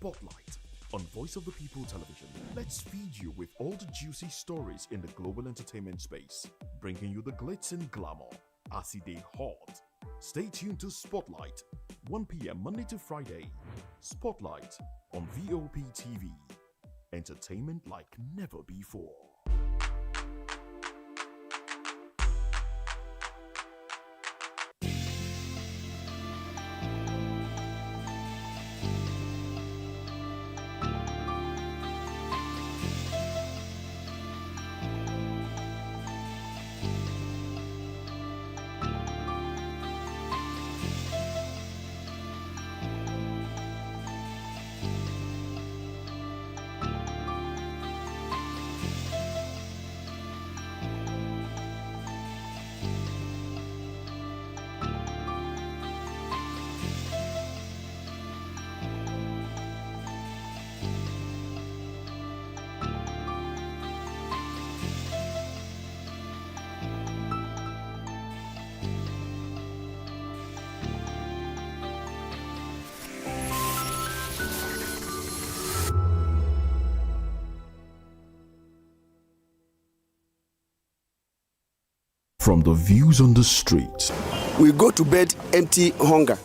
Spotlight on Voice of the People television. Let's feed you with all the juicy stories in the global entertainment space, bringing you the glitz and glamour as it is hot. Stay tuned to Spotlight, 1 p.m. Monday to Friday. Spotlight on VOP TV. Entertainment like never before. From the views on the streets, we go to bed empty hunger,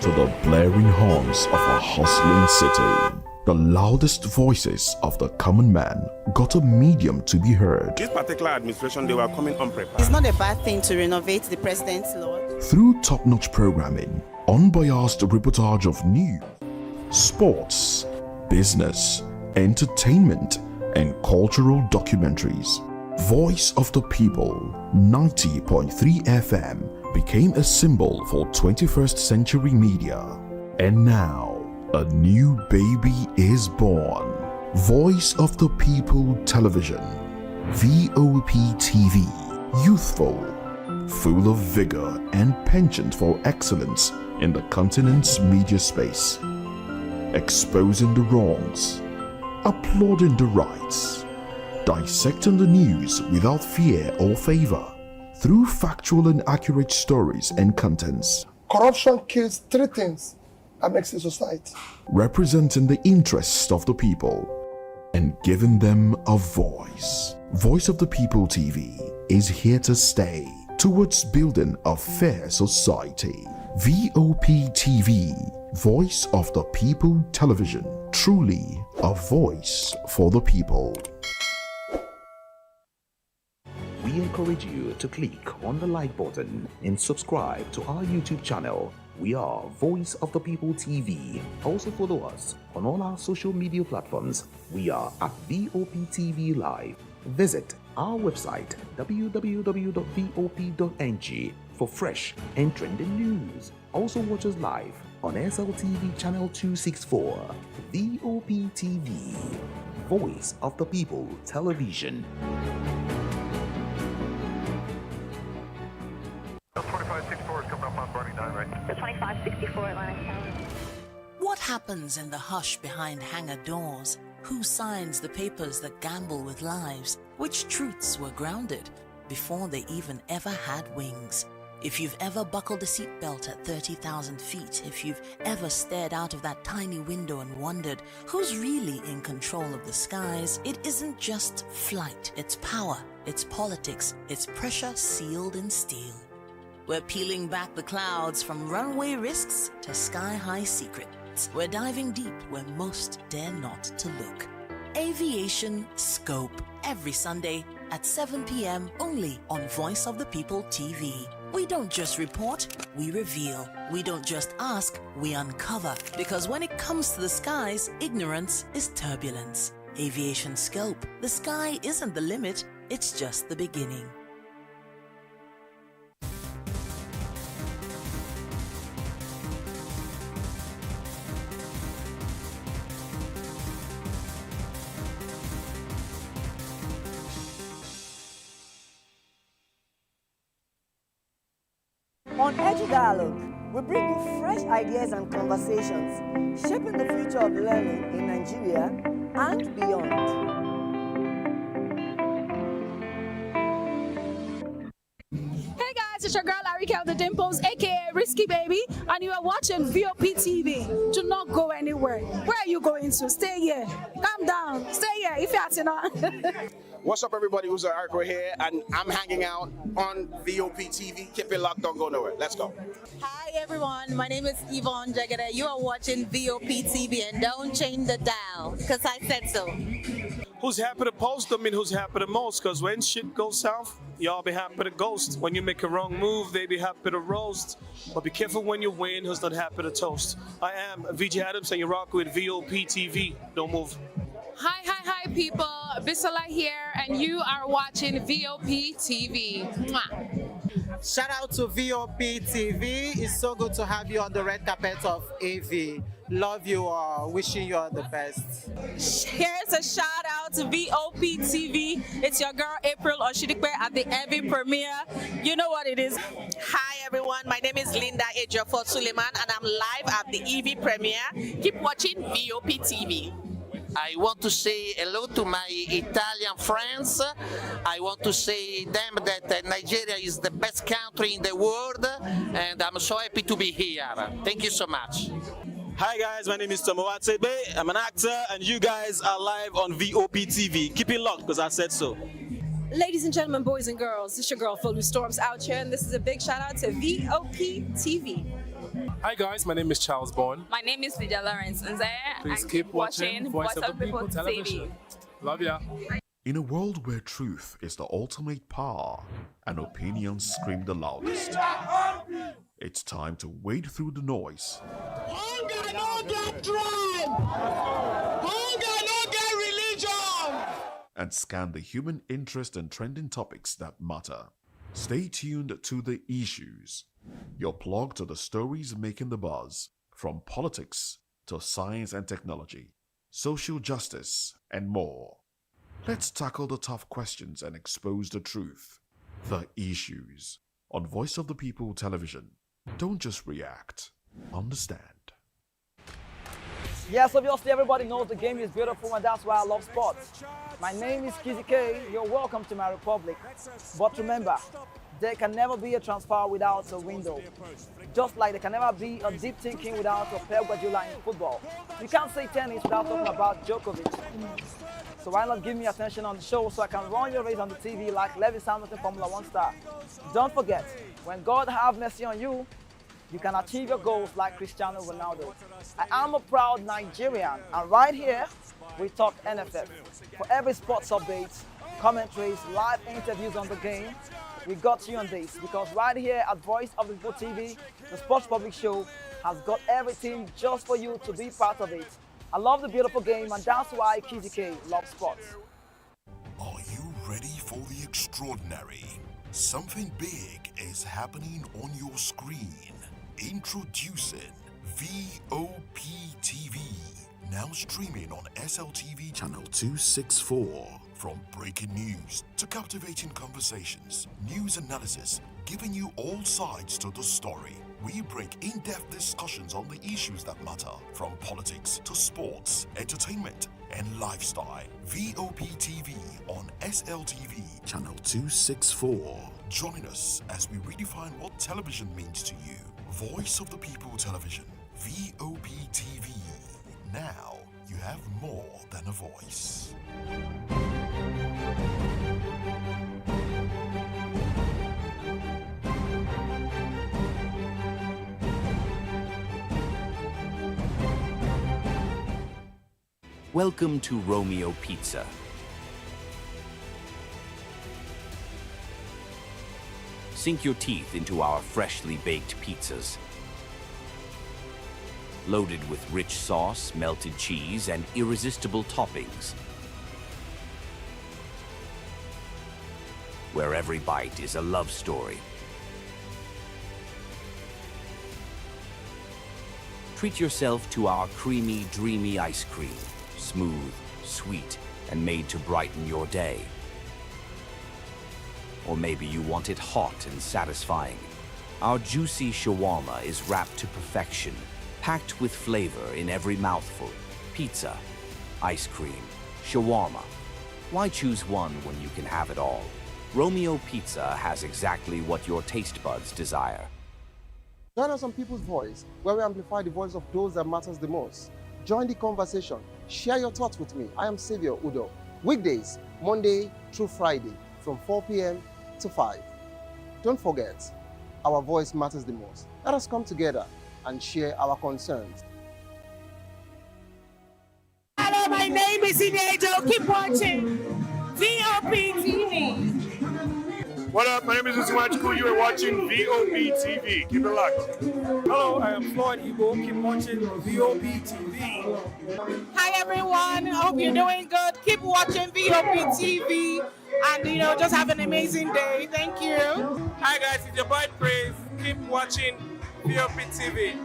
to the blaring horns of a hustling city, the loudest voices of the common man got a medium to be heard. This particular administration, they were coming unprepared. It's not a bad thing to renovate the president's law. Through top-notch programming, unbiased reportage of news, sports, business, entertainment, and cultural documentaries, Voice of the People 90.3 FM became a symbol for 21st century media. And now, a new baby is born. Voice of the People Television, VOP TV, youthful, full of vigor and penchant for excellence in the continent's media space, exposing the wrongs, applauding the rights, dissecting the news without fear or favor, through factual and accurate stories and contents. Corruption kills three things that makes a society. Representing the interests of the people and giving them a voice. Voice of the People TV is here to stay towards building a fair society. VOP TV, Voice of the People Television, truly a voice for the people. We encourage you to click on the like button and subscribe to our YouTube channel. We are Voice of the People TV. Also follow us on all our social media platforms. We are at VOP TV Live. Visit our website www.vop.ng for fresh and trending news. Also watch us live on SLTV channel 264. VOP TV, Voice of the People Television. 2564 is coming up on Burning 9, right? The 2564 Atlantic Tower. What happens in the hush behind hangar doors? Who signs the papers that gamble with lives? Which truths were grounded before they even ever had wings? If you've ever buckled a seatbelt at 30,000 feet, if you've ever stared out of that tiny window and wondered who's really in control of the skies, it isn't just flight, it's power, it's politics, it's pressure sealed in steel. We're peeling back the clouds from runway risks to sky-high secrets. We're diving deep where most dare not to look. Aviation Scope, every Sunday at 7 p.m. only on Voice of the People TV. We don't just report, we reveal. We don't just ask, we uncover. Because when it comes to the skies, ignorance is turbulence. Aviation Scope, the sky isn't the limit, it's just the beginning. On Edu Dialogue, we bring you fresh ideas and conversations, shaping the future of learning in Nigeria and beyond. Hey guys, it's your girl Arika of the Dimples, aka Risky Whiskey Baby, and you are watching VOP TV. Do not go anywhere. Where are you going to? Stay here. Calm down. Stay here if you're not. What's up, everybody? Who's Arco here, and I'm hanging out on VOP TV. Keep it locked, don't go nowhere. Let's go. Hi everyone, my name is Yvonne Jagade. You are watching VOP TV and don't change the dial, because I said so. Who's happy to post? I mean, who's happy the most? Because when shit goes south, y'all be happy to ghost. When you make a wrong move, they be happy to roast. But be careful when you win, who's not happy to toast. I am VJ Adams and you rock with VOP TV. Don't move. Hi people, Bisola here and you are watching VOP TV. Mwah. Shout out to VOP TV. It's so good to have you on the red carpet of AV. Love you all. Wishing you all the best. Here's a shout out to VOP TV. It's your girl April Oshidikwe at the AV premiere. You know what it is. Hi everyone, my name is Linda Ejiofor Suleiman and I'm live at the EV premiere. Keep watching VOP TV. I want to say hello to my Italian friends. I want to say them that Nigeria is the best country in the world and I'm so happy to be here. Thank you so much. Hi guys, my name is Tomowatsebe. I'm an actor and you guys are live on VOP TV. Keep it locked because I said so. Ladies and gentlemen, boys and girls, this is your girl Philou Storms out here and this is a big shout out to VOP TV. Hi guys, my name is Charles Bourne. My name is Lydia Lawrence Nze. Please keep watching Voice of the People television. Love ya. In a world where truth is the ultimate power and opinions scream the loudest, it's time to wade through the noise. Hunger no get drum! Hunger no get religion! And scan the human interest and trending topics that matter. Stay tuned to The Issues, your plug to the stories making the buzz, from politics to science and technology, social justice, and more. Let's tackle the tough questions and expose the truth. The Issues on Voice of the People television. Don't just react, understand. Yes, obviously everybody knows the game is beautiful and that's why I love sports. My name is Kizzy K. You're welcome to my republic. But remember, there can never be a transfer without a window. Just like there can never be a deep thinking without a Pep Guardiola in football. You can't say tennis without talking about Djokovic. So why not give me attention on the show so I can run your race on the TV like Lewis Hamilton Formula 1 star. Don't forget, when God have mercy on you, you can achieve your goals like Cristiano Ronaldo. I am a proud Nigerian, and right here, we talk NFF. For every sports update, commentaries, live interviews on the game, we got you on this, because right here at Voice of the People TV, the Sports Public Show has got everything just for you to be part of it. I love the beautiful game, and that's why Kizzy K loves sports. Are you ready for the extraordinary? Something big is happening on your screen. Introducing VOP TV, now streaming on SLTV channel 264. From breaking news to captivating conversations, news analysis, giving you all sides to the story. We break in-depth discussions on the issues that matter, from politics to sports, entertainment, and lifestyle. VOP TV on SLTV channel 264. Join us as we redefine what television means to you. Voice of the People television, VOP TV. Now you have more than a voice. Welcome to Romeo Pizza. Sink your teeth into our freshly baked pizzas. Loaded with rich sauce, melted cheese, and irresistible toppings. Where every bite is a love story. Treat yourself to our creamy, dreamy ice cream. Smooth, sweet, and made to brighten your day. Or maybe you want it hot and satisfying. Our juicy shawarma is wrapped to perfection, packed with flavor in every mouthful. Pizza, ice cream, shawarma. Why choose one when you can have it all? Romeo Pizza has exactly what your taste buds desire. Join us on People's Voice, where we amplify the voice of those that matters the most. Join the conversation. Share your thoughts with me. I am Xavier Udo. Weekdays, Monday through Friday, from 4 p.m. to 5. Don't forget, our voice matters the most. Let us come together and share our concerns. Hello, my name is Inedo. Keep watching VOP TV. What up? My name is Usimachiku. You are watching VOP TV. Keep it locked. Hello, I am Floyd Igbo. Keep watching VOP TV. Hi everyone. I hope you're doing good. Keep watching VOP TV and just have an amazing day. Thank you. Hi guys, it's your boy Praise. Keep watching VOP TV.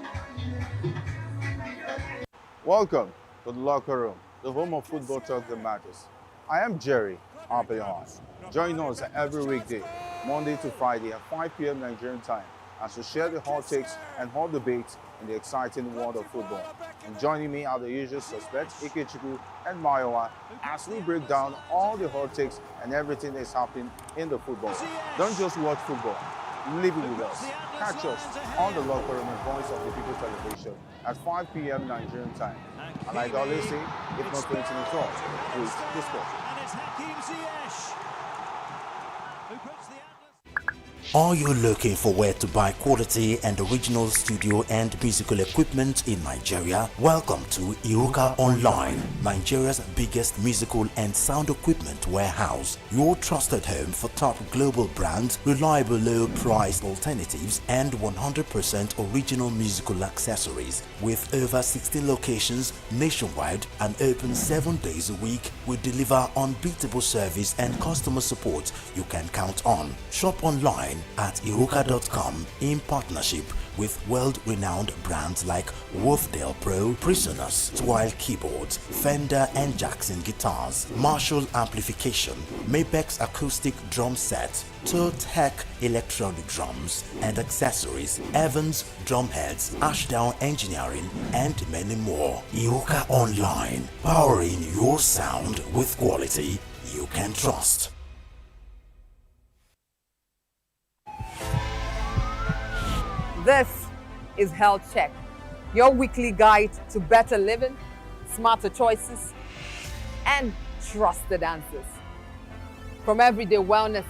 Welcome to the locker room, the home of football talk that matters. I am Jerry Ampelon. Join us every weekday, Monday to Friday at 5 p.m. Nigerian time, as we share the hot takes and hot debates in the exciting world of football. And joining me are the usual suspects, Ikechukwu and Mayowa, as we break down all the hot takes and everything that's happening in the football. Don't just watch football, live it with us. Catch us on the locker room and Voice of the People television at 5 p.m. Nigerian time. And like I always say, if not 20 minutes off, please discuss. Are you looking for where to buy quality and original studio and musical equipment in Nigeria? Welcome to Iruka Online, Nigeria's biggest musical and sound equipment warehouse. Your trusted home for top global brands, reliable low-priced alternatives, and 100% original musical accessories. With over 16 locations nationwide and open 7 days a week, we deliver unbeatable service and customer support you can count on. Shop online at iruka.com in partnership with world-renowned brands like Wolfdale Pro, Prisoners, Twile Keyboards, Fender and Jackson Guitars, Marshall Amplification, Mapex Acoustic Drum Set, Tech Electronic Drums and Accessories, Evans Drumheads, Ashdown Engineering, and many more. Iruka Online, powering your sound with quality you can trust. This is Health Check, your weekly guide to better living, smarter choices, and trusted answers. From everyday wellness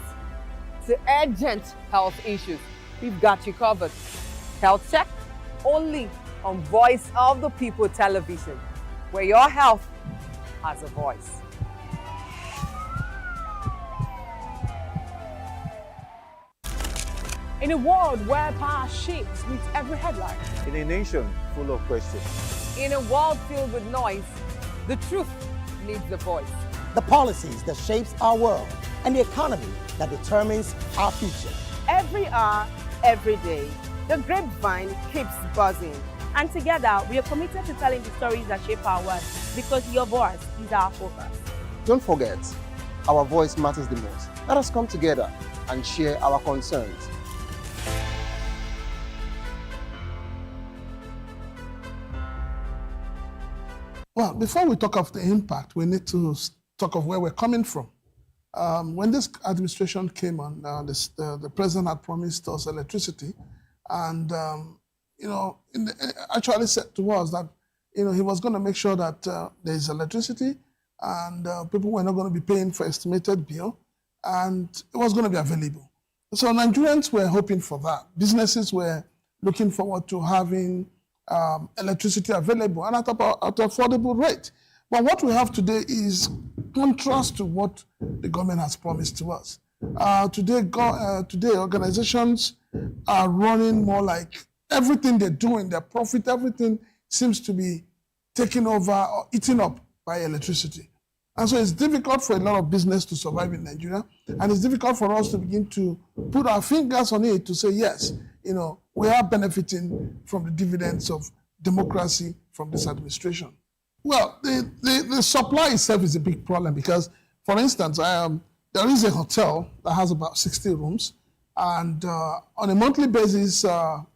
to urgent health issues, we've got you covered. Health Check, only on Voice of the People television, where your health has a voice. In a world where power shapes with every headline. In a nation full of questions. In a world filled with noise, the truth needs a voice. The policies that shapes our world and the economy that determines our future. Every hour, every day, the grapevine keeps buzzing. And together, we are committed to telling the stories that shape our world, because your voice is our focus. Don't forget, our voice matters the most. Let us come together and share our concerns. Well, before we talk of the impact, we need to talk of where we're coming from. When this administration came on, the president had promised us electricity, and actually said to us that he was going to make sure that there is electricity, and people were not going to be paying for estimated bill, and it was going to be available. So Nigerians were hoping for that. Businesses were looking forward to having electricity available and at an affordable rate. But what we have today is contrast to what the government has promised to us. Today, organizations are running more like everything they're doing, their profit, everything seems to be taken over or eaten up by electricity. And so it's difficult for a lot of business to survive in Nigeria, and it's difficult for us to begin to put our fingers on it to say, yes, we are benefiting from the dividends of democracy from this administration. Well, the supply itself is a big problem because, for instance, there is a hotel that has about 60 rooms, and on a monthly basis,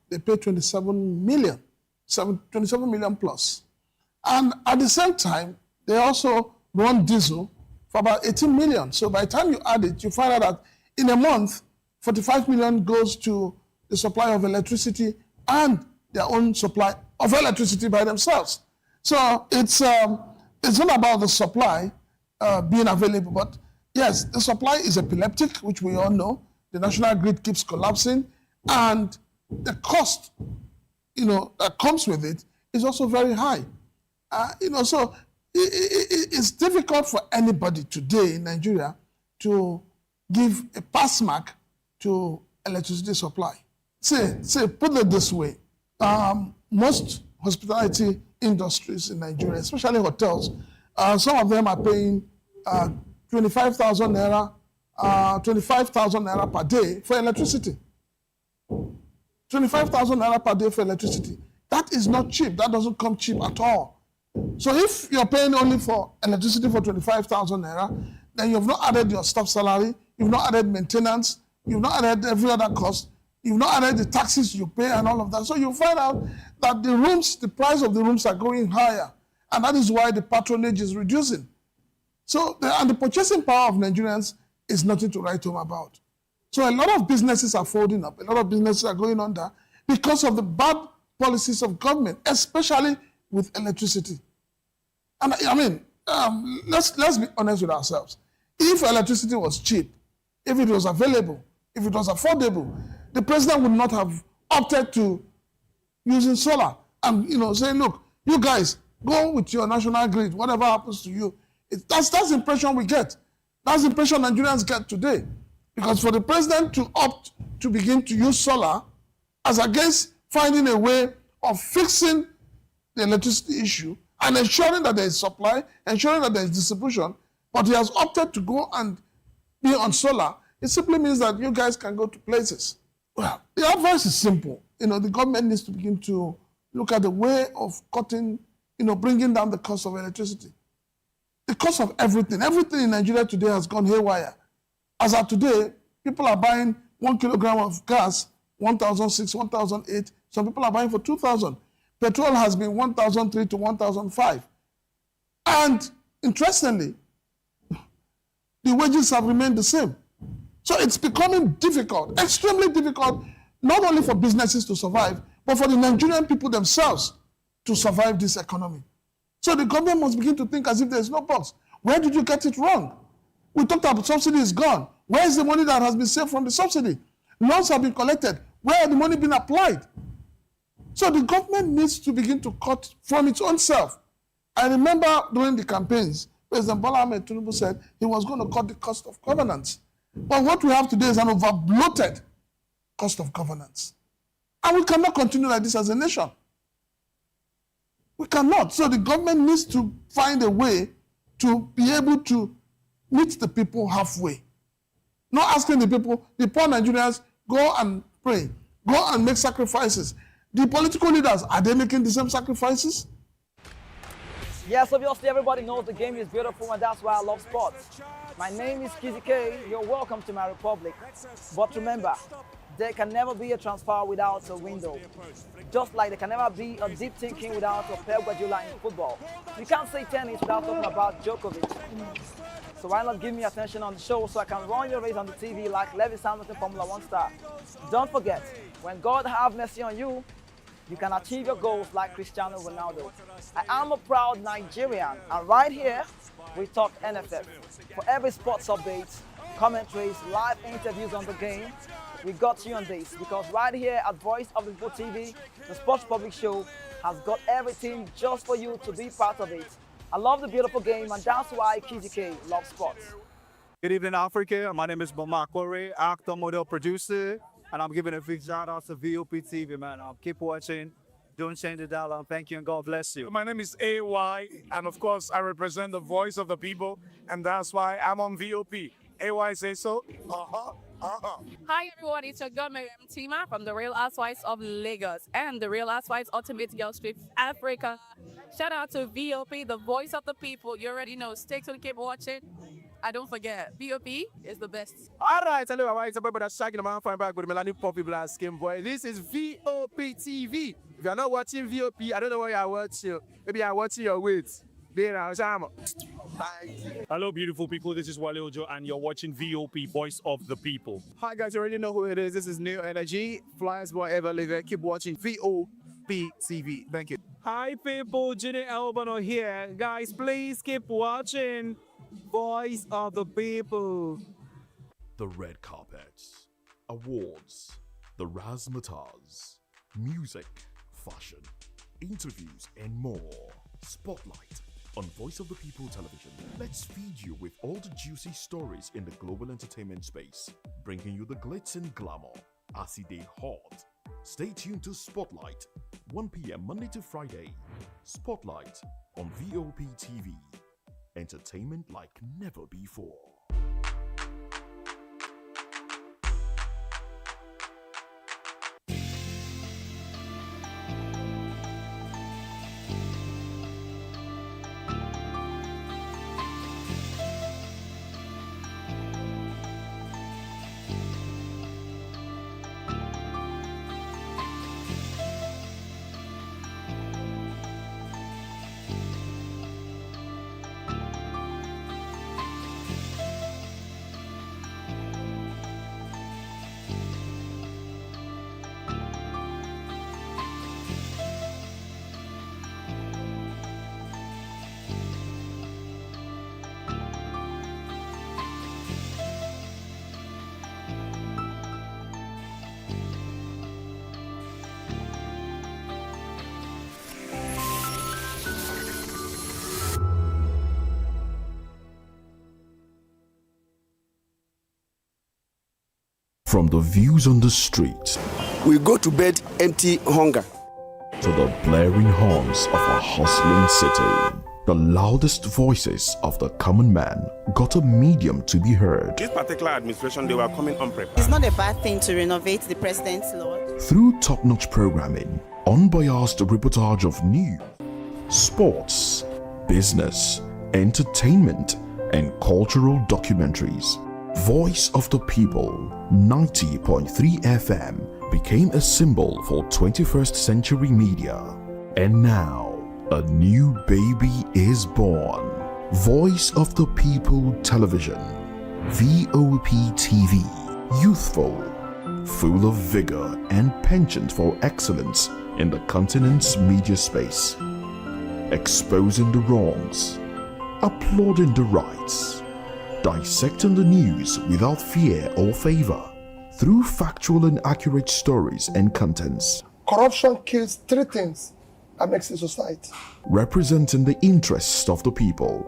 they pay 27 million plus. And at the same time, they also run diesel for about 18 million. So by the time you add it, you find out that in a month, 45 million goes to the supply of electricity and their own supply of electricity by themselves. So it's not about the supply being available, but yes, the supply is epileptic, which we all know. The national grid keeps collapsing, and the cost, that comes with it is also very high. So it's difficult for anybody today in Nigeria to give a pass mark to electricity supply. Put it this way, most hospitality industries in Nigeria, especially hotels, some of them are paying 25,000 naira per day for electricity. 25,000 naira per day for electricity. That is not cheap. That doesn't come cheap at all. So if you're paying only for electricity for 25,000 naira, then you've not added your staff salary, you've not added maintenance, you've not added every other cost, you've not added the taxes you pay and all of that. So you find out that the price of the rooms are going higher. And that is why the patronage is reducing. So, and the purchasing power of Nigerians is nothing to write home about. So a lot of businesses are folding up, a lot of businesses are going under because of the bad policies of government, especially with electricity. And I mean, let's be honest with ourselves. If electricity was cheap, if it was available, if it was affordable, the president would not have opted to using solar and saying, look, you guys, go with your national grid, whatever happens to you. That's the impression we get. That's the impression Nigerians get today. Because for the president to opt to begin to use solar as against finding a way of fixing the electricity issue and ensuring that there is supply, ensuring that there is distribution, but he has opted to go and be on solar, it simply means that you guys can go to places. Well, the advice is simple. The government needs to begin to look at the way of cutting, bringing down the cost of electricity. The cost of everything in Nigeria today has gone haywire. As of today, people are buying 1 kilogram of gas, 1,006, 1,008. Some people are buying for 2,000. Petrol has been 1,003 to 1,005. And interestingly, the wages have remained the same. So it's becoming difficult, extremely difficult, not only for businesses to survive, but for the Nigerian people themselves to survive this economy. So the government must begin to think as if there is no box. Where did you get it wrong? We talked about subsidy is gone. Where is the money that has been saved from the subsidy? Loans have been collected. Where are the money being applied? So the government needs to begin to cut from its own self. I remember during the campaigns, President Bola Ahmed Tinubu said he was going to cut the cost of governance. But what we have today is an over-bloated cost of governance. And we cannot continue like this as a nation. We cannot. So the government needs to find a way to be able to meet the people halfway. Not asking the people, the poor Nigerians, go and pray, go and make sacrifices. The political leaders, are they making the same sacrifices? Yes, obviously everybody knows the game is beautiful and that's why I love sports. My name is Kizzy K. You're welcome to my republic. But remember, there can never be a transfer without a window. Just like there can never be a deep thinking without a Pep Guardiola in football. You can't say tennis without talking about Djokovic. So why not give me attention on the show so I can run your race on the TV like Lewis Hamilton Formula 1 star. Don't forget, when God have mercy on you, you can achieve your goals like Cristiano Ronaldo. I am a proud Nigerian, and right here, we talk NFF. For every sports update, commentaries, live interviews on the game, we got you on this, because right here at Voice of the People TV, the Sports Public Show has got everything just for you to be part of it. I love the beautiful game, and that's why Kizzy K loves sports. Good evening, Africa. My name is Bama Kore, actor, model, producer, and I'm giving a big shout out to VOP TV, man. Keep watching. Don't change the dial. Thank you, and God bless you. My name is AY, and of course, I represent the voice of the people, and that's why I'm on VOP. AY say so. Hi everyone, it's your girl Miriam Tima from the Real Housewives of Lagos and the Real Housewives Ultimate Girls Trip Africa. Shout out to VOP, the voice of the people. You already know. Stay tuned, keep watching. And don't forget, VOP is the best. All right, hello, it's a brother shagging the man fine back with Melanie Poppy Black Skin Boy. This is VOP TV. If you're not watching VOP, I don't know why you're watching. Maybe you're watching your weight. Hello, beautiful people. This is Wale Ojo, and you're watching VOP, Voice of the People. Hi, guys. You already know who it is. This is New Energy. Flyers wherever live. Keep watching VOP TV. Thank you. Hi, people. Ginny Albano here. Guys, please keep watching Voice of the People. The red carpets, awards, the razzmatazz, music, fashion, interviews, and more. Spotlight on Voice of the People television. Let's feed you with all the juicy stories in the global entertainment space, bringing you the glitz and glamour as they hot. Stay tuned to Spotlight, 1 p.m. Monday to Friday. Spotlight on VOP TV. Entertainment like never before. From the views on the street, we go to bed empty hunger, to the blaring horns of a hustling city, the loudest voices of the common man got a medium to be heard. this particular administration, they were coming unprepared. It's not a bad thing to renovate the president's lawn. Through top-notch programming, unbiased reportage of news, sports, business, entertainment, and cultural documentaries, Voice of the People 90.3 FM became a symbol for 21st century media. And now, a new baby is born. Voice of the People Television, VOP TV, youthful, full of vigor and penchant for excellence in the continent's media space, exposing the wrongs, applauding the rights, dissecting the news without fear or favor, through factual and accurate stories and contents. Corruption kills three things that makes a society. Representing the interests of the people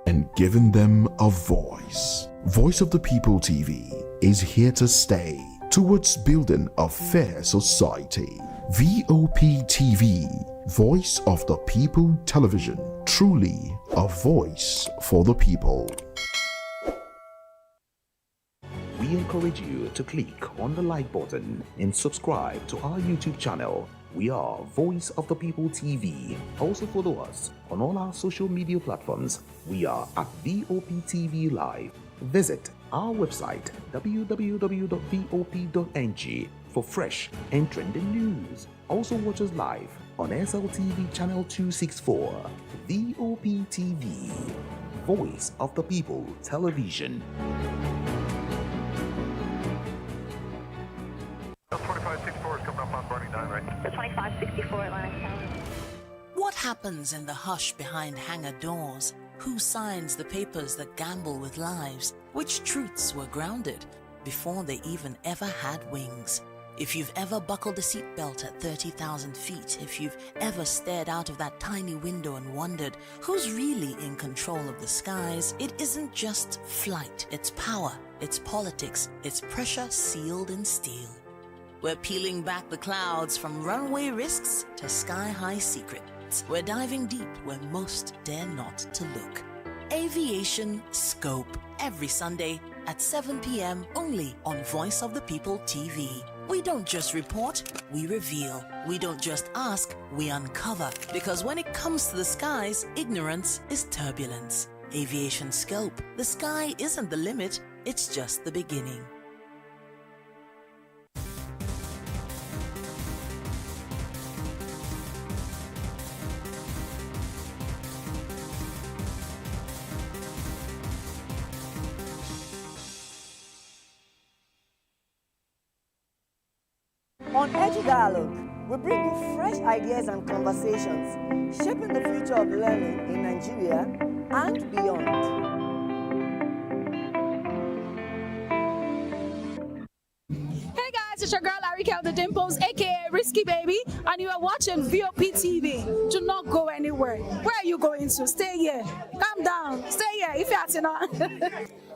and giving them a voice. Voice of the People TV is here to stay towards building a fair society. VOP TV, Voice of the People Television, truly a voice for the people. We encourage you to click on the like button and subscribe to our YouTube channel. We are Voice of the People TV. Also follow us on all our social media platforms. We are at VOP TV Live. Visit our website www.vop.ng for fresh and trending news. Also watch us live on SLTV channel 264. VOP TV, Voice of the People Television. 2564 is coming up on Burning 9, right? The 2564 Atlantic Tower. What happens in the hush behind hangar doors? Who signs the papers that gamble with lives? Which truths were grounded before they even ever had wings? If you've ever buckled a seatbelt at 30,000 feet, if you've ever stared out of that tiny window and wondered who's really in control of the skies, it isn't just flight, it's power, it's politics, it's pressure sealed in steel. We're peeling back the clouds from runway risks to sky-high secrets. We're diving deep where most dare not to look. Aviation Scope, every Sunday at 7 p.m. only on Voice of the People TV. We don't just report, we reveal. We don't just ask, we uncover. Because when it comes to the skies, ignorance is turbulence. Aviation Scope, the sky isn't the limit, it's just the beginning. On Edu Dialogue, we bring you fresh ideas and conversations, shaping the future of learning in Nigeria and beyond. Hey guys, it's your girl Arika of the Dimples, aka Risky Baby, and you are watching VOP TV. Do not go anywhere. Where are you going to? Stay here. Calm down. Stay here if you're not.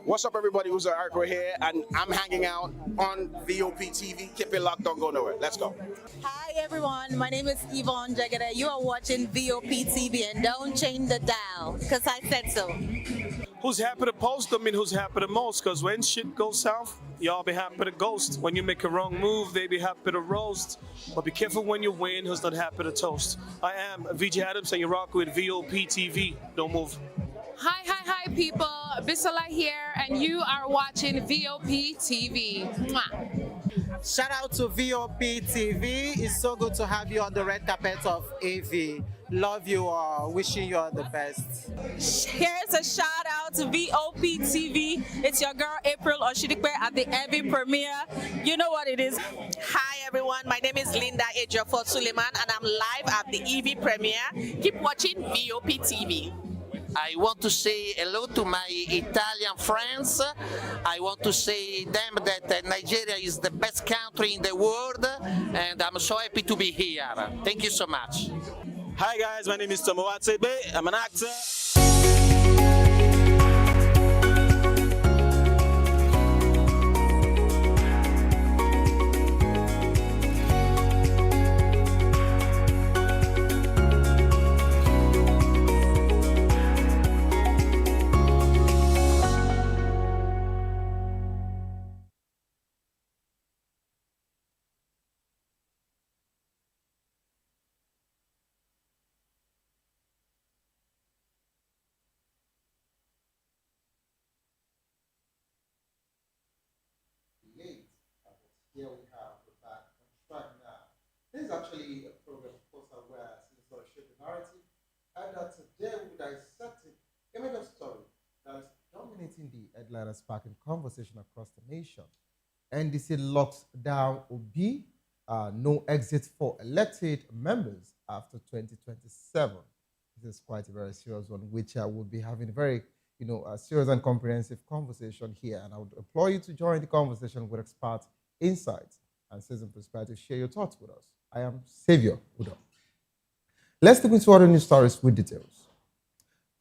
What's up, everybody? Who's Arco here, and I'm hanging out on VOP TV. Keep it locked, don't go nowhere. Let's go. Hi everyone, my name is Yvonne Jagada. You are watching VOP TV and don't change the dial, because I said so. Who's happy to post them and who's happy the most? Because when shit goes south, y'all be happy to ghost. When you make a wrong move, they be happy to roast. But be careful when you win, who's not happy to toast. I am VJ Adams and you rock with VOP TV. Don't move. Hi, people. Bisola here, and you are watching VOP TV. Mwah. Shout out to VOP TV. It's so good to have you on the red carpet of AV. Love you all. Wishing you all the best. Here's a shout out to VOP TV. It's your girl April Oshidikwe at the AV premiere. You know what it is. Hi everyone, my name is Linda Ejiofor Suleiman and I'm live at the EV premiere. Keep watching VOP TV. I want to say hello to my Italian friends. I want to say them that Nigeria is the best country in the world, and I'm so happy to be here. Thank you so much. Hi guys, my name is Tomo Watsebe. I'm an actor. Here we have the back on track now. This is actually a program, of course, where since sort of shape the narrative, and today we're dissecting a major story that is dominating the headline and sparking conversation across the nation. NDC locks down Obi, no exit for elected members after 2027. This is quite a very serious one, which I will be having a very serious and comprehensive conversation here. And I would implore you to join the conversation with experts, insights, and citizen perspective. Share your thoughts with us. I am Savior Udo. Let's look into other news stories with details.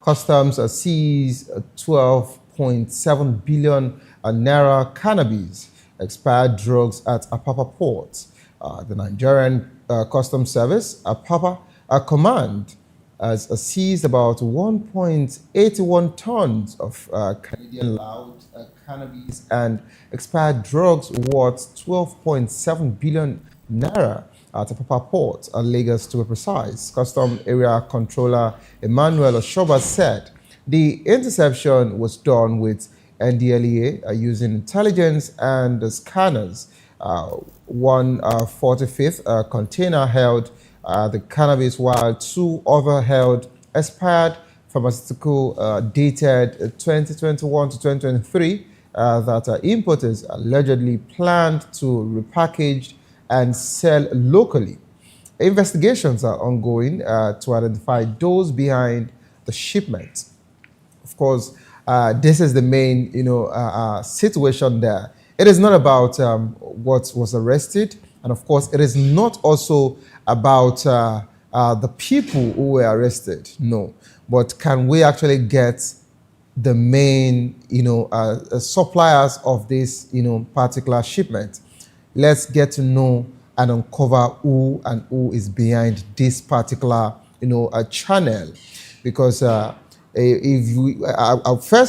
Customs seized 12.7 billion naira cannabis, expired drugs at Apapa Port. The Nigerian Customs Service, Apapa Command, has seized about 1.81 tons of Canadian loud cannabis and expired drugs worth 12.7 billion naira at Apapa Port, Lagos to be precise. Custom Area Controller Emmanuel Oshoba said the interception was done with NDLEA using intelligence and scanners. One 45th container held the cannabis, while two other held expired pharmaceutical dated 2021 to 2023 that importers allegedly planned to repackage and sell locally. Investigations are ongoing to identify those behind the shipment. Of course, this is the main situation there. It is not about what was arrested, and of course, it is not also about the people who were arrested. No, but can we actually get the main suppliers of this particular shipment? Let's get to know and uncover who and who is behind this particular channel, because first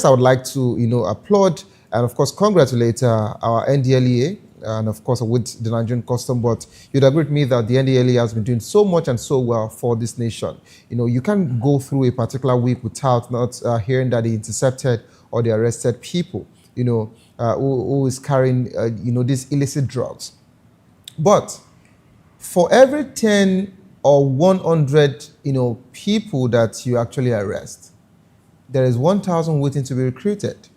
I would like to applaud and of course congratulate our NDLEA and of course with the Nigerian Custom. But you'd agree with me that the NDLEA has been doing so much and so well for this nation. You can't go through a particular week without not hearing that they intercepted or they arrested people who is carrying these illicit drugs. But for every 10 or 100 people that you actually arrest, there is 1,000 waiting to be recruited.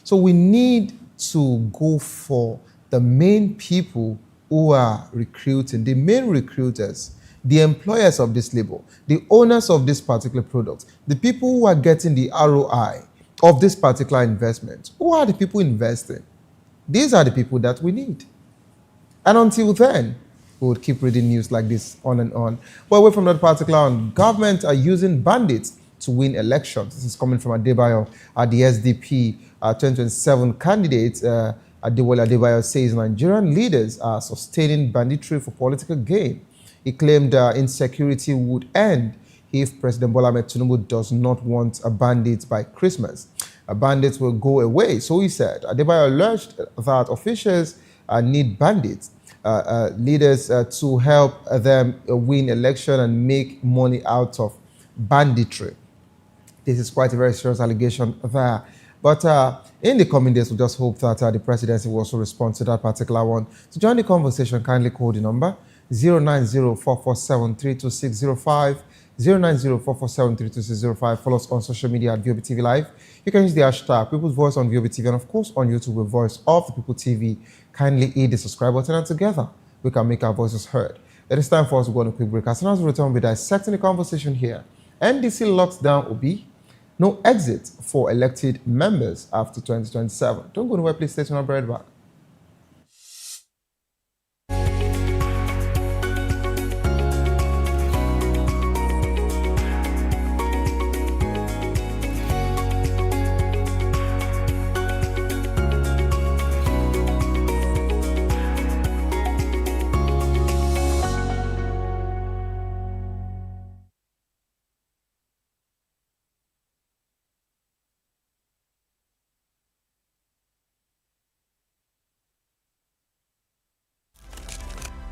So we need to go for the main people who are recruiting, the main recruiters, the employers of this label, the owners of this particular product, the people who are getting the ROI of this particular investment, who are the people investing? These are the people that we need. And until then, we would keep reading news like this on and on. But away from that particular one, government are using bandits to win elections. This is coming from Adebayo, the SDP 2027 candidate. Adewale Adebayo says Nigerian leaders are sustaining banditry for political gain. He claimed insecurity would end if President Bola Ahmed Tinubu does not want a bandit by Christmas. Bandits will go away, so he said. Adebayo alleged that officials need bandits, leaders to help them win election and make money out of banditry. This is quite a very serious allegation there. But in the coming days, we just hope that the presidency will also respond to that particular one. To join the conversation, kindly call the number 090-447-32605, 090-447-32605. Follow us on social media at VOB TV Live. You can use the hashtag People's Voice on VOB TV, and of course on YouTube with Voice of the People TV. Kindly hit the subscribe button, and together we can make our voices heard. It is time for us to go on a quick break. As soon as we return, we'll be dissecting the conversation here. NDC locks down Obi. No exit for elected members after 2027. Don't go nowhere, please stay tuned. I'll be right back.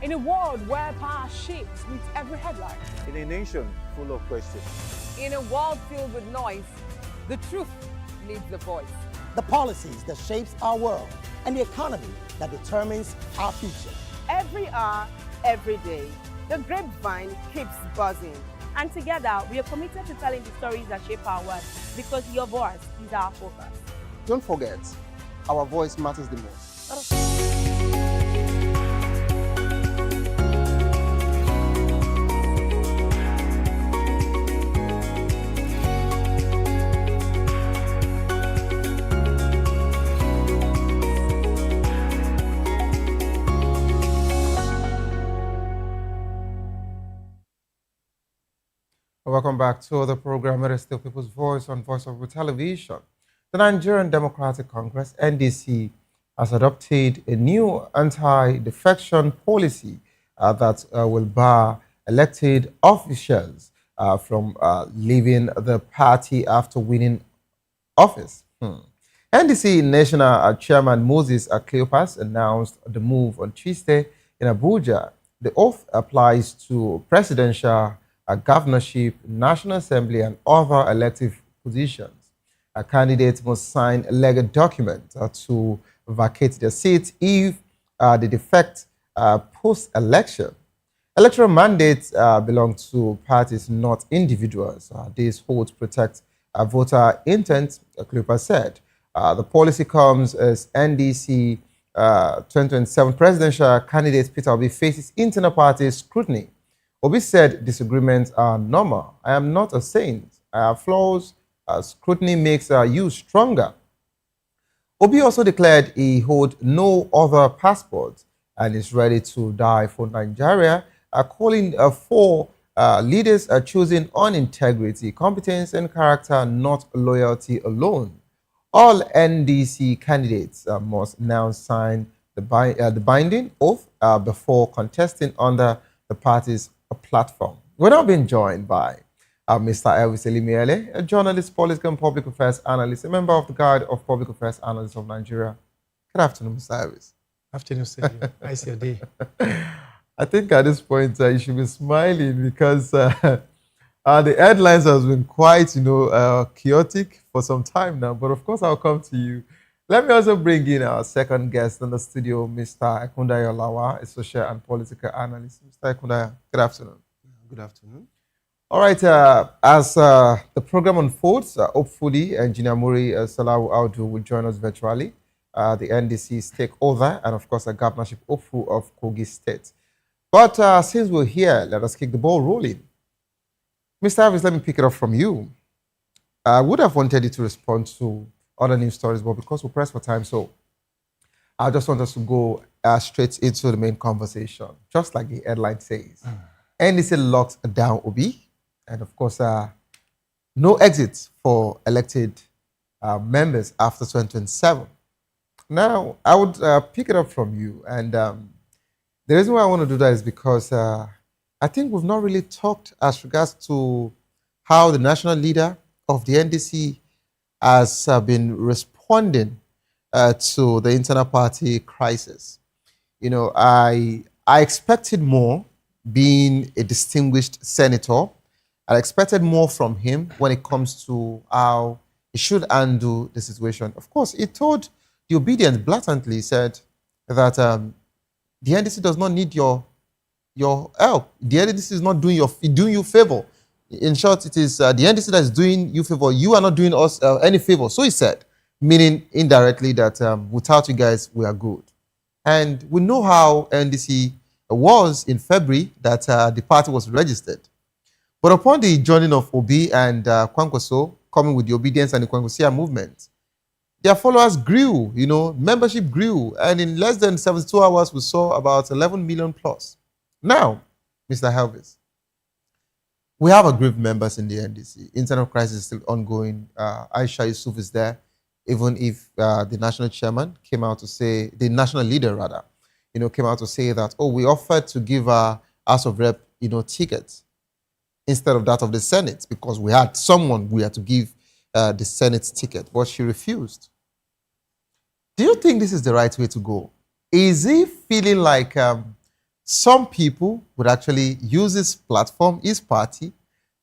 In a world where power shifts with every headline. In a nation full of questions. In a world filled with noise, the truth needs a voice. The policies that shapes our world and the economy that determines our future. Every hour, every day, the grapevine keeps buzzing. And together, we are committed to telling the stories that shape our world because your voice is our focus. Don't forget, our voice matters the most. Welcome back to the program. It is still People's Voice on Voice of Television. The Nigerian Democratic Congress, NDC, has adopted a new anti-defection policy that will bar elected officials from leaving the party after winning office. NDC National Chairman Moses Cleopas announced the move on Tuesday in Abuja. The oath applies to presidential, governorship, National Assembly, and other elective positions. A candidate must sign a legal document to vacate their seat if they defect post-election. Electoral mandates belong to parties, not individuals. These holds protect voter intent, Cleopas said. The policy comes as NDC 2027 presidential candidate Peter Obi faces internal party scrutiny. Obi said disagreements are normal. I am not a saint. I have flaws. Scrutiny makes you stronger. Obi also declared he holds no other passport and is ready to die for Nigeria, calling for leaders choosing on integrity, competence, and character, not loyalty alone. All NDC candidates must now sign the binding oath before contesting under the party's platform. We're now being joined by Mr. Elvis Elimiele, a journalist, political and public affairs analyst, a member of the Guide of Public Affairs Analysts of Nigeria. Good afternoon, Mr. Elvis. Afternoon, Sergio. How's your day? I think at this point you should be smiling because the headlines has been quite, chaotic for some time now. But of course, I'll come to you. Let me also bring in our second guest in the studio, Mr. Ekundaya Olawa, a social and political analyst. Mr. Ekundaya, good afternoon. Good afternoon. All right, as the program unfolds, hopefully Engineer Muri Salahu Audu will join us virtually. the NDC's takeover, and of course, a governorship hopeful of Kogi State. But since we're here, let us kick the ball rolling. Mr. Harvis, let me pick it up from you. I would have wanted you to respond to other news stories, but because we're pressed for time, so I just want us to go straight into the main conversation, just like the headline says. NDC locks down Obi, and of course, no exit for elected members after 2027. Now, I would pick it up from you, and the reason why I want to do that is because I think we've not really talked as regards to how the national leader of the NDC has been responding to the internal party crisis. You know, I expected more, being a distinguished senator. I expected more from him when it comes to how he should handle the situation. Of course, he told the obedience blatantly, said that the NDC does not need your help. The NDC is not doing you favor. In short, it is the NDC that is doing you favor. You are not doing us any favor. So he said, meaning indirectly that without you guys, we are good. And we know how NDC was in February, that the party was registered. But upon the joining of Obi and Kwankwaso, coming with the obedience and the Kwankwasia movement, their followers grew, you know, membership grew. And in less than 72 hours, we saw about 11 million plus. Now, Mr. Helvis, we have aggrieved members in the NDC. Internal crisis is still ongoing. Aisha Yusuf is there, even if the national chairman came out to say, the national leader rather, you know, came out to say that, oh, we offered to give our House of Rep, you know, tickets instead of that of the Senate, because we had someone we had to give the Senate's ticket, but she refused. Do you think this is the right way to go? Is he feeling like some people would actually use his platform, his party,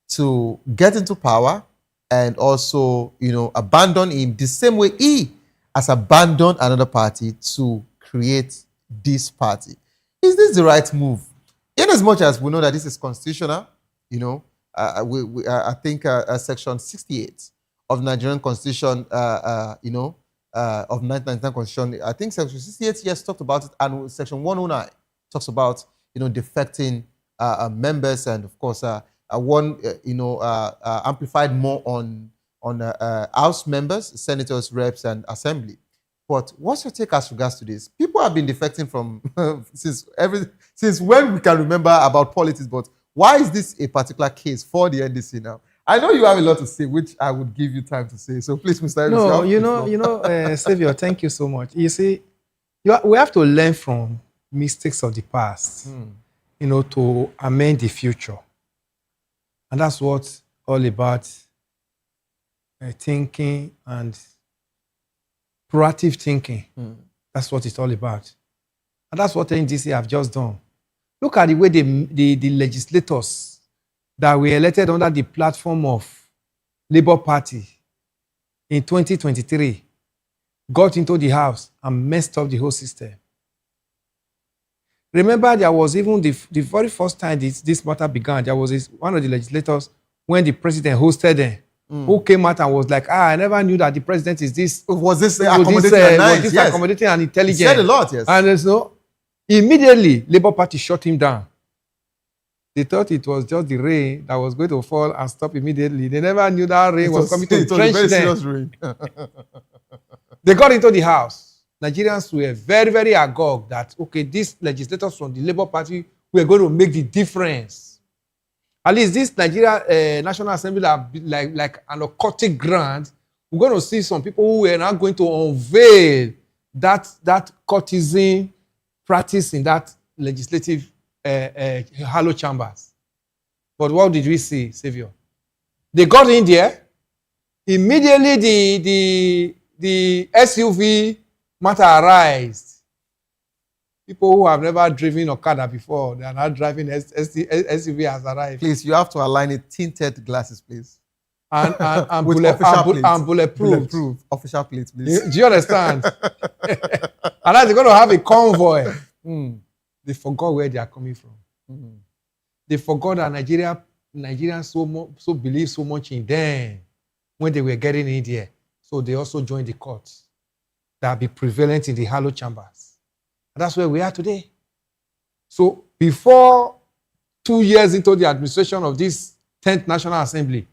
to get into power and also, you know, abandon him the same way he has abandoned another party to create this party? Is this the right move? In as much as we know that this is constitutional, you know, I think Section 68 of Nigerian Constitution, you know, of 1999 Constitution, I think Section 68 yes talked about it, and Section 109 talks about, you know, defecting members, and of course, one, you know, amplified more on House members, senators, reps, and assembly. But what's your take as regards to this? People have been defecting from since when we can remember about politics, but why is this a particular case for the NDC now? I know you have a lot to say, which I would give you time to say. So please, Mr. No, you know, Xavier, thank you so much. You see, we have to learn from mistakes of the past, you know, to amend the future. And that's what's all about thinking and proactive thinking. That's what it's all about. And that's what NDC have just done. Look at the way the legislators that were elected under the platform of Labour Party in 2023 got into the House and messed up the whole system. Remember, there was even the very first time this matter began, there was one of the legislators, when the president hosted them, who came out and was like, I never knew that the president is this. Was this accommodating and nice? Was this accommodating and intelligent? He said a lot, yes. And so, immediately, Labour Party shut him down. They thought it was just the rain that was going to fall and stop immediately. They never knew that rain was coming to drench them. Serious rain. They got into the House. Nigerians were very, very agog that, okay, these legislators from the Labour Party were going to make the difference. At least this Nigeria National Assembly are like an occultic ground. We're going to see some people who are now going to unveil that courtesan practice in that legislative hollow chambers. But what did we see, Xavier? They got in there. Immediately the SUV matter arised. People who have never driven Okada before, they are now driving SUV has arrived. Please, you have to align it. Tinted glasses, please. And with bulletproof. Official plates, please. Do you understand? And now they're going to have a convoy. They forgot where they are coming from. They forgot that Nigerians so believe so much in them when they were getting in there. So they also joined the courts. that be prevalent in the hollow chambers. And that's where we are today. So before 2 years into the administration of this 10th National Assembly,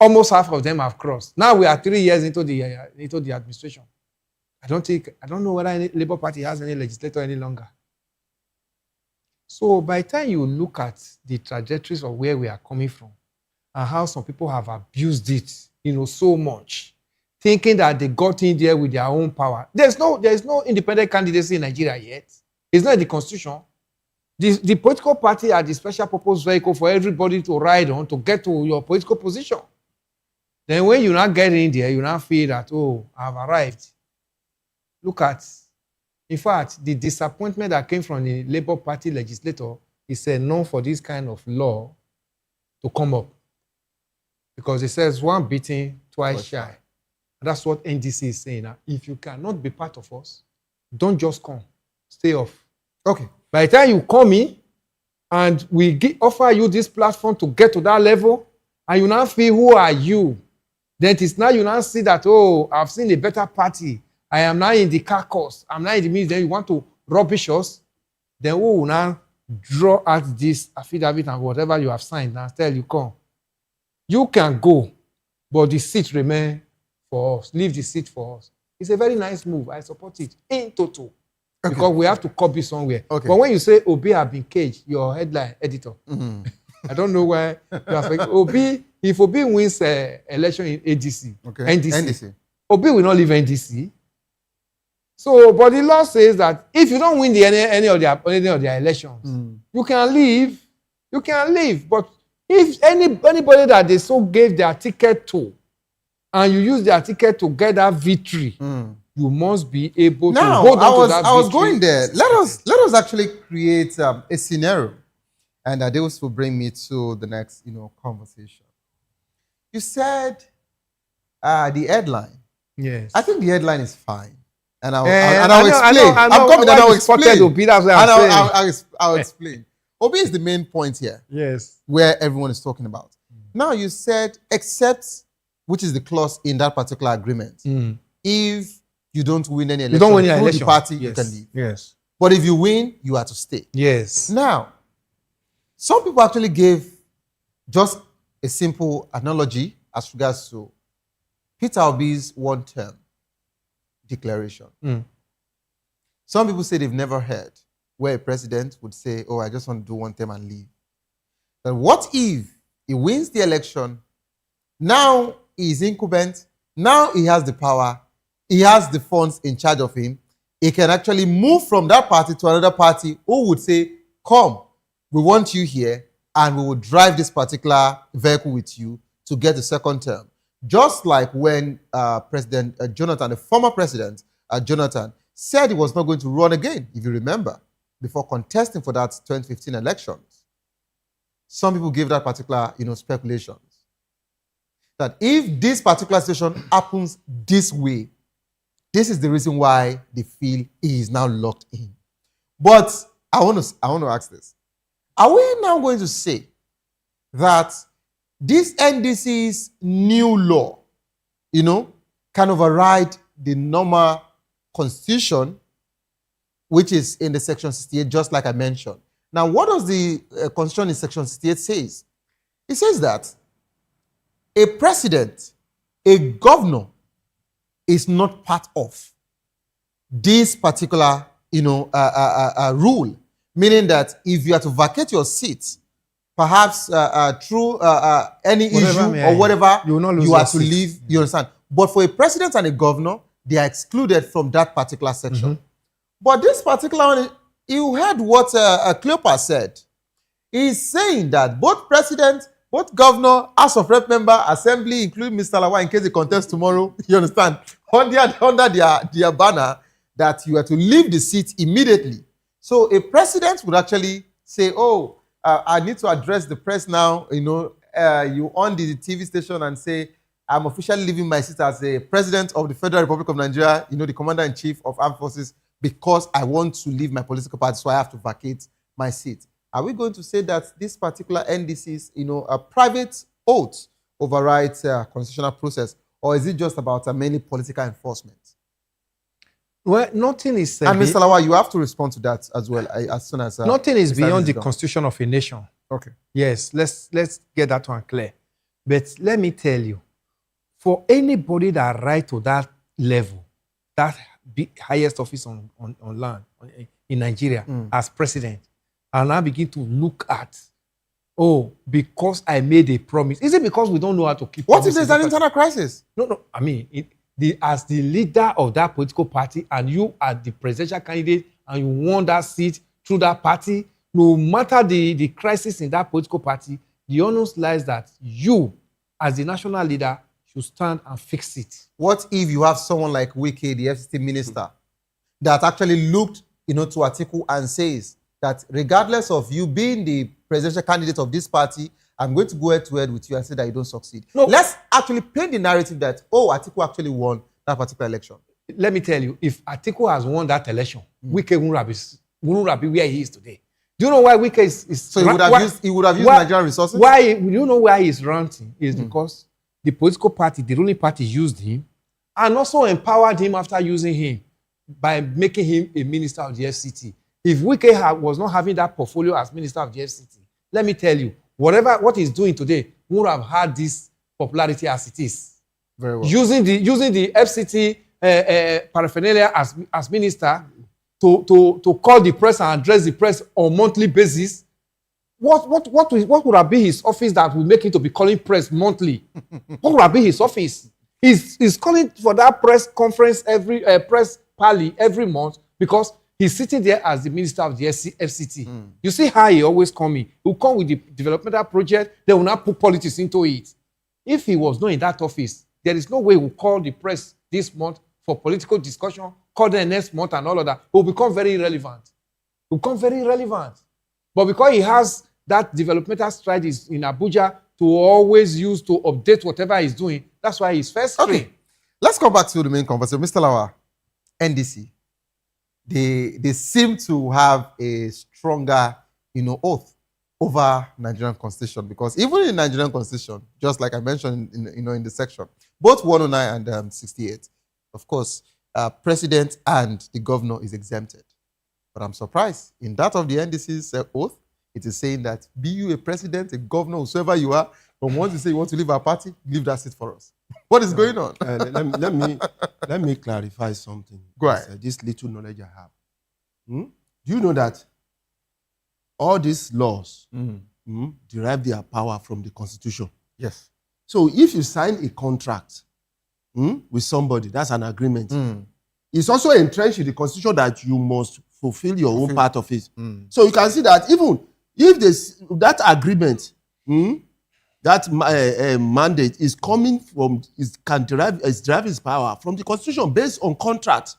almost half of them have crossed. Now we are 3 years into the administration. I don't know whether any Labour Party has any legislator any longer. So by the time you look at the trajectories of where we are coming from and how some people have abused it, so much, thinking that they got in there with their own power. There is no independent candidacy in Nigeria yet. It's not in the constitution. The political party are the special purpose vehicle for everybody to ride on to get to your political position. Then when you not get in there, you not feel that, oh, I've arrived. Look at, in fact, the disappointment that came from the Labour Party legislator is a no for this kind of law to come up. Because it says one beating, twice shy. And that's what NDC is saying. Now, if you cannot be part of us, don't just come. Stay off. Okay. By the time you come in and we offer you this platform to get to that level, and you now feel, who are you? Then it is now you now see that, oh, I've seen a better party. I am now in the caucus. I'm now in the midst. Then you want to rubbish us. Then we will now draw out this affidavit and whatever you have signed and tell you, come. You can go, but the seat remain for us. Leave the seat for us. It's a very nice move. I support it in total. Okay. Because we have to copy somewhere. Okay. But when you say Obi have been caged, your headline editor, I don't know why you are saying Obi. If Obi wins election in ADC, NDC, Obi will not leave NDC. So, but the law says that if you don't win any of their elections, you can leave. You can leave. But if anybody that they so gave their ticket to, and you use their ticket to get that victory, you must be able to hold on to that victory. I was going there. Let us actually create a scenario, and this will bring me to the next conversation. You said the headline. Yes. I think the headline is fine. And I'll explain. I'll explain. Obi is the main point here. Yes. Where everyone is talking about. Now you said, except, which is the clause in that particular agreement, if you don't win any election through the party, you can leave. Yes. But if you win, you are to stay. Yes. Now, some people actually gave just a simple analogy as regards to Peter Obi's one-term declaration. Some people say they've never heard where a president would say, oh, I just want to do one term and leave. But what if he wins the election, now he's incumbent, now he has the power, he has the funds in charge of him, he can actually move from that party to another party who would say, come, we want you here, and we will drive this particular vehicle with you to get the second term. Just like when President Jonathan, the former president Jonathan, said he was not going to run again, if you remember, before contesting for that 2015 elections. Some people gave that particular, speculations. That if this particular situation happens this way, this is the reason why they feel he is now locked in. But I want to ask this. Are we now going to say that this NDC's new law, can override the normal constitution, which is in the section 68, just like I mentioned? Now, what does the constitution in section 68 says? It says that a president, a governor, is not part of this particular, rule. Meaning that if you are to vacate your seat, perhaps through any issue or whatever, you are to leave, you understand. But for a president and a governor, they are excluded from that particular section. But this particular one, you heard what Cleopas said. He's saying that both president, both governor, House of Rep member, Assembly, including Mr. Lawa, in case he contests tomorrow, you understand, under their banner, that you are to leave the seat immediately. So a president would actually say, oh, I need to address the press now. You on the TV station and say, I'm officially leaving my seat as a president of the Federal Republic of Nigeria, the commander-in-chief of armed forces, because I want to leave my political party, so I have to vacate my seat. Are we going to say that this particular NDC's, a private oath overrides constitutional process, or is it just about mainly political enforcement? Well, nothing is... and Mr. Lawal, you have to respond to that as well, as soon as... nothing is beyond the constitution of a nation. Okay. Yes, let's get that one clear. But let me tell you, for anybody that rise to that level, that highest office on land in Nigeria as president, and I begin to look at, because I made a promise. Is it because we don't know how to keep What if there's an internal crisis? No. I mean, as the leader of that political party, and you are the presidential candidate, and you won that seat through that party, no matter the crisis in that political party, the onus lies that you, as the national leader, should stand and fix it. What if you have someone like Wike, the FCT minister, that actually looked, to Atiku and says that regardless of you being the presidential candidate of this party, I'm going to go head-to-head with you and say that you don't succeed. No. Let's actually paint the narrative that, Atiku actually won that particular election. Let me tell you, if Atiku has won that election, Wike won't be where he is today. Do you know why Wike is so he would have used Nigerian resources? Why? You know why he's ranting? Is because the political party, the ruling party, used him and also empowered him after using him by making him a minister of the FCT. If Wike was not having that portfolio as minister of the FCT, let me tell you, what he's doing today would have had this popularity as it is. Very well. Using the FCT paraphernalia as minister to call the press and address the press on monthly basis. What would have been his office that would make him to be calling press monthly? What would have been his office? He's calling for that press conference press parley every month because he's sitting there as the minister of the FCT. You see how he always come in. He will come with the developmental project. They will not put politics into it. If he was not in that office, there is no way he will call the press this month for political discussion, call them next month and all of that. It will become very irrelevant. But because he has that developmental strategies in Abuja to always use to update whatever he's doing, that's why he's first screen. Okay. Let's come back to the main conversation. Mr. Lawal, NDC, they seem to have a stronger, oath over Nigerian constitution, because even in Nigerian constitution, just like I mentioned in the section, both 109 and 68, of course, president and the governor is exempted. But I'm surprised in that of the NDC's oath, it is saying that be you a president, a governor, whoever you are, but once you say you want to leave our party, leave that seat for us. What is going on? Let me clarify something. Go ahead. This little knowledge I have. Do you know that all these laws derive their power from the Constitution? Yes. So if you sign a contract with somebody, that's an agreement. It's also entrenched in the Constitution that you must fulfill your own part of it. So you can see that even if that agreement, that mandate is coming from, derive its power from the Constitution based on contract.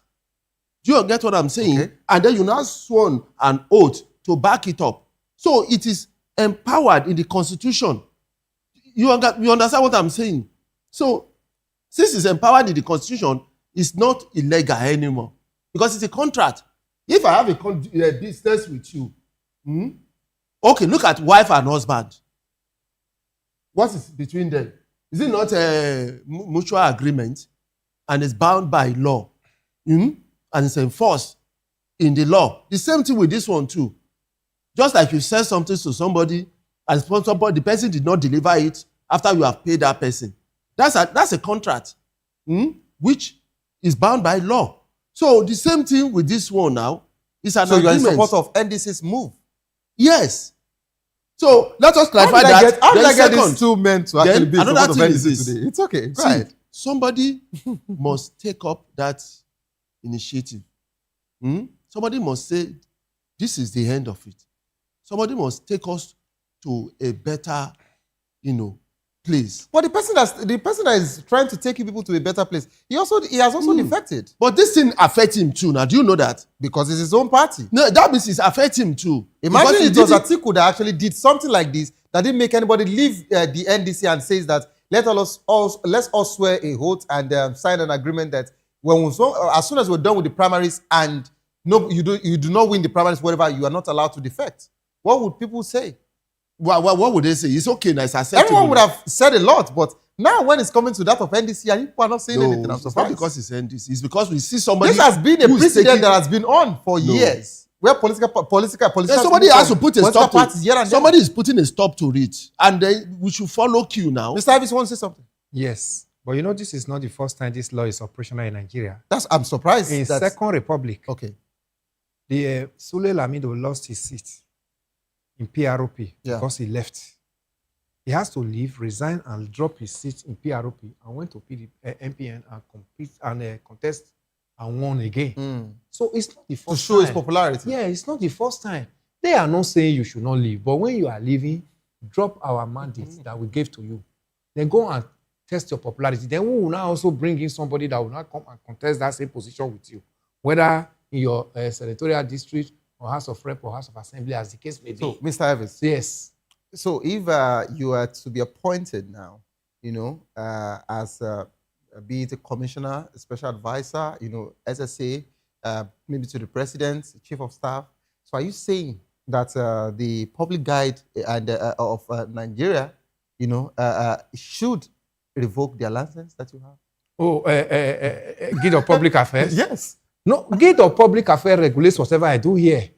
Do you get what I'm saying? Okay. And then you now sworn an oath to back it up. So it is empowered in the Constitution. You understand what I'm saying? So since it's empowered in the Constitution, it's not illegal anymore because it's a contract. If I have a business with you, okay, look at wife and husband. What is between them? Is it not a mutual agreement and it's bound by law? And it's enforced in the law. The same thing with this one too. Just like you sell something to somebody and the person did not deliver it after you have paid that person. That's a contract, which is bound by law. So the same thing with this one now is an agreement. So you are in support of NDC's move? Yes. So let us clarify that. How did I get these two men to actually be in support of NDC today? It's okay. Go ahead. Somebody must take up that initiative. Somebody must say, this is the end of it. Somebody must take us to a better, place. But the person that is trying to take you people to a better place, he has also defected. But this thing affects him too. Now, do you know that? Because it's his own party. No, that means it affects him too. Imagine it was Atiku that actually did something like this that didn't make anybody leave the NDC and says that let's all swear a oath and sign an agreement that as soon as we're done with the primaries and you do not win the primaries, whatever, you are not allowed to defect. What would people say? What would they say? It's okay, nice. Everyone would have said a lot, but Now, when it's coming to that of NDC, and people are not saying anything, I'm It's not surprised. because it's NDC. It's because we see somebody. This has been a precedent that has been on for years. Where politicians. Somebody has to put a stop to it. Somebody is putting a stop to it. And then we should follow queue now. Mr. Ivis wants to say something. Yes. But you know, this is not the first time this law is operational in Nigeria. I'm surprised. In Second Republic, okay, the Sule Lamido lost his seat in PROP because he left. He has to leave, resign, and drop his seat in PROP and went to MPN and compete and contest and won again. So it's not the first time. To show his popularity. Yeah, it's not the first time. They are not saying you should not leave, but when you are leaving, drop our mandate that we gave to you. Then go and test your popularity. Then we will now also bring in somebody that will not come and contest that same position with you, whether in your senatorial district or House of Rep or House of Assembly, as the case may be. So, Mr. Evans. Yes. So, if you are to be appointed now, as be it a commissioner, a special advisor, SSA, maybe to the president, chief of staff. So, are you saying that the public guide of Nigeria, should revoke their license that you have? Oh, Guide of Public Affairs? Yes. No, Guide of Public Affairs regulates whatever I do here.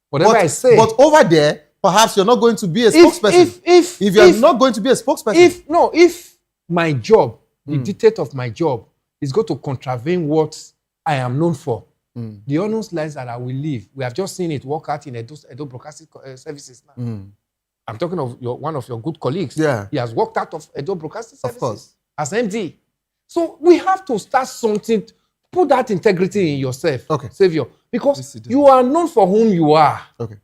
Whatever I say. But over there, perhaps you're not going to be a spokesperson. If you're not going to be a spokesperson. If my job, the dictate of my job, is going to contravene what I am known for, the honest lies that I will leave. We have just seen it work out in Edo Broadcasting Services now. I'm talking of one of your good colleagues. Yeah. He has worked out of Edo Broadcasting Services. Of course. As MD. So we have to start something, put that integrity in yourself, Savior, because you are known for whom you are. Okay.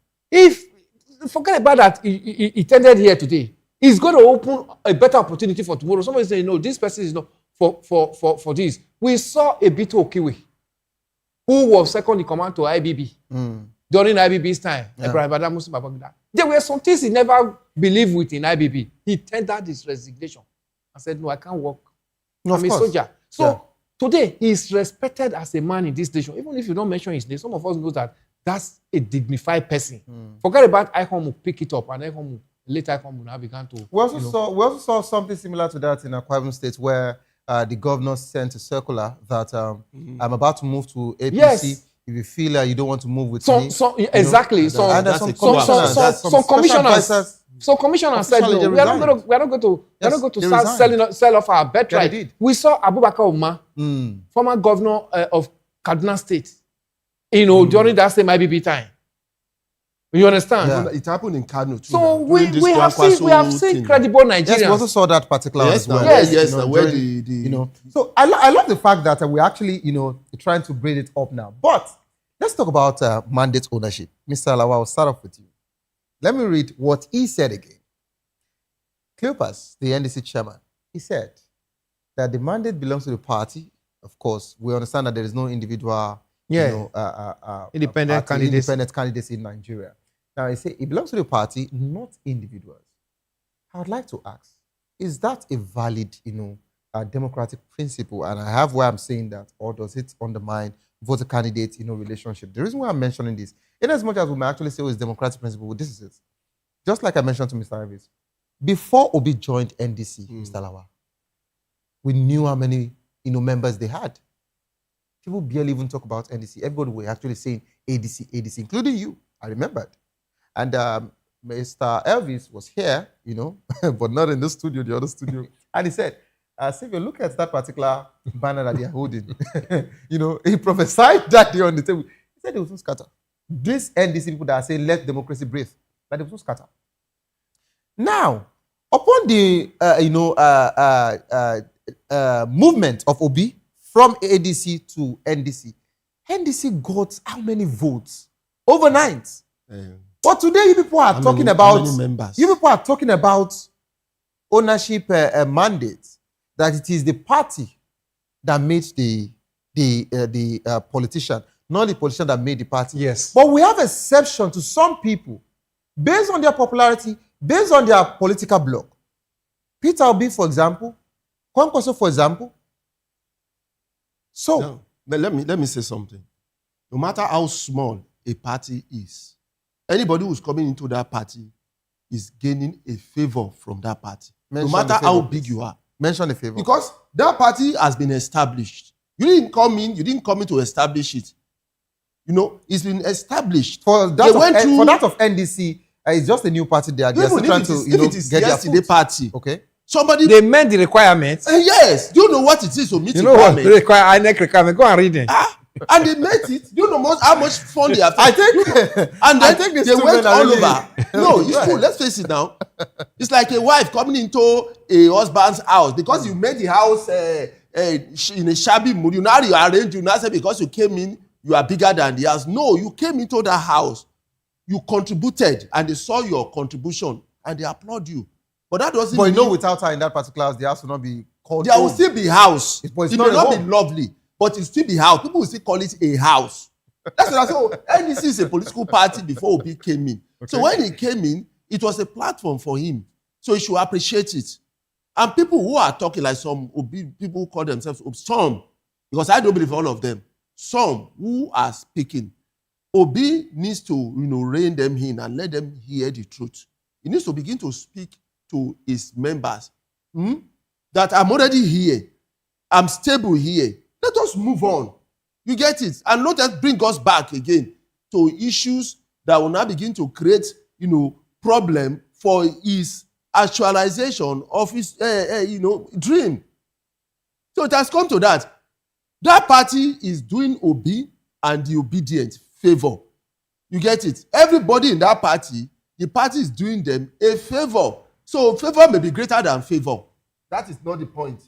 Forget about that, he attended here today. He's going to open a better opportunity for tomorrow. Somebody say, no, this person is not for this. We saw a Bito Okiwe, who was second in command to IBB during IBB's time. There were some things he never believed with in IBB. He tendered his resignation and said, no, I can't work. I'm a soldier. So today, he is respected as a man in this nation. Even if you don't mention his name, some of us know that that's a dignified person. Forget about ICOM will pick it up, and ICOM later ICOM will now begin to. We also saw something similar to that in Akwa Ibom State, where the governor sent a circular that I'm about to move to APC. Yes. If you feel you don't want to move with me. Exactly. Some commissioners. So commissioner said, no, we are not going to start sell off our birthright. We saw Abubakar Umar, former governor of Kaduna State, during that same IBB time. You understand? Yeah. It happened in Kano too. So we have seen credible Nigerians. Yes, we also saw that particular as well. So I love the fact that we're actually, trying to bring it up now. But let's talk about mandate ownership. Mr. Alawa, I'll start off with you. Let me read what he said again. Cleopas, the NDC chairman, he said that the mandate belongs to the party. Of course, we understand that there is no individual, independent candidates in Nigeria. Now, he said it belongs to the party, not individuals. I would like to ask, is that a valid, democratic principle? And I have why I'm saying that, or does it undermine voter candidate, relationship? The reason why I'm mentioning this, in as much as we may actually say it's democratic principle, this is it. Just like I mentioned to Mr. Ivis, before Obi joined NDC, Mr. Lawa, we knew how many, members they had. People barely even talk about NDC. Everybody were actually saying ADC, including you. I remembered. And Mr. Elvis was here, but not in this studio, the other studio. And he said, Sylvia, look at that particular banner that they are holding. He prophesied that day on the table. He said they will soon scatter. These NDC people that are saying, let democracy breathe, that they will soon scatter. Now, upon the movement of Obi from ADC to NDC, NDC got how many votes? Overnight. But today, you people are talking about ownership mandates. That it is the party that made the politician, not the politician that made the party. Yes. But we have exception to some people based on their popularity, based on their political bloc. Peter Obi, for example, Kwankwaso, for example. So, no, but let me say something. No matter how small a party is, anybody who's coming into that party is gaining a favor from that party. No matter how big you are. Mention a favor. Because that party has been established. You didn't come in to establish it. You know, it's been established. For that of NDC, it's just a new party there. They're still trying to, get yesterday party. Okay. Somebody they met the requirements. Yes. Do you know what it is to meet the requirements? You know what? Require INEC requirement. Go and read them. And they met it. Do you know how much fun they have? I think. And then they went all over. No, it's true. Let's face it now. It's like a wife coming into a husband's house because you made the house in a shabby mood. You now rearrange. You now say because you came in, you are bigger than the house. No, you came into that house. You contributed, and they saw your contribution, and they applaud you. But that doesn't. But without her in that particular house, the house will not be called. There will still be house. It may not be lovely, but it still be house. People will still call it a house. That's what I said. NDC is a political party before Obi came in. Okay. So when he came in, it was a platform for him. So he should appreciate it. And people who are talking like some Obi, people who call themselves some, because I don't believe all of them. Some who are speaking. Obi needs to, rein them in and let them hear the truth. He needs to begin to speak to his members. That I'm already here. I'm stable here. Let us move on. You get it? And not just bring us back again to issues that will now begin to create, problem for his actualization of his, dream. So it has come to that. That party is doing Obi and the obedient favor. You get it? Everybody in that party, the party is doing them a favor. So favor may be greater than favor. That is not the point.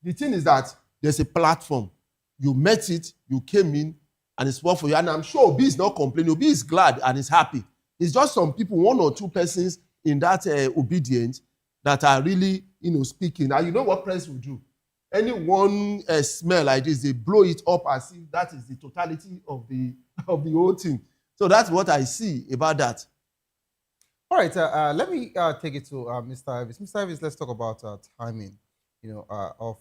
The thing is that there's a platform. You met it, you came in, and it's worked for you. And I'm sure Obi is not complaining. Obi is glad and is happy. It's just some people, one or two persons in that obedience that are really, speaking. And you know what press will do? Any one smell like this, they blow it up as if that is the totality of the whole thing. So that's what I see about that. All right, let me take it to Mr. Ives. Mr. Ives, let's talk about timing, of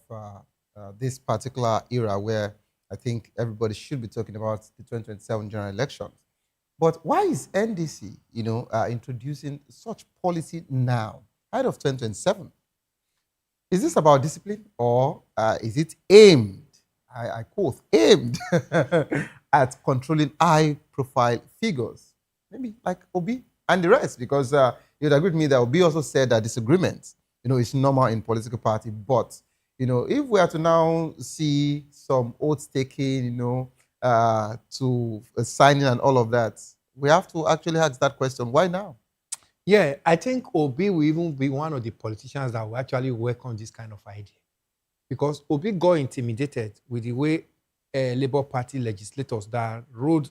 this particular era where I think everybody should be talking about the 2027 general elections. But why is NDC, introducing such policy now, ahead of 2027? Is this about discipline or is it aimed, I quote, aimed at controlling high-profile figures? Maybe like Obi and the rest, because you'd agree with me that Obi also said that disagreement, is normal in political party. But, if we are to now see some oaths taken, to signing and all of that, we have to actually ask that question, why now? Yeah, I think Obi will even be one of the politicians that will actually work on this kind of idea. Because Obi got intimidated with the way Labour Party legislators that rode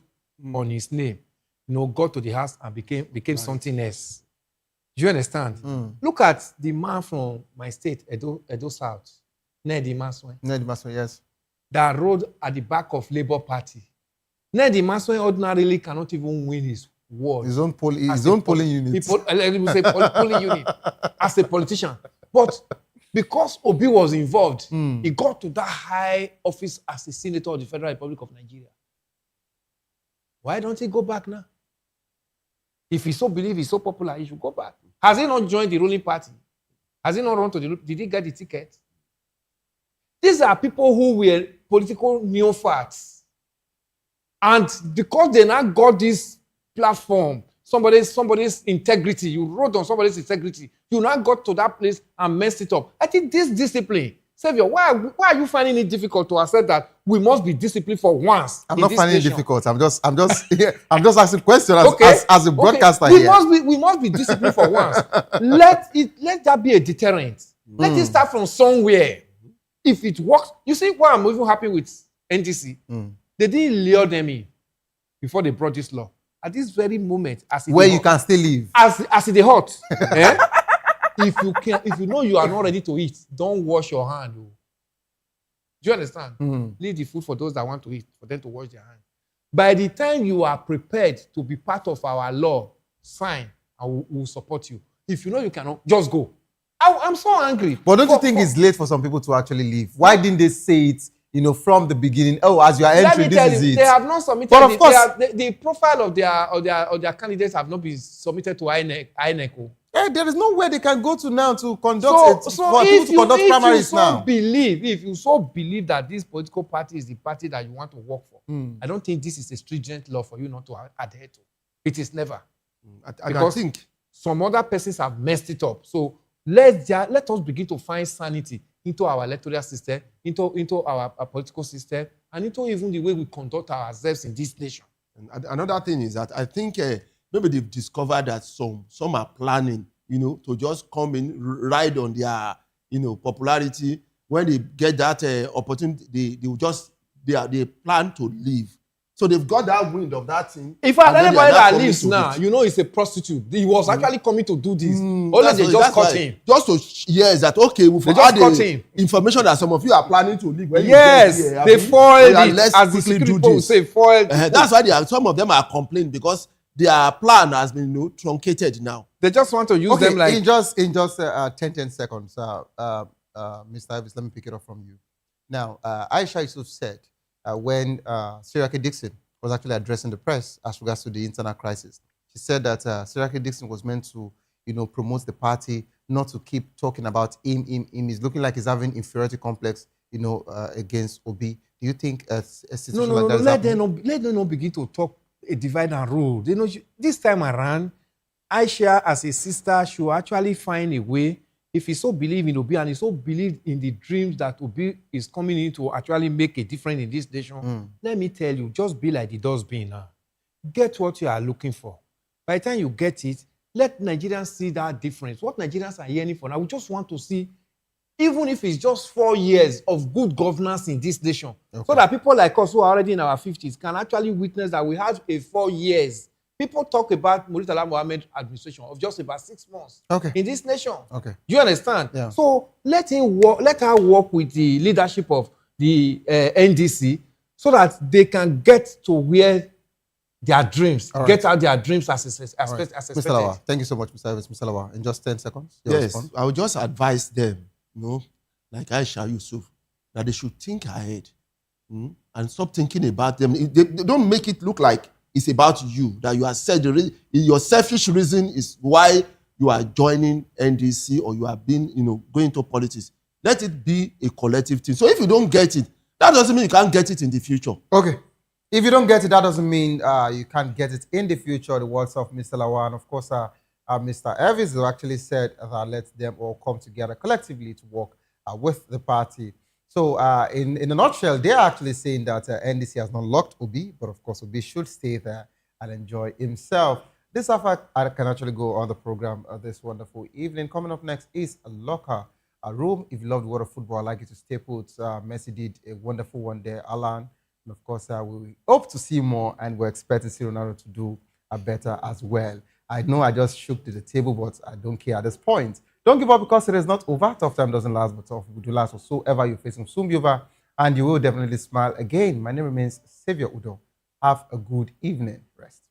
on his name, got to the house and became right. Something else. Do you understand? Look at the man from my state, Edo South, Nedi Maswen. Nedi Maswen, yes. That rode at the back of Labour Party. Nedi Maswen ordinarily cannot even win his ward. His own polling unit. Polling unit as a politician. But because Obi was involved, he got to that high office as a senator of the Federal Republic of Nigeria. Why don't he go back now? If he so believes he's so popular, he should go back. Has he not joined the ruling party? Has he not run to the... Did he get the ticket? These are people who were political neophytes. And because they now got this platform, somebody's integrity, you wrote on somebody's integrity, you now got to that place and messed it up. I think this discipline, Savior, why are you finding it difficult to accept that we must be disciplined for once? I'm not finding it difficult. I'm just asking questions as a broadcaster here. We must be disciplined for once. Let that be a deterrent. Let it start from somewhere. If it works, you see why I'm even happy with NDC. They didn't lure them in before they brought this law. At this very moment, where you can still live, as it hot. If you know you are not ready to eat, don't wash your hand. Do you understand? Leave the food for those that want to eat, for them to wash their hand. By the time you are prepared to be part of our law, sign, and we'll support you. If you know you cannot, just go. I'm so angry. But don't you think it's late for some people to actually leave? Why didn't they say it, from the beginning? Oh, as you are entering, this is it. They have not submitted. But of course, the profile of their candidates have not been submitted to INEC. There is nowhere they can go to now to conduct for people to conduct primaries now. If you so believe that this political party is the party that you want to work for, I don't think this is a stringent law for you not to adhere to. It is never. I think some other persons have messed it up. So let us begin to find sanity into our electoral system, into our political system, and into even the way we conduct ourselves in this nation. And another thing is that I think maybe they've discovered that some are planning, to just come in, ride on their, popularity. When they get that opportunity, they plan to leave. So they've got that wind of that thing. In fact, anybody that leaves now, is a prostitute. He was actually coming to do this. Only they just cut him. Just to that, okay, we've had the information that some of you are planning to leave. Yes, they foiled it, as the security people say, foiled it. That's why some of them are complaining, because their plan has been truncated now. They just want to use them like... In just 10 seconds, Mr. Elvis, let me pick it up from you. Now, Aisha Yusuf said, when Siraki Dixon was actually addressing the press as regards to the internal crisis, she said that Siraki Dixon was meant to, promote the party, not to keep talking about him. He's looking like he's having inferiority complex, against Obi. Do you think a situation like that is happening? Let them not begin to talk a divide and rule. This time around, Aisha, as a sister, should actually find a way. If he so believe in Obi and he so believe in the dreams that Obi is coming in to actually make a difference in this nation, let me tell you, just be like the dustbin now. Get what you are looking for. By the time you get it, let Nigerians see that difference. What Nigerians are yearning for now, we just want to see, even if it's just 4 years of good governance in this nation, so that people like us who are already in our 50s can actually witness that we have a 4 years. People talk about Murtala Mohammed administration of just about 6 months in this nation. Do you understand? Yeah. So let her work with the leadership of the NDC so that they can get to where their dreams, get out their dreams as expected. Mr. Lawa, thank you so much, Mr. Evans. Mr. Lawa, in just 10 seconds. Yes, I would just advise them, like Aisha Yusuf, that they should think ahead and stop thinking about them. They don't make it look like it's about you, that you are said your selfish reason is why you are joining NDC or you are being, going into politics. Let it be a collective thing. So if you don't get it, that doesn't mean you can't get it in the future. Okay. If you don't get it, that doesn't mean you can't get it in the future. The words of Mr. Lawa and, of course, Mr. Elvis, who actually said that let them all come together collectively to work with the party. So in a nutshell, they're actually saying that NDC has not locked Obi, but of course Obi should stay there and enjoy himself. This after I can actually go on the program this wonderful evening. Coming up next is a locker, a room. If you love the world of football, I'd like you to stay put. Messi did a wonderful one there, Alan. And of course, we hope to see more, and we're expecting Ronaldo to do better as well. I know I just shook to the table, but I don't care at this point. Don't give up, because it is not over. Tough time doesn't last, but tough will do last. Whatsoever you're facing, soon be over, and you will definitely smile again. My name remains Xavier Udo. Have a good evening. Rest.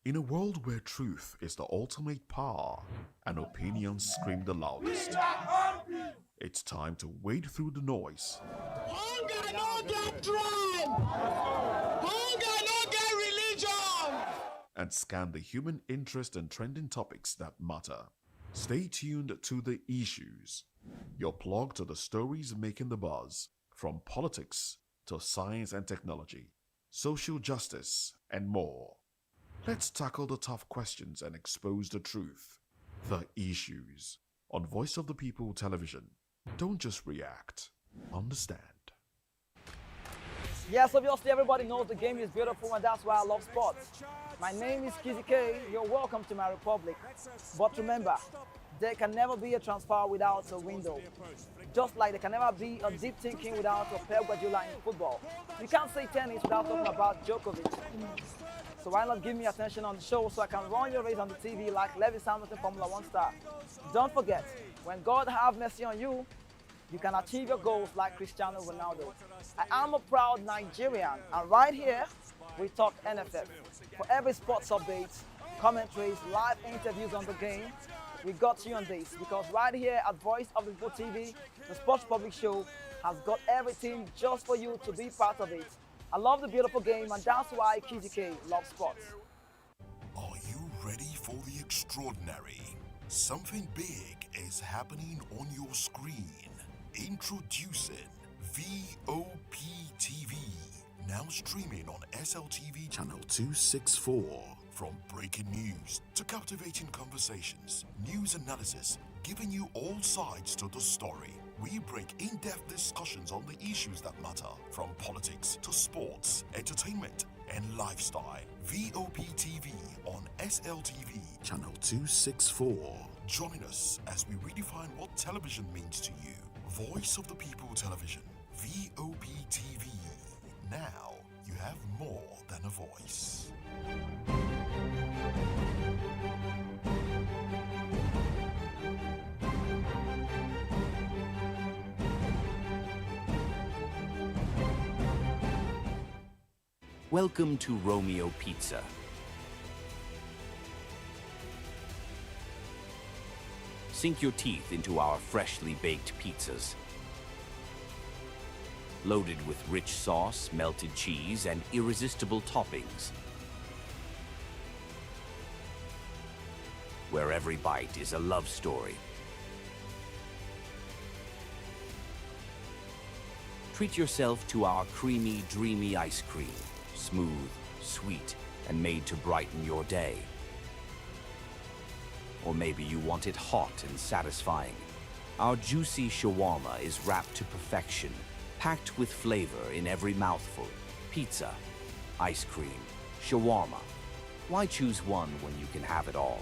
In a world where truth is the ultimate power and opinions scream the loudest, it's time to wade through the noise. Hunger no get tribe. Hunger no get religion. And scan the human interest and trending topics that matter. Stay tuned to The Issues, your plug to the stories making the buzz, from politics to science and technology, social justice, and more. Let's tackle the tough questions and expose the truth. The Issues on Voice of the People Television. Don't just react, understand. Yes, obviously everybody knows the game is beautiful and that's why I love sports. My name is Kizzy K. You're welcome to my republic. But remember, there can never be a transfer without a window. Just like there can never be a deep thinking without a Pep Guardiola in football. You can't say tennis without talking about Djokovic. So why not give me attention on the show so I can run your race on the TV like Lewis Hamilton Formula 1 star. Don't forget, when God have mercy on you, you can achieve your goals like Cristiano Ronaldo. I am a proud Nigerian, and right here, we talk NFF. For every sports update, commentaries, live interviews on the game, we got you on this, because right here at Voice of the People TV, the Sports Public Show has got everything just for you to be part of it. I love the beautiful game, and that's why Kizzy K loves sports. Are you ready for the extraordinary? Something big is happening on your screen. Introducing VOP TV, now streaming on SLTV channel 264. From breaking news to captivating conversations, news analysis, giving you all sides to the story. We bring in-depth discussions on the issues that matter, from politics to sports, entertainment, and lifestyle. VOP TV on SLTV channel 264. Join us as we redefine what television means to you. Voice of the People Television, VOP TV. Now you have more than a voice. Welcome to Romeo Pizza. Sink your teeth into our freshly baked pizzas. Loaded with rich sauce, melted cheese, and irresistible toppings. Where every bite is a love story. Treat yourself to our creamy, dreamy ice cream. Smooth, sweet, and made to brighten your day. Or maybe you want it hot and satisfying. Our juicy shawarma is wrapped to perfection, packed with flavor in every mouthful. Pizza, ice cream, shawarma. Why choose one when you can have it all?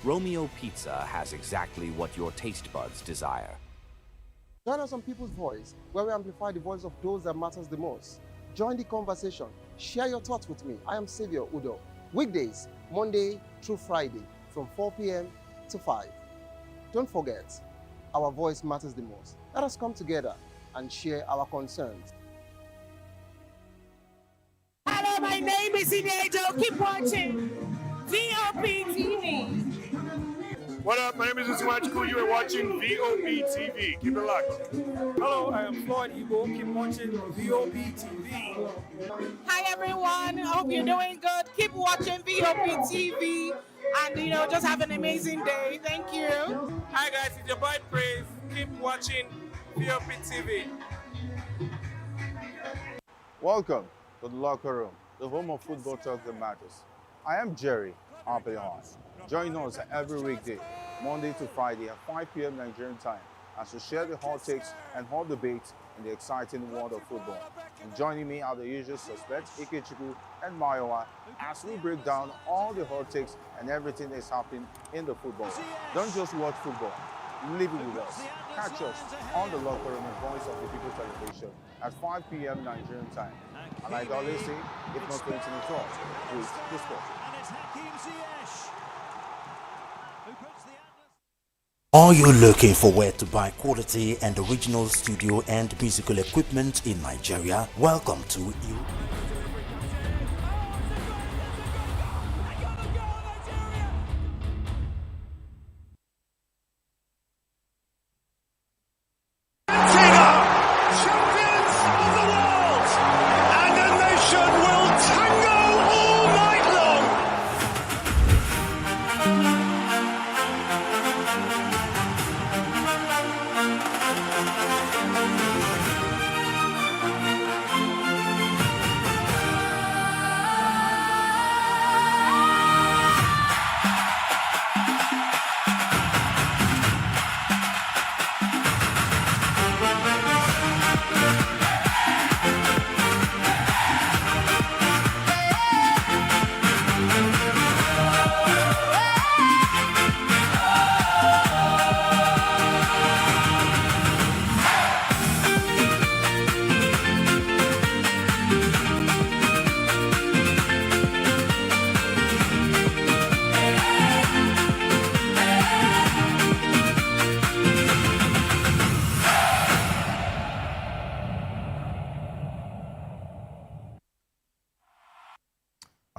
Romeo Pizza has exactly what your taste buds desire. Join us on People's Voice, where we amplify the voice of those that matters the most. Join the conversation. Share your thoughts with me. I am Xavier Udo. Weekdays, Monday through Friday, from 4 p.m. to 5. Don't forget, our voice matters the most. Let us come together and share our concerns. Hello, my name is Inejo. Keep watching VOP TV. What up? My name is Usimachiku. You are watching VOP TV. Keep it locked. Hello, I am Floyd Igbo. Keep watching VOP TV. Hi everyone, I hope you're doing good. Keep watching VOP TV and just have an amazing day. Thank you. Hi guys, it's your boy Praise. Keep watching VOP TV. Welcome to the locker room, the home of football talk that matters. I am Jerry Arpillon. Join us every weekday, Monday to Friday at 5 p.m. Nigerian time, as we share the hot takes and hot debates in the exciting world of football. And joining me are the usual suspects, Ikechukwu and Mayowa, as we break down all the hot takes and everything that's happening in the football. Don't just watch football, live it with us. Catch us on the locker room and Voice of the People Television at 5 p.m. Nigerian time. And like I always say, if not 20 minutes off, with the sport. Are you looking for where to buy quality and original studio and musical equipment in Nigeria? Welcome to you.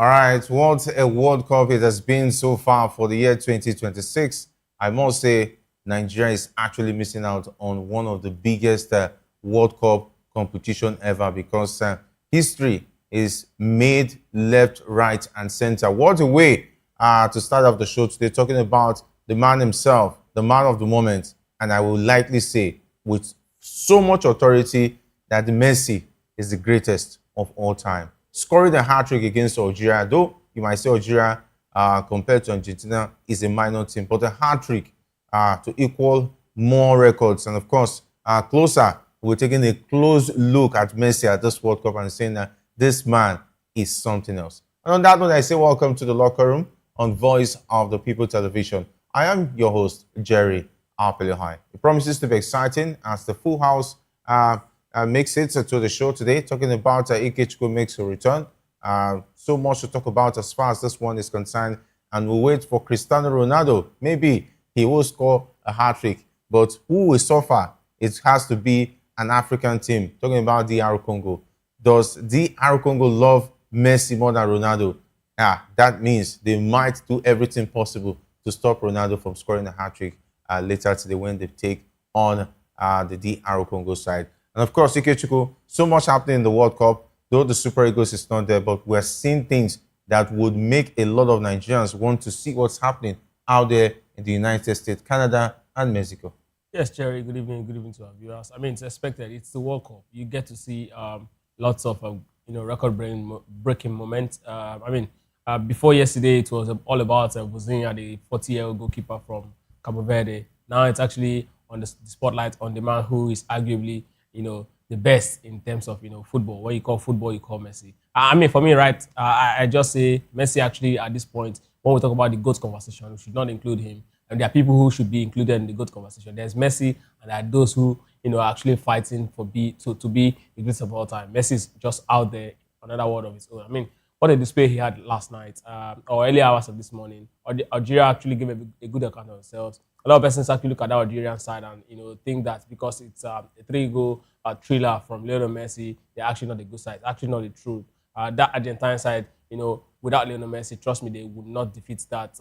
All right, what a World Cup it has been so far for the year 2026. I must say, Nigeria is actually missing out on one of the biggest World Cup competition ever because history is made left, right, and center. What a way to start off the show today, talking about the man himself, the man of the moment, and I will likely say with so much authority that Messi is the greatest of all time. Scoring a hat-trick against Algeria, though you might say Algeria compared to Argentina is a minor team, but a hat-trick to equal more records. And of course, closer, we're taking a close look at Messi at this World Cup and saying that this man is something else. And on that note, I say welcome to the locker room on Voice of the People Television. I am your host, Jerry Arpelihai. It promises to be exciting as the full house makes it to the show today, talking about Ikechukwu makes a return. So much to talk about as far as this one is concerned. And we'll wait for Cristiano Ronaldo. Maybe he will score a hat-trick. But who will suffer? It has to be an African team. Talking about DR Congo. Does DR Congo love Messi more than Ronaldo? That means they might do everything possible to stop Ronaldo from scoring a hat-trick later today when they take on the DR Congo side. And of course, Ikechukwu, so much happening in the World Cup, though the Super Eagles is not there, but we're seeing things that would make a lot of Nigerians want to see what's happening out there in the United States, Canada, and Mexico. Yes, Jerry, good evening to our viewers. I mean, it's expected. It's the World Cup. You get to see lots of, record-breaking moments. Before yesterday, it was all about Vuzinha, the 40-year-old goalkeeper from Cabo Verde. Now it's actually on the spotlight on the man who is arguably the best in terms of, football. What you call football, you call Messi. For me, right, I just say Messi actually at this point, when we talk about the GOAT conversation, we should not include him. And there are people who should be included in the GOAT conversation. There's Messi, and there are those who, are actually fighting to be the greatest of all time. Messi is just out there, another world of his own. What a display he had last night, or early hours of this morning. Algeria actually gave a good account of themselves. A lot of persons actually look at the Algerian side and think that because it's a 3-goal thriller from Lionel Messi, they're actually not the good side. It's actually not the truth. That Argentine side, without Lionel Messi, trust me, they would not defeat that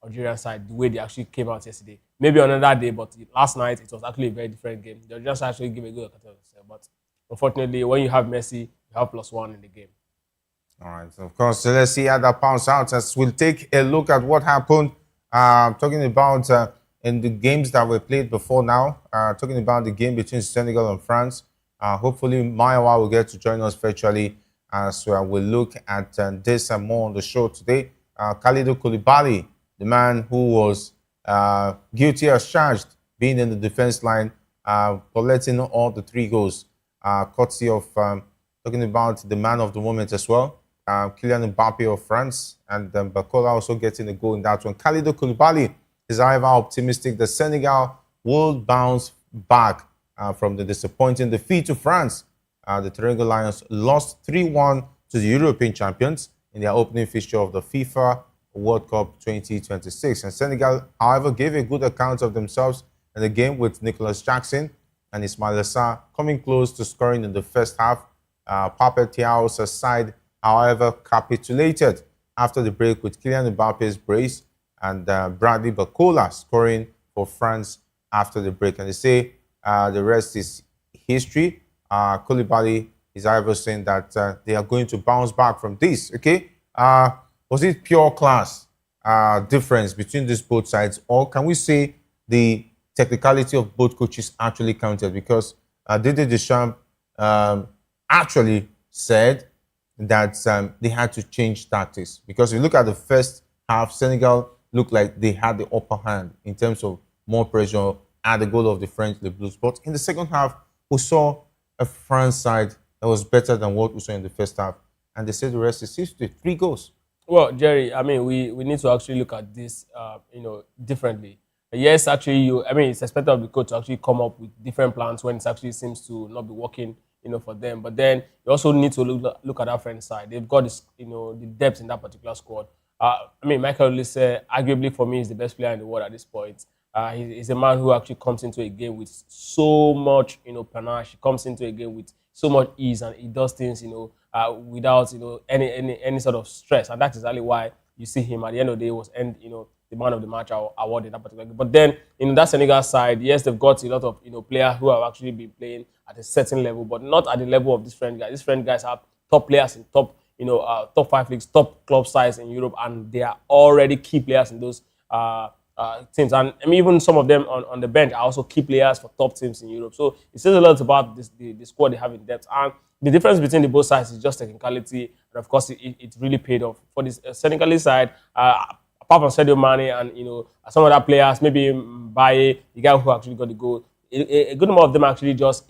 Algerian side the way they actually came out yesterday. Maybe on another day, but last night it was actually a very different game. The Algerians actually gave a good account of themselves, but unfortunately, when you have Messi, you have +1 in the game. All right, so of course, let's see how that pans out as we'll take a look at what happened. Talking about in the games that were played before now, talking about the game between Senegal and France. Hopefully, Maiwa will get to join us virtually as we'll look at this and more on the show today. Kalidou Koulibaly, the man who was guilty as charged, being in the defense line, collecting all the 3 goals, courtesy of talking about the man of the moment as well. Kylian Mbappe of France, and Bakola also getting a goal in that one. Kalidou Koulibaly is, however, optimistic that Senegal will bounce back from the disappointing defeat to France. The Teranga Lions lost 3-1 to the European champions in their opening fixture of the FIFA World Cup 2026. And Senegal, however, gave a good account of themselves in the game with Nicolas Jackson and Ismail Assar coming close to scoring in the first half. Pape Thiao's side, however, capitulated after the break with Kylian Mbappe's brace and Bradley Bakola scoring for France after the break. And they say the rest is history. Koulibaly is, however, saying that they are going to bounce back from this. Okay, was it pure class difference between these both sides, or can we say the technicality of both coaches actually counted? Because Didier Deschamps actually said that they had to change tactics, because if you look at the first half, Senegal looked like they had the upper hand in terms of more pressure at the goal of the French, the Blues. But in the second half, we saw a France side that was better than what we saw in the first half, and they said the rest is history. 3 goals. Well, Jerry, we need to actually look at this, differently. Yes, actually, it's expected of the coach to actually come up with different plans when it actually seems to not be working, for them. But then you also need to look at that French side. They've got this, the depth in that particular squad. Michael Olise, arguably for me, is the best player in the world at this point. He's a man who actually comes into a game with so much, panache. He comes into a game with so much ease, and he does things, without any sort of stress, and that's exactly why you see him at the end of the day was the man of the match award in that particular game. But then in that Senegal side, yes, they've got a lot of players who have actually been playing at a certain level, but not at the level of these French guys. These French guys have top players in top 5 leagues, top club size in Europe, and they are already key players in those teams. And I mean, even some of them on the bench are also key players for top teams in Europe. So it says a lot about the squad they have in depth. And the difference between the both sides is just technicality, and of course, it really paid off for this Senegalese side. Apart from Sadio Mane and some other players, maybe Baye, the guy who actually got the goal, a good number of them actually just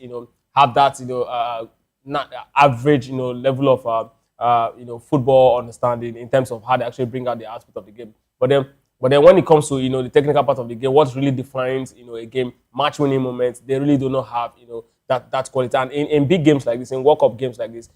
have that not average level of football understanding in terms of how they actually bring out the output of the game. But then when it comes to the technical part of the game, what really defines a game, match winning moments, they really do not have that quality. And in big games like this, in World Cup games like this,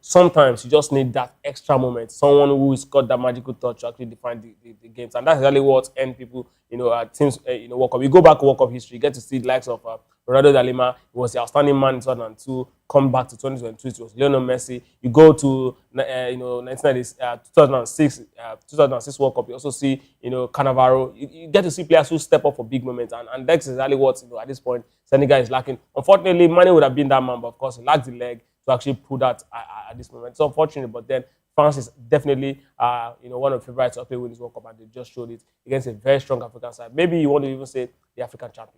sometimes you just need that extra moment, someone who's got that magical touch to actually define the games. And that's really what end people, teams, World Cup. You go back to World Cup history, you get to see the likes of Ronaldo da Lima. He was the outstanding man in 2002. Come back to 2022, it was Lionel Messi. You go to 2006 World Cup. You also see Cannavaro. You get to see players who step up for big moments, and that's exactly what at this point Senegal is lacking. Unfortunately, Mane would have been that man, but of course he lacks the leg to actually pull that at this moment. It's unfortunate, but then France is definitely one of the favorites to play with this World Cup, and they just showed it against a very strong African side. Maybe you want to even say the African champion.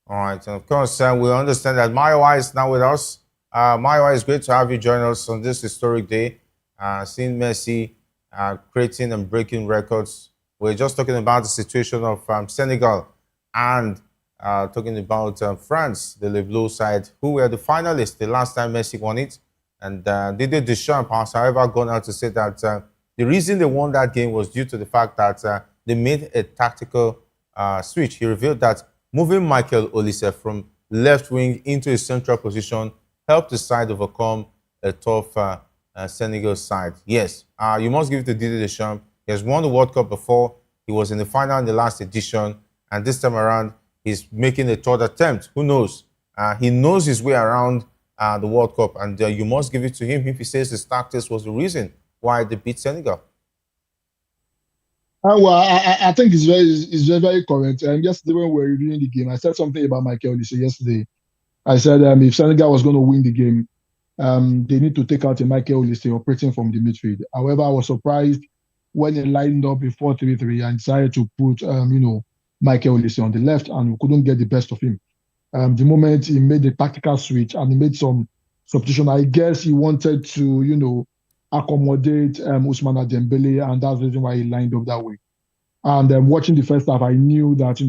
All right, and of course, we understand that Maiwa is now with us. Maiwa, it's great to have you join us on this historic day. Seeing Messi creating and breaking records. We're just talking about the situation of Senegal and talking about France, the Le Bleu side, who were the finalists the last time Messi won it. And Didier Deschamps has, however, gone out to say that the reason they won that game was due to the fact that they made a tactical switch. He revealed that moving Michael Olise from left wing into a central position helped the side overcome a tough Senegal side. Yes, you must give it to Didier Deschamps. He has won the World Cup before. He was in the final in the last edition. And this time around, he's making a third attempt. Who knows? He knows his way around the World Cup. And you must give it to him if he says his tactics was the reason why they beat Senegal. Well, I think it's very correct. And yesterday when we were reviewing the game, I said something about Michael Olise yesterday. I said if Senegal was going to win the game, they need to take out a Michael Olise operating from the midfield. However, I was surprised when they lined up in 4-3-3 and decided to put Michael Olise on the left, and we couldn't get the best of him. The moment he made the tactical switch and he made some substitution, I guess he wanted to accommodate Ousmane Dembele, and that's the reason why he lined up that way. And watching the first half, I knew that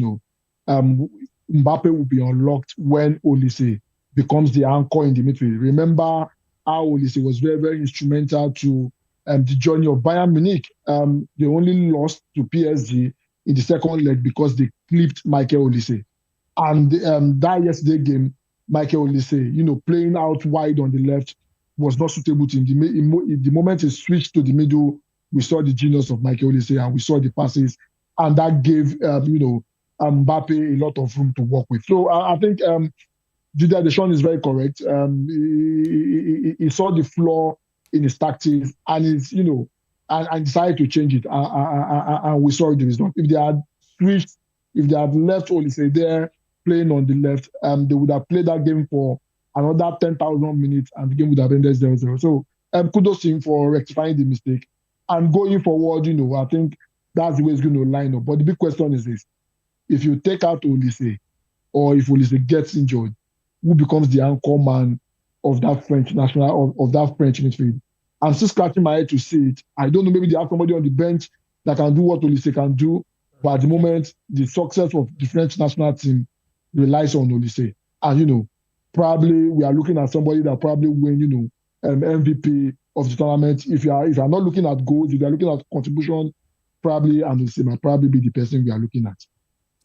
Mbappe will be unlocked when Olise becomes the anchor in the midfield. Remember how Olise was very, very instrumental to the journey of Bayern Munich. They only lost to PSG in the second leg because they clipped Michael Olise. And that yesterday game, Michael Olise, playing out wide on the left, was not suitable to him. The moment he switched to the middle, we saw the genius of Michael Olise and we saw the passes, and that gave Mbappe a lot of room to work with. So I think Didier Deschamps is very correct. He saw the flaw in his tactics, and and decided to change it. And we saw the result. If they had switched, if they had left Olise there playing on the left, they would have played that game for another 10,000 minutes, and the game would have ended 0-0. So kudos to him for rectifying the mistake. And going forward, I think that's the way it's going to line up. But the big question is this: if you take out Olise, or if Olise gets injured, who becomes the anchor man of that French national, of that French midfield? I'm still scratching my head to see it. I don't know, maybe they have somebody on the bench that can do what Olise can do, but at the moment, the success of the French national team relies on Olise. And, probably we are looking at somebody that probably win, MVP of the tournament. If you are not looking at goals, if you are looking at contribution, probably Olise might probably be the person we are looking at.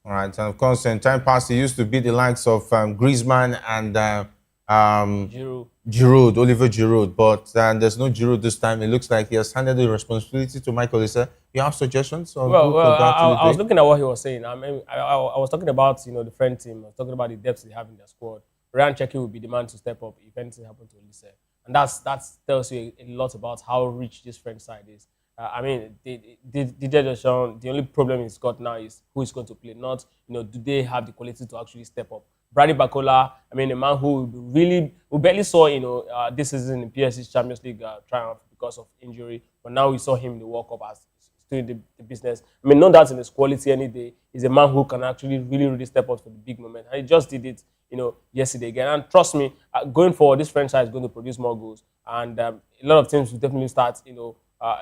All right, and of course, in time past, it used to be the likes of Griezmann and Giroud, Oliver Giroud, but there's no Giroud this time. It looks like he has handed the responsibility to Michael Olise. You have suggestions? On I was looking at what he was saying. I mean, I was talking about the French team. I was talking about the depth they have in their squad. Ryan Cherki will be the man to step up if anything happens to Olise. and that tells you a lot about how rich this French side is. I mean, Didier Deschamps, the only problem he's got now is who is going to play, not, do they have the quality to actually step up. Brady Bacola, I mean, a man who we barely saw, this season in PSG's Champions League triumph because of injury, but now we saw him in the World Cup as doing the business. I mean, no doubt in his quality any day. He's a man who can actually really step up for the big moment. And he just did it, yesterday again. And trust me, going forward, this franchise is going to produce more goals. And a lot of teams will definitely start,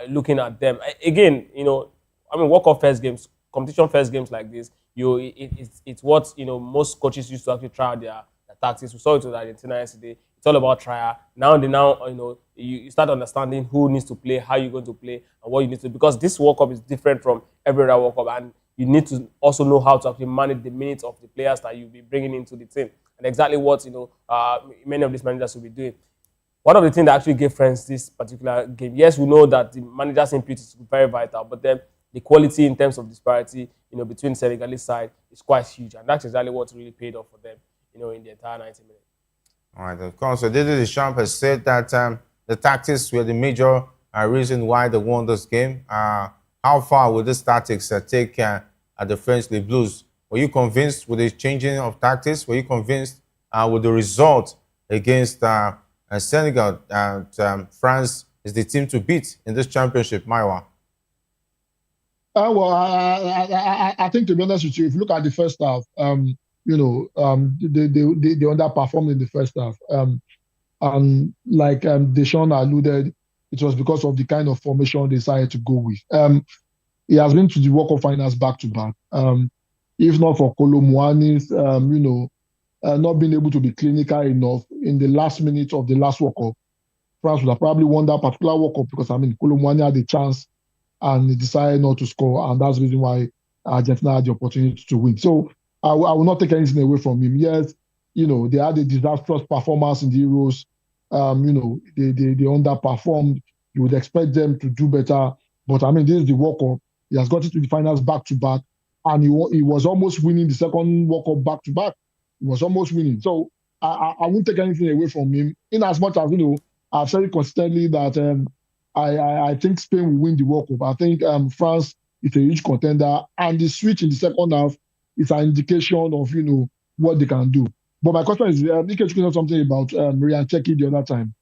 looking at them. Again, World Cup first games, competition first games like this, it's what, most coaches used to actually try out their tactics. We saw it with Argentina yesterday. It's all about trial. Now, you start understanding who needs to play, how you're going to play, and what you need to do. Because this World Cup is different from every other World Cup, and you need to also know how to actually manage the minutes of the players that you'll be bringing into the team, and exactly what many of these managers will be doing. One of the things that actually gave France this particular game, yes, we know that the manager's input is very vital, but then the quality in terms of disparity, between Senegalese side is quite huge, and that's exactly what really paid off for them, in the entire 90 minutes. All right, of course. So Didier Deschamps has said that the tactics were the major reason why they won this game. How far will this tactics take the French Les Blues? Were you convinced with the changing of tactics? Were you convinced with the result against Senegal that France is the team to beat in this championship, Maiwa? Well, I think, to be honest with you, if you look at the first half, they underperformed in the first half. And like Deschamps alluded, it was because of the kind of formation they decided to go with. He has been to the World Cup finals back to back. If not for Kolo Muani's, not being able to be clinical enough in the last minute of the last World Cup, France would have probably won that particular World Cup, because Kolo Muani had a chance and he decided not to score, and that's the reason why Argentina had the opportunity to win. So I will not take anything away from him. Yes, they had a disastrous performance in the Euros. They underperformed. You would expect them to do better. But this is the World Cup. He has got into the finals back to back, and he was almost winning the second World Cup back to back. He was almost winning. So I won't take anything away from him. In as much as I've said it consistently that I think Spain will win the World Cup. I think France is a huge contender, and the switch in the second half is an indication of what they can do. But my question is, Ike said something about Ryan Cherki the other time.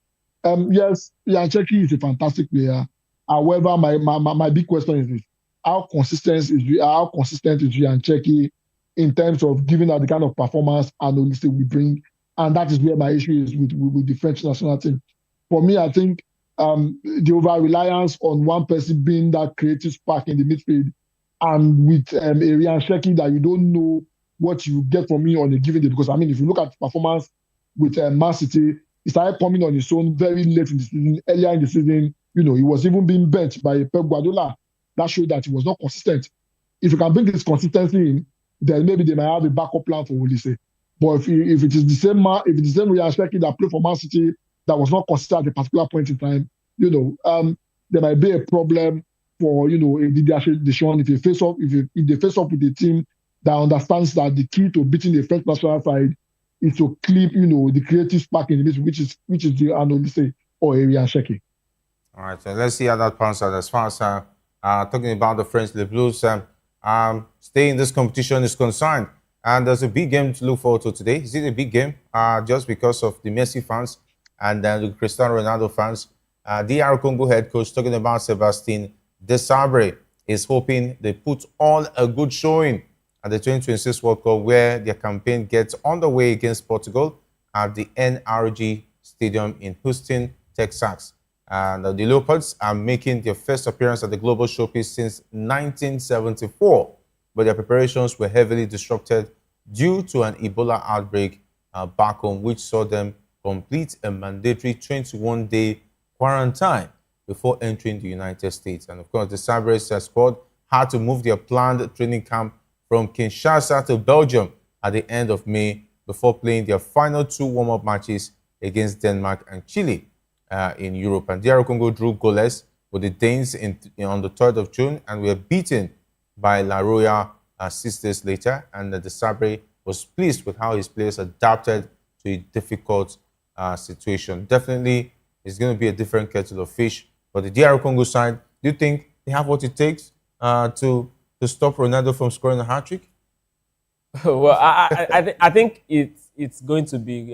Yes, Ryan Cherki is a fantastic player. However, my big question is this: how consistent is Ryan Cherki in terms of giving out the kind of performance and honesty we bring? And that is where my issue is with the French national team. For me, I think the over-reliance on one person being that creative spark in the midfield, and with a Ryan Cherki that you don't know what you get from me on a given day. Because if you look at performance with Man City, he started coming on his own very late in the season. Earlier in the season, he was even being benched by Pep Guardiola. That showed that he was not consistent. If you can bring this consistency in, then maybe they might have a backup plan for Olise. But if it is the same Ryan Cherki that played for Man City that was not consistent at a particular point in time, there might be a problem for Didier Deschamps if they face off with a team that understands that the key to beating the French national side is to clip the creative spark in the middle, which is the Olise or Ryan Cherki. All right, so let's see how that pans out. As far as talking about the French Les Blues, staying in this competition is concerned, and there's a big game to look forward to today. Is it a big game just because of the Messi fans and the Cristiano Ronaldo fans? DR Congo head coach, talking about Sébastien Desabre, is hoping they put on a good showing at the 2026 World Cup, where their campaign gets underway against Portugal at the NRG Stadium in Houston, Texas. And the Leopards are making their first appearance at the global showpiece since 1974, but their preparations were heavily disrupted due to an Ebola outbreak back home, which saw them complete a mandatory 21-day quarantine before entering the United States. And of course, the Sabres squad had to move their planned training camp from Kinshasa to Belgium at the end of May before playing their final 2 warm-up matches against Denmark and Chile in Europe. And DR Congo drew goalless with the Danes on the 3rd of June and were beaten by La Roya 6 days later. And the Sabre was pleased with how his players adapted to a difficult situation. Definitely it's going to be a different kettle of fish. But the DR Congo side, do you think they have what it takes to stop Ronaldo from scoring a hat-trick? Well, I think it's going to be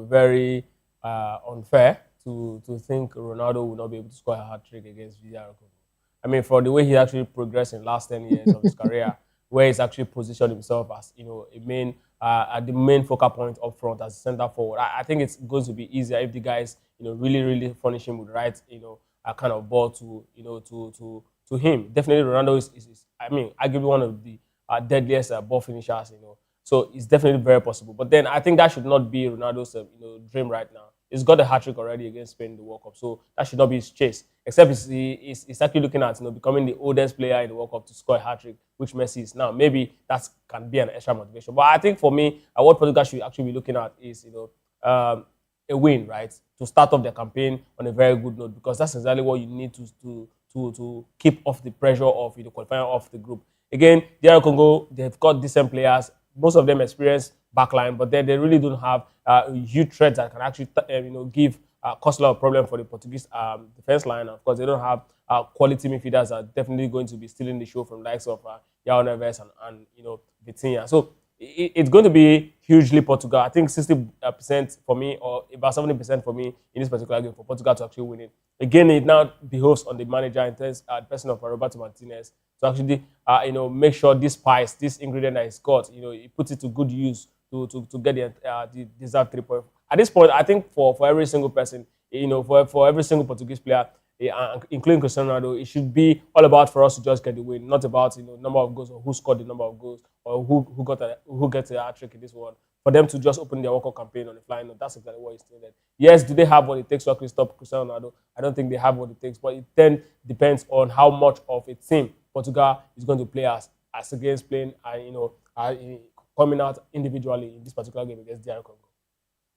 very unfair to think Ronaldo will not be able to score a hat trick against VR Congo. I mean, for the way he actually progressed in the last 10 years of his career, where he's actually positioned himself as a main at the main focal point up front as a centre forward. I think it's going to be easier if the guys really furnish him with the right a kind of ball to him. Definitely, Ronaldo is I mean, arguably one of the deadliest ball finishers. So it's definitely very possible. But then I think that should not be Ronaldo's dream right now. He's got a hat-trick already against Spain in the World Cup, so that should not be his chase. Except he's actually looking at becoming the oldest player in the World Cup to score a hat-trick, which Messi is now. Maybe that can be an extra motivation. But I think for me, what Portugal should actually be looking at is a win, right, to start off their campaign on a very good note, because that's exactly what you need to keep off the pressure of qualifying off the group. Again, DR Congo, they've got decent players. Most of them experienced backline, but then they really don't have huge threats that can actually give cause a lot of problem for the Portuguese defense line. Of course, they don't have quality midfielders that are definitely going to be stealing the show from the likes of João Neves and Vitinha. So it's going to be hugely Portugal. I think 60% for me, or about 70% for me in this particular game for Portugal to actually win it. Again, it now behoves on the manager in terms the person of Roberto Martinez to actually make sure this spice, this ingredient that he's got, he puts it to good use to get the deserved 3 points. At this point, I think for every single person, for every single Portuguese player, including Cristiano Ronaldo, it should be all about for us to just get the win, not about number of goals or who scored the number of goals or who gets a hat trick in this one. For them to just open their World Cup campaign on a flying note, that's exactly what is needed. Yes, do they have what it takes to actually stop Cristiano Ronaldo? I don't think they have what it takes, but it then depends on how much of a team Portugal is going to play as against playing coming out individually in this particular game against DR Congo.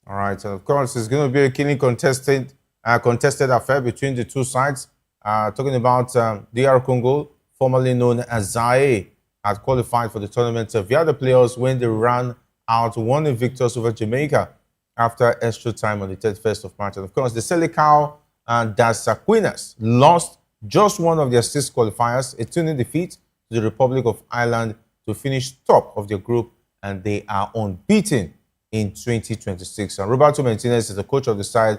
All right, and of course, it's going to be a keenly contested affair between the two sides. Talking about DR Congo, formerly known as Zaire, had qualified for the tournament via the playoffs when they ran out one victorious over Jamaica after extra time on the 31st of March. And of course, the Selecao and Das Aquinas lost just one of their 6 qualifiers, a 2-0 defeat to the Republic of Ireland to finish top of their group, and they are unbeaten in 2026. And Roberto Martinez is the coach of the side.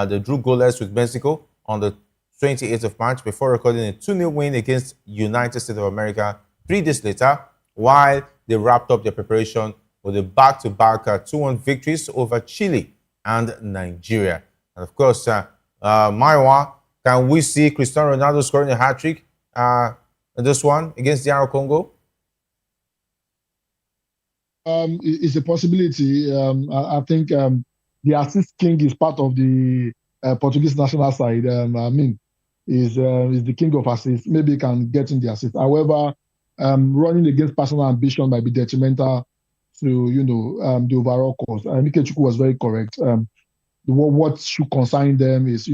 They drew goalless with Mexico on the 28th of March before recording a 2-0 win against United States of America 3 days later, while they wrapped up their preparation with a back-to-back 2-1 victories over Chile and Nigeria. And of course, Maiwa, can we see Cristiano Ronaldo scoring a hat-trick in this one against DR Congo? It's a possibility. I think the assist king is part of the Portuguese national side. I mean, is the king of assists. Maybe he can get in the assist. However, running against personal ambition might be detrimental to the overall cause. Mikechukwu was very correct. What should concern them is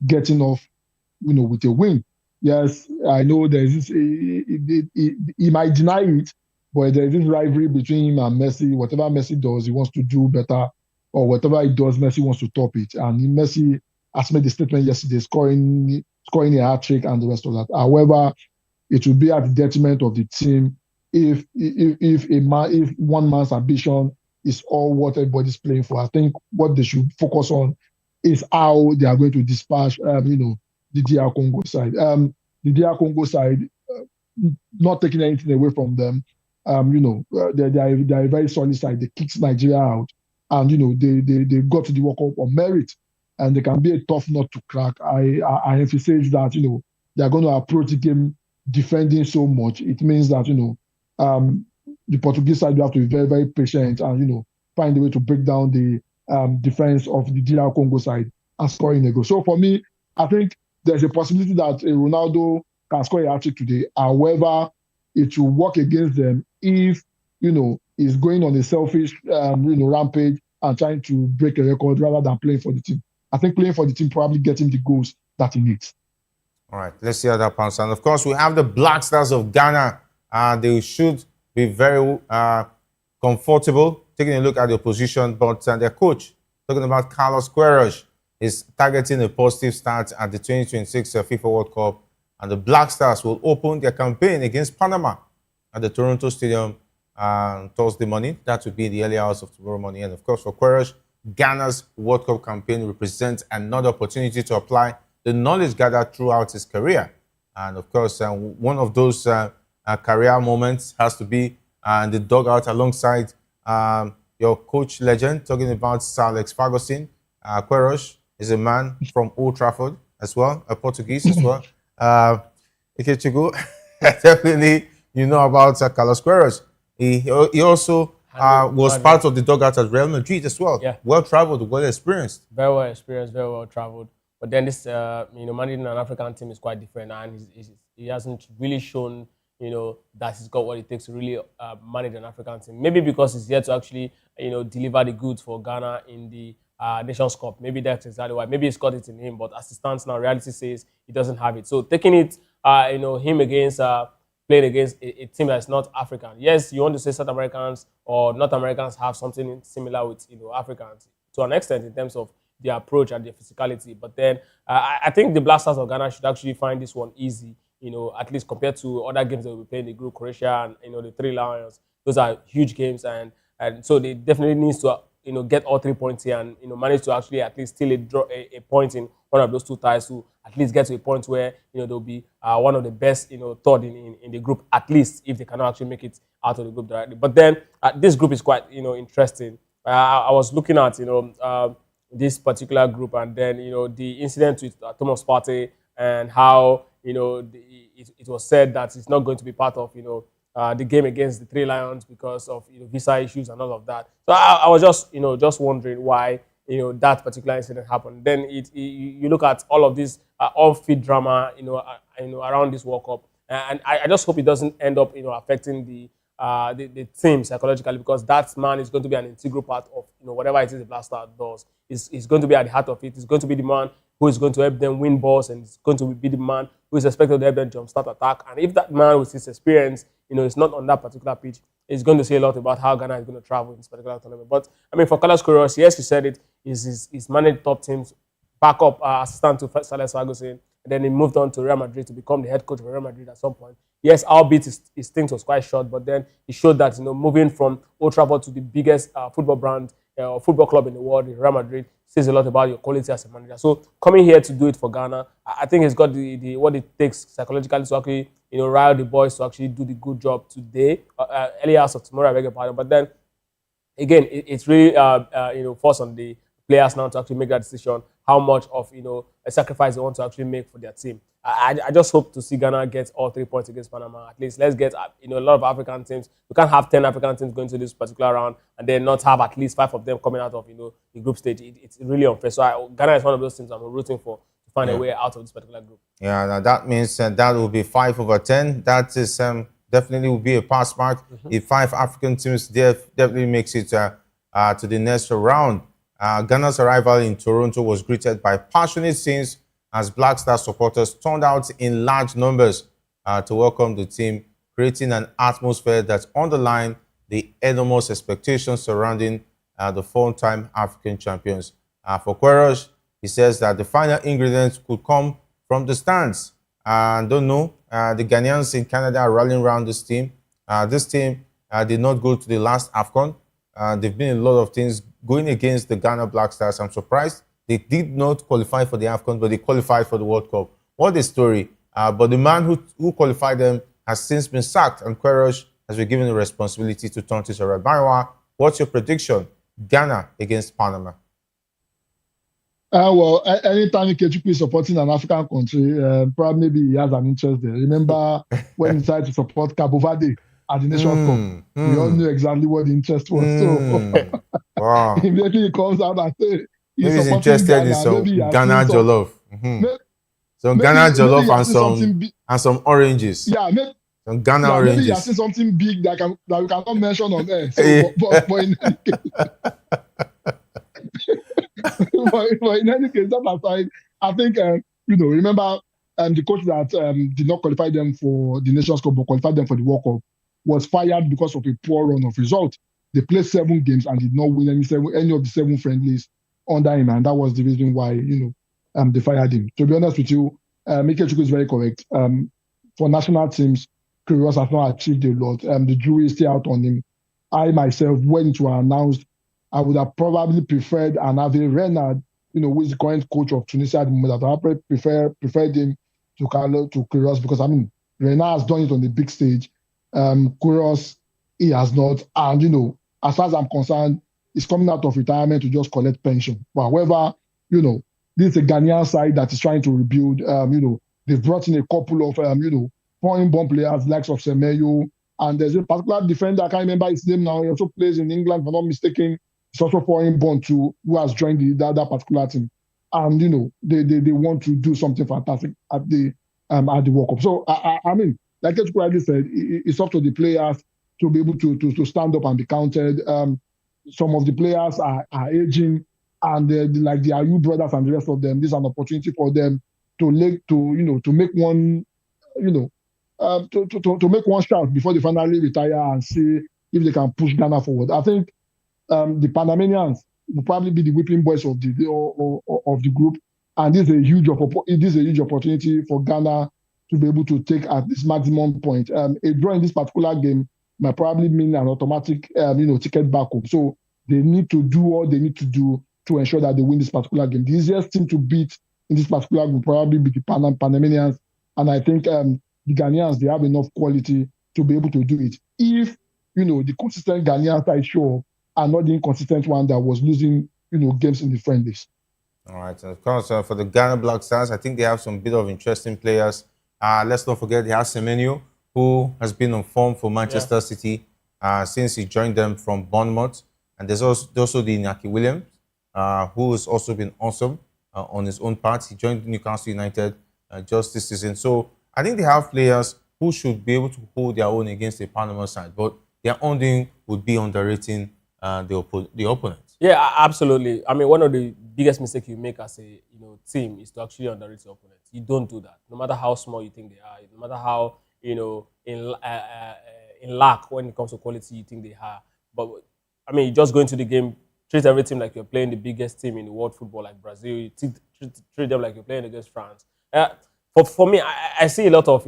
getting off with a win. Yes, I know there is this. He might deny it, but there is this rivalry between him and Messi. Whatever Messi does, he wants to do better, or whatever he does, Messi wants to top it. And Messi has made the statement yesterday, scoring a hat trick and the rest of that. However, it will be at the detriment of the team if one man's ambition is all what everybody's playing for. I think what they should focus on is how they are going to dispatch, the DR Congo side. The DR Congo side, not taking anything away from them. They are a very solid side. They kicked Nigeria out, and they got to the World Cup on merit, and they can be a tough nut to crack. I emphasize that they are going to approach the game defending so much. It means that the Portuguese side, you have to be very, very patient and find a way to break down the defense of the DR Congo side and scoring a goal. So for me, I think there's a possibility that Ronaldo can score a hat-trick today. However, it will work against them if he's going on a selfish rampage and trying to break a record rather than playing for the team. I think playing for the team probably getting the goals that he needs. All right, let's see how that pans. And of course, we have the Black Stars of Ghana. They should be very comfortable taking a look at the opposition, but their coach, talking about Carlos Queiroz, is targeting a positive start at the 2026 FIFA World Cup, and the Black Stars will open their campaign against Panama at the Toronto Stadium Thursday morning. That will be in the early hours of tomorrow morning. And of course, for Queiroz, Ghana's World Cup campaign represents another opportunity to apply the knowledge gathered throughout his career. And of course, one of those career moments has to be in the dugout alongside your coach legend, talking about Sir Alex Ferguson. Queiroz is a man from Old Trafford as well, a Portuguese as well. Ikechukwu, definitely you know about Carlos Queiroz. He also was part of the dugout at Real Madrid as well. Yeah. Well traveled, well experienced. Very well experienced, very well traveled. But then this, managing an African team is quite different, and he hasn't really shown, that he's got what it takes to really manage an African team. Maybe because he's here to actually, deliver the goods for Ghana in the Nations Cup. Maybe that's exactly why. Maybe he's got it in him, but as it stands now, reality says he doesn't have it. So taking it, him against playing against a team that's not African. Yes, you want to say South Americans or North Americans have something similar with Africans to an extent in terms of their approach and their physicality. But then I think the Black Stars of Ghana should actually find this one easy, at least compared to other games that we play in the group, Croatia and the Three Lions. Those are huge games, and so they definitely need to get all 3 points here and manage to actually at least steal a point in one of those two ties to at least get to a point where they'll be one of the best third in the group, at least if they cannot actually make it out of the group directly. But then this group is quite interesting. I was looking at this particular group, and then the incident with Thomas Partey and how it was said that it's not going to be part of the game against the Three Lions because of visa issues and all of that. So I was just wondering why that particular incident happened. Then you look at all of this off-field drama around this World Cup, and I just hope it doesn't end up affecting the team psychologically, because that man is going to be an integral part of whatever it is the Black Star does. He's going to be at the heart of it. He's going to be the man who is going to help them win balls, and he's going to be the man who is expected to help them jumpstart attack. And if that man with his experience, is not on that particular pitch, it's going to say a lot about how Ghana is going to travel in this particular tournament. But I mean, for Carlos Queiroz, yes, you said it, he's managed top teams, backup assistant to Sir Alex Ferguson, and then he moved on to Real Madrid to become the head coach of Real Madrid at some point. Yes, albeit his stint was quite short, but then he showed that moving from Old Trafford to the biggest football brand or football club in the world, Real Madrid, says a lot about your quality as a manager. So coming here to do it for Ghana, I think he's got the what it takes psychologically to actually rile the boys to actually do the good job today, early hours of tomorrow, I beg your pardon. But then again, it's really forced on the players now to actually make that decision, how much of a sacrifice they want to actually make for their team. I just hope to see Ghana get all 3 points against Panama. At least let's get a lot of African teams. We can't have 10 African teams going to this particular round and then not have at least 5 of them coming out of the group stage. It's really unfair. So Ghana is one of those teams I'm rooting for to find a way out of this particular group. Yeah, now that means that will be 5 over 10. That is definitely will be a pass mark. If 5 African teams definitely makes it to the next round. Ghana's arrival in Toronto was greeted by passionate scenes as Black Star supporters turned out in large numbers to welcome the team, creating an atmosphere that underlined the enormous expectations surrounding the 4-time African champions. For Queiroz, he says that the final ingredients could come from the stands. Don't know, the Ghanaians in Canada are rallying around this team. This team did not go to the last AFCON. There've been a lot of things going against the Ghana Black Stars. I'm surprised they did not qualify for the AFCON, but they qualified for the World Cup. What a story. But the man who qualified them has since been sacked, and Queiroz has been given the responsibility to turn this around. Baiwa, what's your prediction? Ghana against Panama. Well, anytime Ikechukwu is supporting an African country, probably maybe he has an interest there. Remember when he decided to support Cabo Verde at the Nations Cup? We all knew exactly what the interest was. So wow. immediately he comes out and says he's interested Ghana. In some Ghana jollof. Some Ghana jollof and some oranges. Yeah, some Ghana oranges. Maybe he has seen something big that we cannot mention on air. So, but in any case, but in any case, that aside, I think remember the coach that did not qualify them for the Nations Cup but qualified them for the World Cup was fired because of a poor run of result. They played 7 games and did not win any of the 7 friendlies under him, and that was the reason why they fired him. To be honest with you, Mikechukwu is very correct. For national teams, Kyrgios has not achieved a lot. The jury is still out on him. I myself, when it was announced, I would have probably preferred Hervé Renard, who is the current coach of Tunisia at the moment. I would have preferred him to Kyrgios, because Renard has done it on the big stage. Kyrgios, he has not. And as far as I'm concerned, he's coming out of retirement to just collect pension. But however, this is a Ghanaian side that is trying to rebuild. They've brought in a couple of foreign-born players, likes of Semenyo, and there's a particular defender, I can't remember his name now. He also plays in England, if I'm not mistaken. He's also foreign-born too, who has joined that particular team. And they want to do something fantastic at the World Cup. So like Chukwu already said, it's up to the players to be able to stand up and be counted. Some of the players are aging, and like the Ayew brothers and the rest of them, this is an opportunity for them to make one, to make one shot before they finally retire and see if they can push Ghana forward. I think the Panamanians will probably be the whipping boys of the group, and this is a huge opportunity for Ghana to be able to take at this maximum point. A draw in this particular game might probably mean an automatic ticket back home. So they need to do all they need to do to ensure that they win this particular game. The easiest team to beat in this particular group will probably be the Panamanians, and I think the Ghanaians, they have enough quality to be able to do it. If the consistent Ghanaian side show up and not the inconsistent one that was losing games in the friendlies. All right, and of course, for the Ghana Black Stars, I think they have some bit of interesting players. Let's not forget they have Semenyo, who has been on form for Manchester City since he joined them from Bournemouth. And there's also the Inaki Williams, who has also been awesome on his own part. He joined Newcastle United just this season. So I think they have players who should be able to hold their own against the Panama side, but their own doing would be underrating the opponent. Yeah, absolutely. One of the biggest mistakes you make as a team is to actually underrate your opponent. You don't do that, no matter how small you think they are, no matter how in lack when it comes to quality you think they are. But you just go into the game, treat every team like you're playing the biggest team in the world football, like Brazil. You treat them like you're playing against France. For me, I see a lot of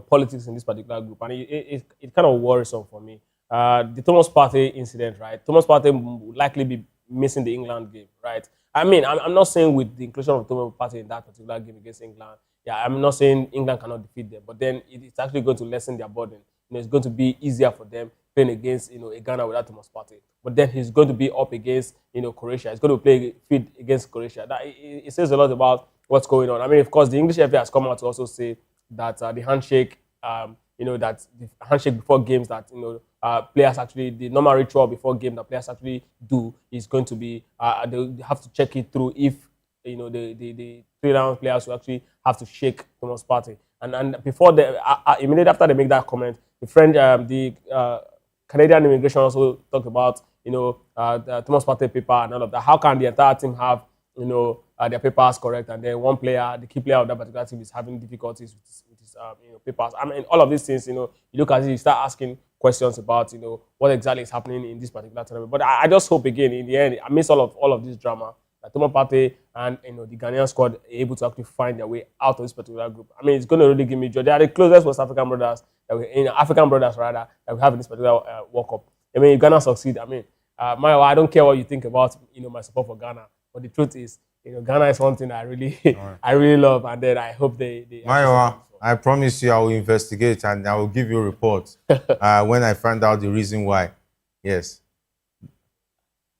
politics in this particular group, and it kind of worrisome for me. The Thomas Partey incident, right? Thomas Partey would likely be missing the England game, right? I'm not saying with the inclusion of Thomas Partey in that particular game against England, I'm not saying England cannot defeat them, but then it's actually going to lessen their burden. It's going to be easier for them playing against a Ghana without Thomas Partey. But then he's going to be up against Croatia. He's going to play fit against Croatia. It says a lot about what's going on. Of course, the English FA has come out to also say that the handshake, that the handshake before games that players actually, the normal ritual before game that players actually do is going to be they have to check it through if the 3-round players will actually have to shake Thomas Partey. And before immediately after they make that comment, the Canadian immigration also talked about the Thomas Partey paper and all of that. How can the entire team have their papers correct, and then one player, the key player of that particular team, is having difficulties with his papers? All of these things, you look at it, you start asking questions about what exactly is happening in this particular tournament. But I just hope again, in the end, amidst all of this drama, that Thomas Partey and the Ghanaian squad are able to actually find their way out of this particular group. It's going to really give me joy. They are the closest West African brothers that we have in this particular World Cup. If Ghana succeed, I don't care what you think about my support for Ghana, but the truth is, Ghana is one thing I really love, and then I hope they Maiwa, I promise you I will investigate and I will give you a report when I find out the reason why. Yes.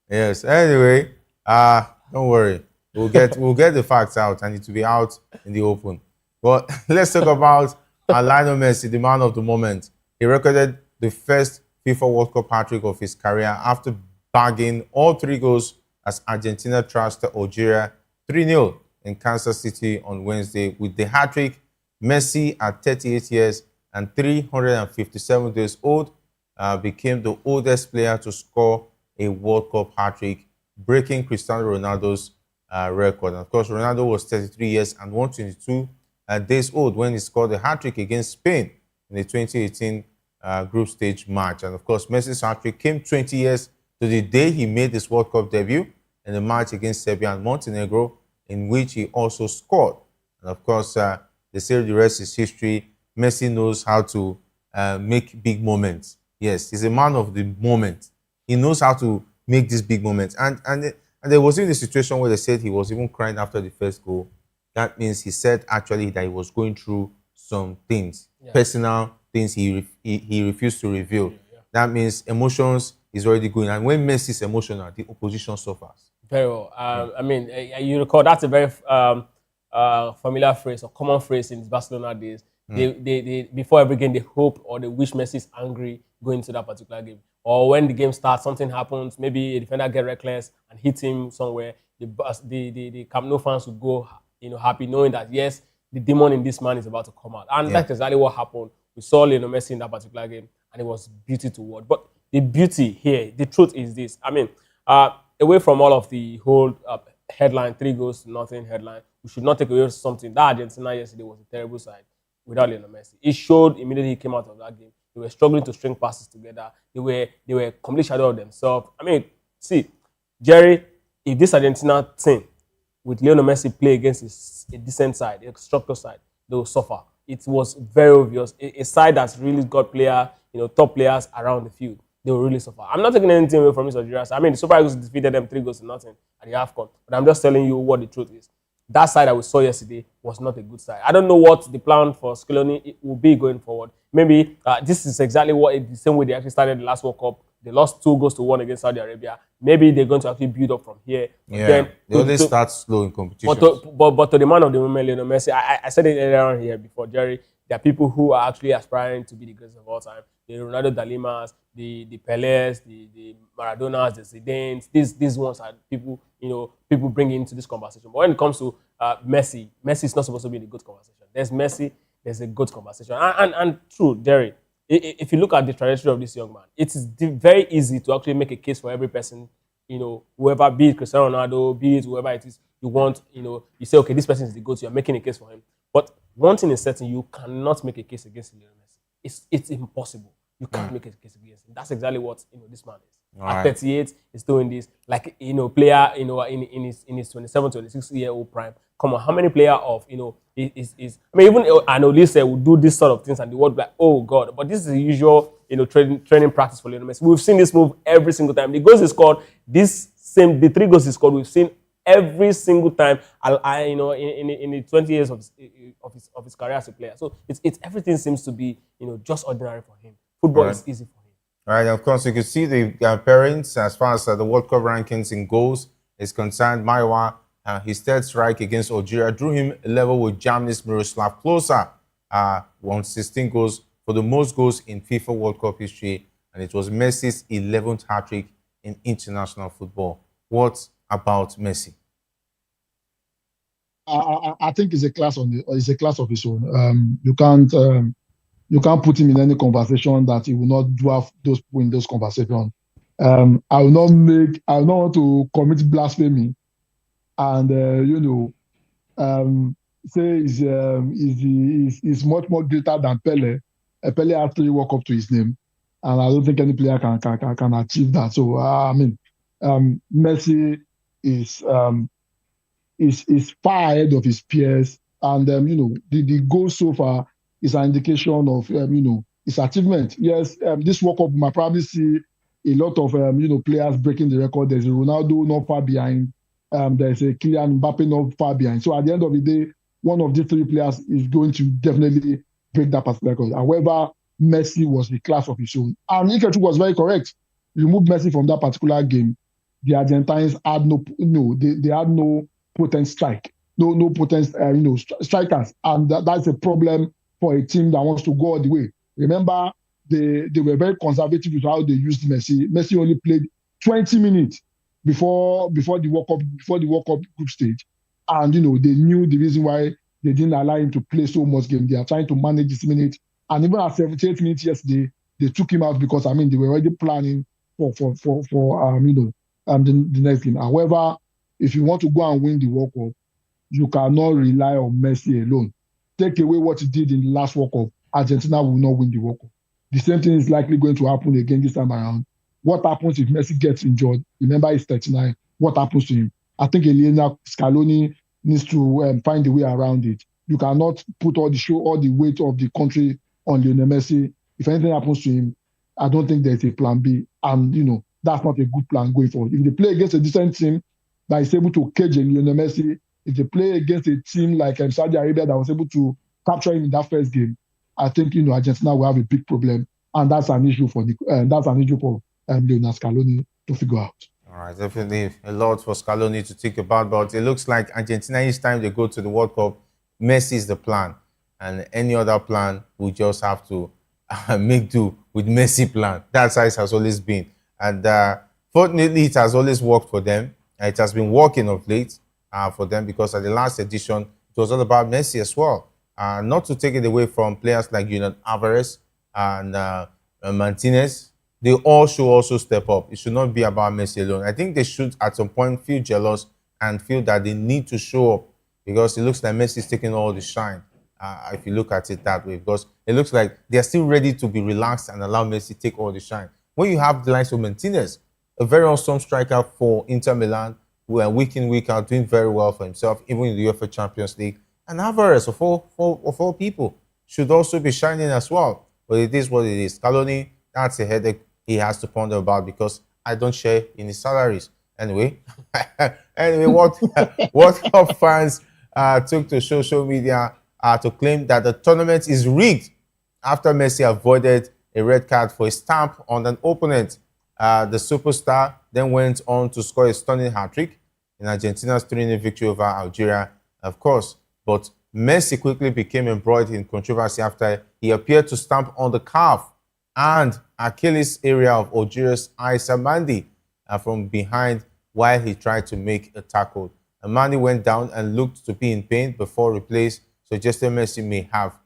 Anyway, don't worry. We'll get the facts out, and it will be out in the open. But let's talk about Lionel Messi, the man of the moment. He recorded the first FIFA World Cup hat-trick of his career after bagging all 3 goals as Argentina trashed Algeria 3-0 in Kansas City on Wednesday. With the hat-trick, Messi, at 38 years and 357 days old, became the oldest player to score a World Cup hat-trick, breaking Cristiano Ronaldo's record. And of course, Ronaldo was 33 years and 122 days old when he scored a hat-trick against Spain in the 2018 group stage match. And of course, Messi's hat-trick came 20 years to the day he made his World Cup debut in the match against Serbia and Montenegro, in which he also scored. And of course, they say the rest is history. Messi knows how to make big moments. Yes, he's a man of the moment. He knows how to make these big moments. And there was even a situation where they said he was even crying after the first goal. That means he said actually that he was going through some things, personal things he refused to reveal. That means emotions is already going. And when Messi is emotional, the opposition suffers. Very well. I mean, you recall that's a very familiar phrase or common phrase in his Barcelona days. They before every game they hope or they wish Messi is angry going into that particular game. Or when the game starts, something happens, maybe a defender get reckless and hit him somewhere. The Camp Nou fans will go, happy knowing that yes, the demon in this man is about to come out, and that's exactly what happened. We saw Lionel Messi in that particular game, and it was beauty to watch. But the beauty here, the truth is this. I mean, away from all of the whole headline, 3-0 headline, we should not take away something. That Argentina yesterday was a terrible side without Lionel Messi. It showed immediately he came out of that game. They were struggling to string passes together. They were complete shadow of themselves. I mean, see, Jerry, if this Argentina team with Lionel Messi play against a decent side, a structured side, they will suffer. It was very obvious. A side that's really got top players around the field, they will really suffer. I'm not taking anything away from Miss Algeria. I mean, the Super Eagles defeated them 3-0 at the AFCON, but I'm just telling you what the truth is. That side that we saw yesterday was not a good side. I don't know what the plan for Scaloni will be going forward. Maybe this is exactly the same way they actually started the last World Cup. They lost 2-1 against Saudi Arabia. Maybe they're going to actually build up from here. Yeah, they always start slow in competition. But to the man of the moment, Lionel Messi, I said it earlier on here before, Jerry, there are people who are actually aspiring to be the greatest of all time. The Ronaldo da Limas, the Pelés, the Maradonas, the Zidanes. These ones are people, people bring into this conversation. But when it comes to Messi is not supposed to be in the good conversation. There's Messi, there's a good conversation. And true, Jerry, if you look at the trajectory of this young man, it is very easy to actually make a case for every person, whoever, be it Cristiano Ronaldo, be it whoever it is you want, you say, okay, this person is the GOAT, you're making a case for him. But one thing is certain, you cannot make a case against Lionel Messi. It's impossible. You can't make a case against him. That's exactly what this man is. At 38, he's doing this like player in his 27, 26-year-old prime. Come on, how many player of is I mean, even an Olise will do this sort of things and the world be like, oh God. But this is the usual training practice for Lionel Messi. We've seen this move every single time. The goals he scored, the 3 goals he scored, we've seen every single time. In the 20 years of his career as a player. So it's everything seems to be just ordinary for him. Football is easy for him. All right, and of course, you can see the parents as far as the World Cup rankings in goals is concerned. Maiwa, his third strike against Algeria drew him level with Germany's Miroslav Klose, won 16 goals for the most goals in FIFA World Cup history, and it was Messi's 11th hat-trick in international football. What about Messi? I think it's a class of his own. You can't put him in any conversation that he will not dwarf those people in those conversations. I will not want to commit blasphemy and say he's much more greater than Pele. Pele actually walk up to his name, and I don't think any player can achieve that. So Messi is far ahead of his peers, and the goal so far is an indication of his achievement. Yes, this World Cup might probably see a lot of players breaking the record. There's a Ronaldo not far behind. There's a Kylian Mbappe not far behind. So at the end of the day, one of these 3 players is going to definitely break that particular record. However, Messi was the class of his own, and Ikechu was very correct. Remove Messi from that particular game, the Argentines had they had no potent strike, no potent strikers, and that's a problem for a team that wants to go all the way. Remember, they were very conservative with how they used Messi. Messi only played 20 minutes before the World Cup group stage, and they knew the reason why they didn't allow him to play so much game. They are trying to manage this minute, and even at 78 minutes yesterday, they took him out because they were already planning for the next game. However, if you want to go and win the World Cup, you cannot rely on Messi alone. Take away what he did in the last World Cup, Argentina will not win the World Cup. The same thing is likely going to happen again this time around. What happens if Messi gets injured? Remember, he's 39. what happens to him. I think Elena Scaloni needs to find a way around it. You cannot put all the weight of the country on Lionel Messi. If anything happens to him, I don't think there's a plan B. And, that's not a good plan going forward. If they play against a decent team that is able to cage Lionel Messi, if they play against a team like Saudi Arabia that was able to capture him in that first game, I think, Argentina will have a big problem. And that's an issue for Lionel Scaloni to figure out. All right, definitely a lot for Scaloni to think about, but it looks like Argentina, each time they go to the World Cup, Messi is the plan. And any other plan, we just have to make do with Messi plan. That's how it has always been. And fortunately, it has always worked for them. It has been working of late for them, because at the last edition, it was all about Messi as well. Not to take it away from players like Julian Alvarez and Martinez. They all should also step up. It should not be about Messi alone. I think they should at some point feel jealous and feel that they need to show up, because it looks like Messi is taking all the shine, if you look at it that way, because it looks like they're still ready to be relaxed and allow Messi to take all the shine. When you have the likes of Martinez, a very awesome striker for Inter Milan, who are week in, week out, doing very well for himself, even in the UEFA Champions League, and Alvarez, of all people, should also be shining as well. But it is what it is. Scaloni, that's a headache he has to ponder about, because I don't share in his salaries. Anyway, what Cup fans took to social media to claim that the tournament is rigged after Messi avoided a red card for a stamp on an opponent. The superstar then went on to score a stunning hat-trick in Argentina's 3-0 victory over Algeria, of course. But Messi quickly became embroiled in controversy after he appeared to stamp on the calf and Achilles area of Algeria's Issa Mandi from behind while he tried to make a tackle. Mandi went down and looked to be in pain before replays suggested Messi may have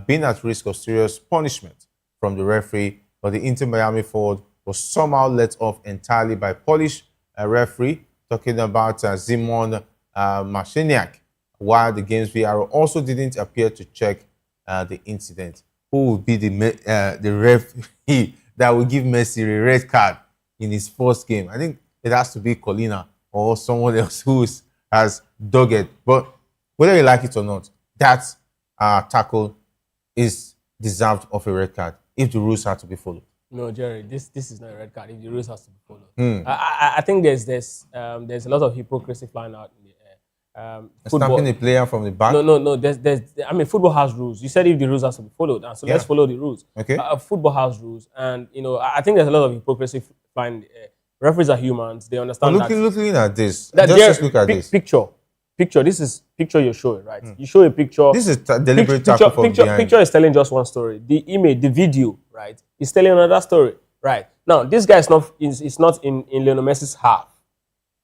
been at risk of serious punishment from the referee, but the Inter Miami forward was somehow let off entirely by Polish referee, talking about Szymon Marciniak, while the game's VAR also didn't appear to check the incident. Who will be the referee that will give Messi a red card in his first game? I think it has to be Colina or someone else who has dogged. But whether you like it or not, that tackle is deserved of a red card if the rules are to be followed. No, Jerry, this is not a red card if the rules has to be followed. I think there's a lot of hypocrisy flying out in the air. Stamping a player from the back? No. Football has rules. You said if the rules has to be followed, and so let's follow the rules. Okay. Football has rules, and I think there's a lot of hypocrisy flying in the air. Referees are humans; they understand that. Looking at this, just look at this picture. This is picture you're showing, right? You show a picture. This is deliberate tackle from behind. Picture is telling just one story. The image, the video, right, is telling another story, right? Now, this guy is not in Lionel Messi's half,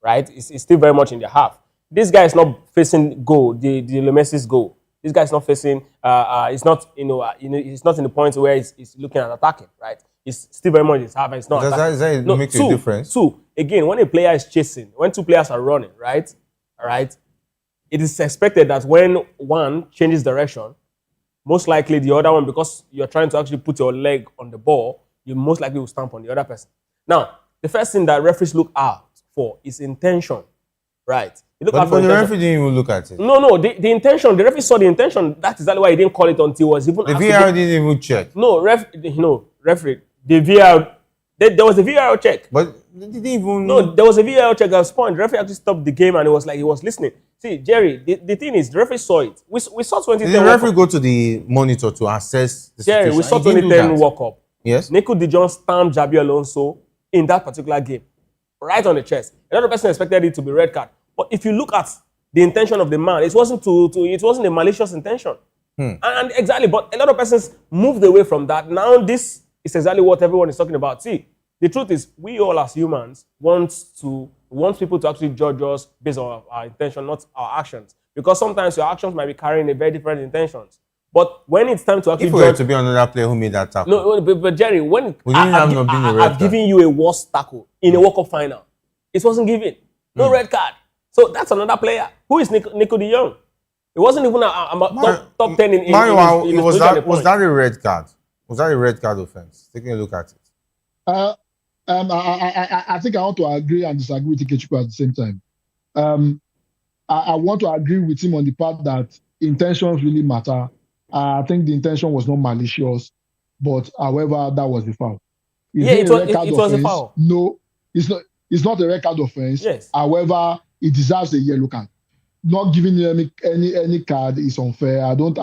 right? It's still very much in the half. This guy is not facing goal, the Lionel Messi's goal. This guy is not facing. It's not it's not in the point where he's looking at attacking, right? It's still very much in his half. And it's not. Does that make a difference? Again, when a player is chasing, when two players are running, right? All right. It is expected that when one changes direction, most likely the other one, because you're trying to actually put your leg on the ball, you most likely will stamp on the other person. Now, the first thing that referees look out for is intention, right? But the referee didn't even look at it. No, the intention, the referee saw the intention. That's exactly why he didn't call it until it was even the VAR didn't even check. No, referee, the VAR, there was a VAR check. But they didn't even... No, there was a VAR check at this point. The referee actually stopped the game and it was like he was listening. See, Jerry, the thing is, the referee saw it. We saw 2010 Did the referee go to the monitor to assess the Jerry, situation? we saw 2010 World Cup. Yes. Nico de Jong stamped Jabi Alonso in that particular game, right on the chest. Another person expected it to be red card. But if you look at the intention of the man, it wasn't it wasn't a malicious intention. And exactly, but a lot of persons moved away from that. Now this is exactly what everyone is talking about. See, the truth is, we all as humans want people to actually judge us based on our intention, not our actions. Because sometimes your actions might be carrying a very different intentions. But when it's time to actually if we were to be another player who made that tackle. No, but Jerry, when I've given you a worse tackle in a World Cup final, it wasn't given. No red card. So that's another player. Who is Nico de Jong? It wasn't even top 10 in was that a red card? Was that a red card offense? Taking a look at it. I think I want to agree and disagree with Ikechukwu at the same time. I want to agree with him on the part that intentions really matter. I think the intention was not malicious, but however, that was the foul. Is Yeah, it a red card it was a offense? foul. No, it's not. It's not a red card offense. Yes. However, it deserves a yellow card. Not giving him any card is unfair. I don't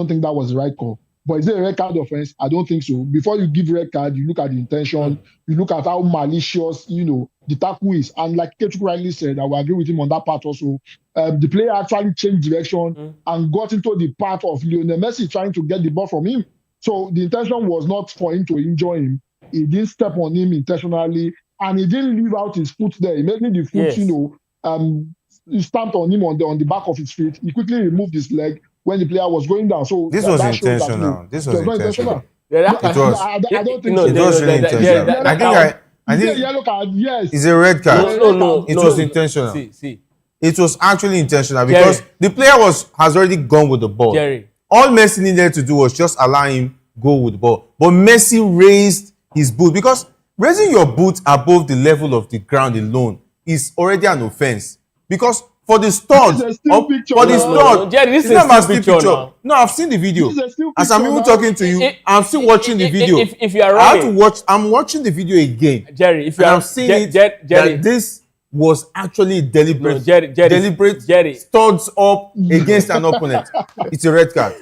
think that was the right call. But is it a red card offense? I don't think so. Before you give red card, you look at the intention, you look at how malicious, the tackle is. And like Ketchuk rightly said, I will agree with him on that part also. The player actually changed direction and got into the path of Lionel Messi trying to get the ball from him. So the intention was not for him to injure him. He didn't step on him intentionally, and he didn't leave out his foot there. He made me the foot, Yes. He stamped on him on the back of his feet. He quickly removed his leg when the player was going down. So This was that shows that, intentional. This it was not intentional. Yeah, It was. I don't think It was really intentional. I is it a think yellow card? Yes. it's a red card. No. It was intentional. See. It was actually intentional because the player has already gone with the ball. Jerry. All Messi needed to do was just allow him go with the ball. But Messi raised his boot because raising your boot above the level of the ground alone is already an offense. Because for the studs, Jerry, this it's is not a my still still picture now. No, I've seen the video. As I'm even talking to you, I'm still watching the video. If you are I have to running, watch. I'm watching the video again. Jerry, if you and are I'm seeing Jerry, that this was actually deliberate. No, Jerry. Studs up against an opponent. It's a red card.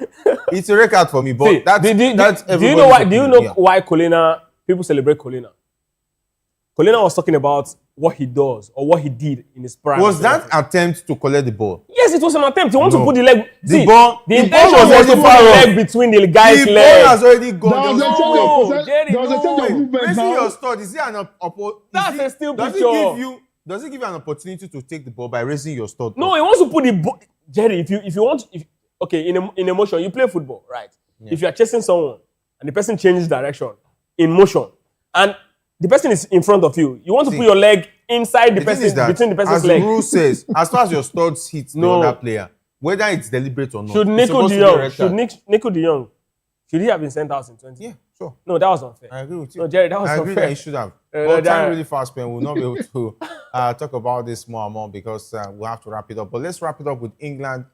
It's a red card for me. But See, that's do you know why? Do you know why Colina people celebrate Colina? Colina was talking about what he does or what he did in his prime. Was that attempt to collect the ball? Yes, it was an attempt. He wants to put the leg. The ball intention was was to already put far the off. leg between the guy's The legs. ball has already gone. There was a change of movement Raising now. your stud, is it an That's a still does picture. Does it give you an opportunity to take the ball by raising your stud? No, he wants to put the ball. Jerry, if you want, okay, in emotion, you play football, right? Yeah. If you are chasing someone and the person changes direction in motion, and the person is in front of you, you want to put your leg inside the person, between the person's as leg. the rule says, as far as your studs hit the other player, whether it's deliberate or not, Should it's Nico supposed de to be a Jong, red should card. Nico de Jong, should he have been sent out in 20? Yeah, sure. No, that was unfair. I agree with you. No, Jerry, that was I unfair. agree that he should have. But time really fast spent. We'll not be able to talk about this more and more because we'll have to wrap it up. But let's wrap it up with England.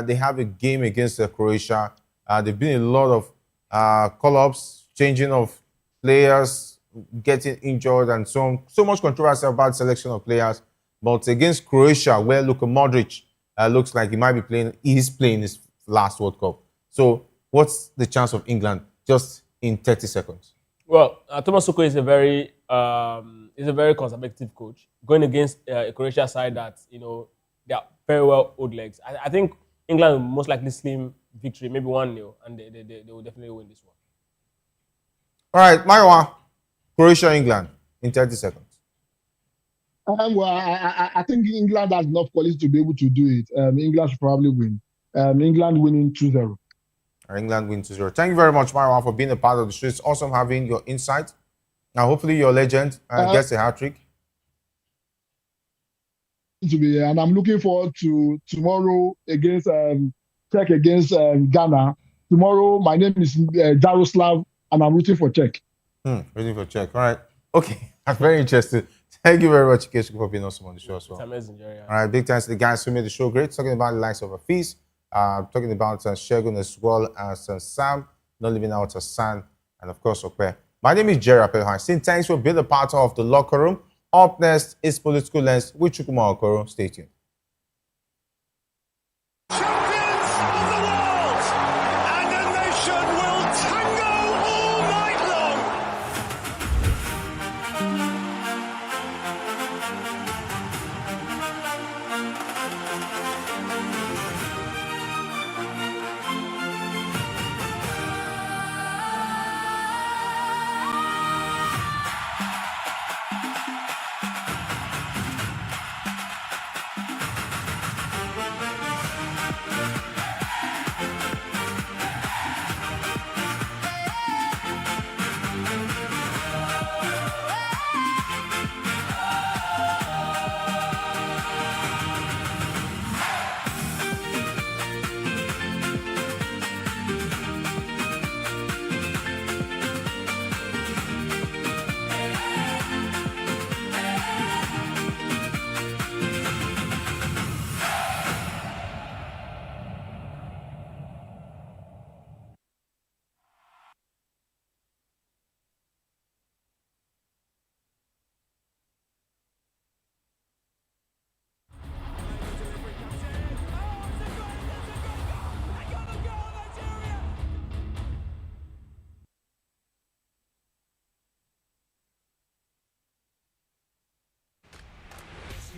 They have a game against Croatia. There've been a lot of call-ups, changing of players, getting injured, and so much controversy about selection of players. But against Croatia, where Luka Modric looks like he might be playing, he's playing his last World Cup. So what's the chance of England just in 30 seconds? Well, Thomas Tuchel is a very conservative coach going against a Croatia side that they are very well old legs. I think England will most likely slim victory, maybe 1-0, and they will definitely win this one. All right, Maiwa, Croatia, England in 30 seconds. Well, I think England has enough quality to be able to do it. England should probably win. England winning 2-0. England wins 2-0. Thank you very much, Maiwa, for being a part of the show. It's awesome having your insight. Now, hopefully, your legend gets a hat trick. And I'm looking forward to tomorrow against Czech against Ghana. Tomorrow, my name is Jaroslav, and I'm rooting for Czech. Rooting for Czech. All right. Okay. I'm very interested. Thank you very much, Ikechukwu, for being awesome on the show as well. It's amazing, Jerry. All right. Big thanks to the guys who made the show great. Talking about the likes of Afeez, talking about Shegun as well as Sam, not leaving out Hassan, and of course, Okwe. My name is Jerry Apelhan. Saying thanks for being a part of the locker room. Up next is Political Lens with Chukwuma Okoro. Stay tuned.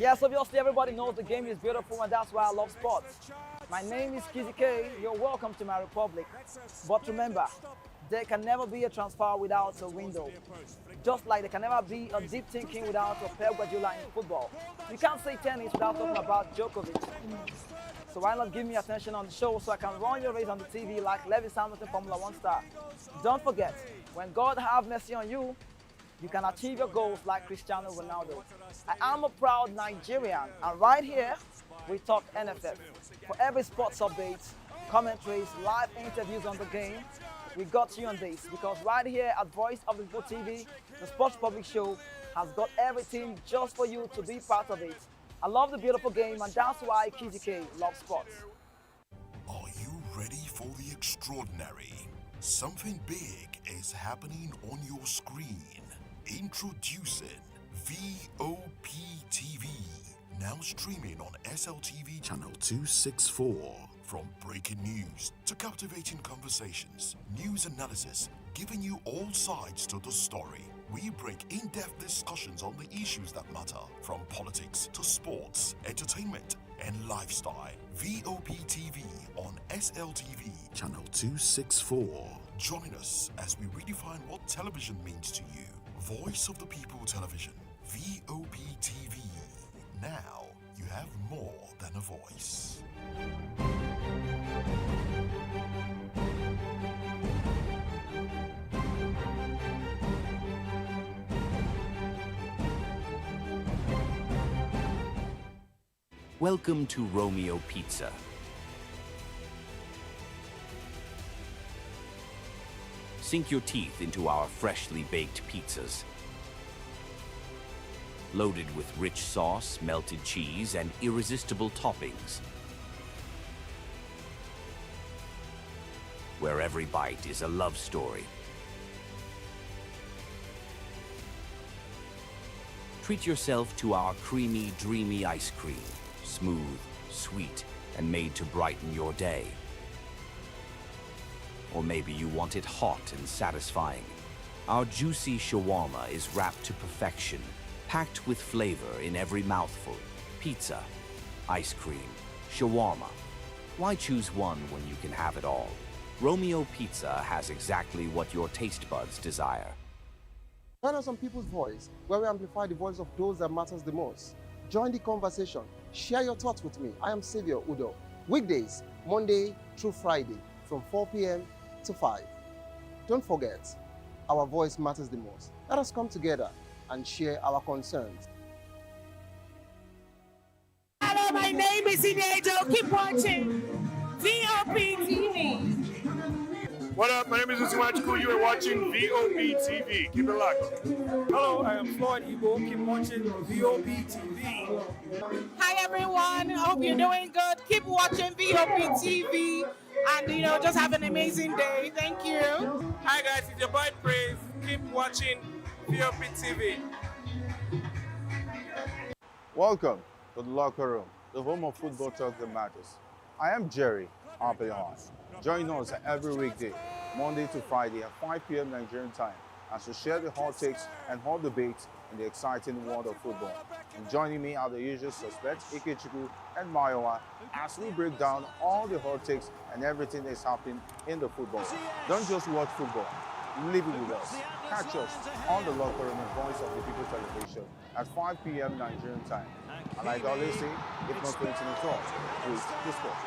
Yes, obviously everybody knows the game is beautiful and that's why I love sports. My name is Kizzy K. You're welcome to my republic. But remember, there can never be a transfer without a window. Just like there can never be a deep thinking without a Pep Guardiola in football. You can't say tennis without talking about Djokovic. So why not give me attention on the show so I can run your race on the TV like Lewis Hamilton Formula 1 star. Don't forget, when God have mercy on you, you can achieve your goals like Cristiano Ronaldo. I am a proud Nigerian, and right here, we talk NFF. For every sports update, commentaries, live interviews on the game, we got you on this, because right here at Voice of the People TV, the Sports Public Show has got everything just for you to be part of it. I love the beautiful game, and that's why Kizzy K loves sports. Are you ready for the extraordinary? Something big is happening on your screen. Introducing VOPTV, now streaming on SLTV channel 264. From breaking news to captivating conversations, news analysis, giving you all sides to the story. We bring in-depth discussions on the issues that matter, from politics to sports, entertainment, and lifestyle. VOPTV on SLTV channel 264. Join us as we redefine what television means to you. Voice of the People Television, VOPTV. Now you have more than a voice. Welcome to Romeo Pizza. Sink your teeth into our freshly baked pizzas. Loaded with rich sauce, melted cheese, and irresistible toppings. Where every bite is a love story. Treat yourself to our creamy, dreamy ice cream. Smooth, sweet, and made to brighten your day. Or maybe you want it hot and satisfying. Our juicy shawarma is wrapped to perfection, packed with flavor in every mouthful. Pizza, ice cream, shawarma. Why choose one when you can have it all? Romeo Pizza has exactly what your taste buds desire. Join us on People's Voice, where we amplify the voice of those that matters the most. Join the conversation. Share your thoughts with me. I am Xavier Udo. Weekdays, Monday through Friday, from 4 p.m. to 5. Don't forget, our voice matters the most. Let us come together and share our concerns. Hello, my name is Sinead. Keep watching VOP TV. What up? My name is Osula. You are watching VOP TV. Keep it locked. Hello, I am Floyd Igbo. Keep watching VOP TV. Hi everyone, I hope you're doing good. Keep watching VOP TV and just have an amazing day. Thank you. Hi guys, it's your boy Praise. Keep watching VOP TV. Welcome to the locker room, the home of football talk that matters. I am Jerry Arpillon. Join us every weekday, Monday to Friday at 5 p.m. Nigerian time, as we share the hot takes and hot debates in the exciting world of football. And joining me are the usual suspects, Ikechukwu and Mayowa, as we break down all the hot takes and everything that's happening in the football. Don't just watch football, live it with us. Catch us on the locker room and Voice of the People Television at 5 p.m. Nigerian time. And like I always say, if not 20 minutes off, with the sport.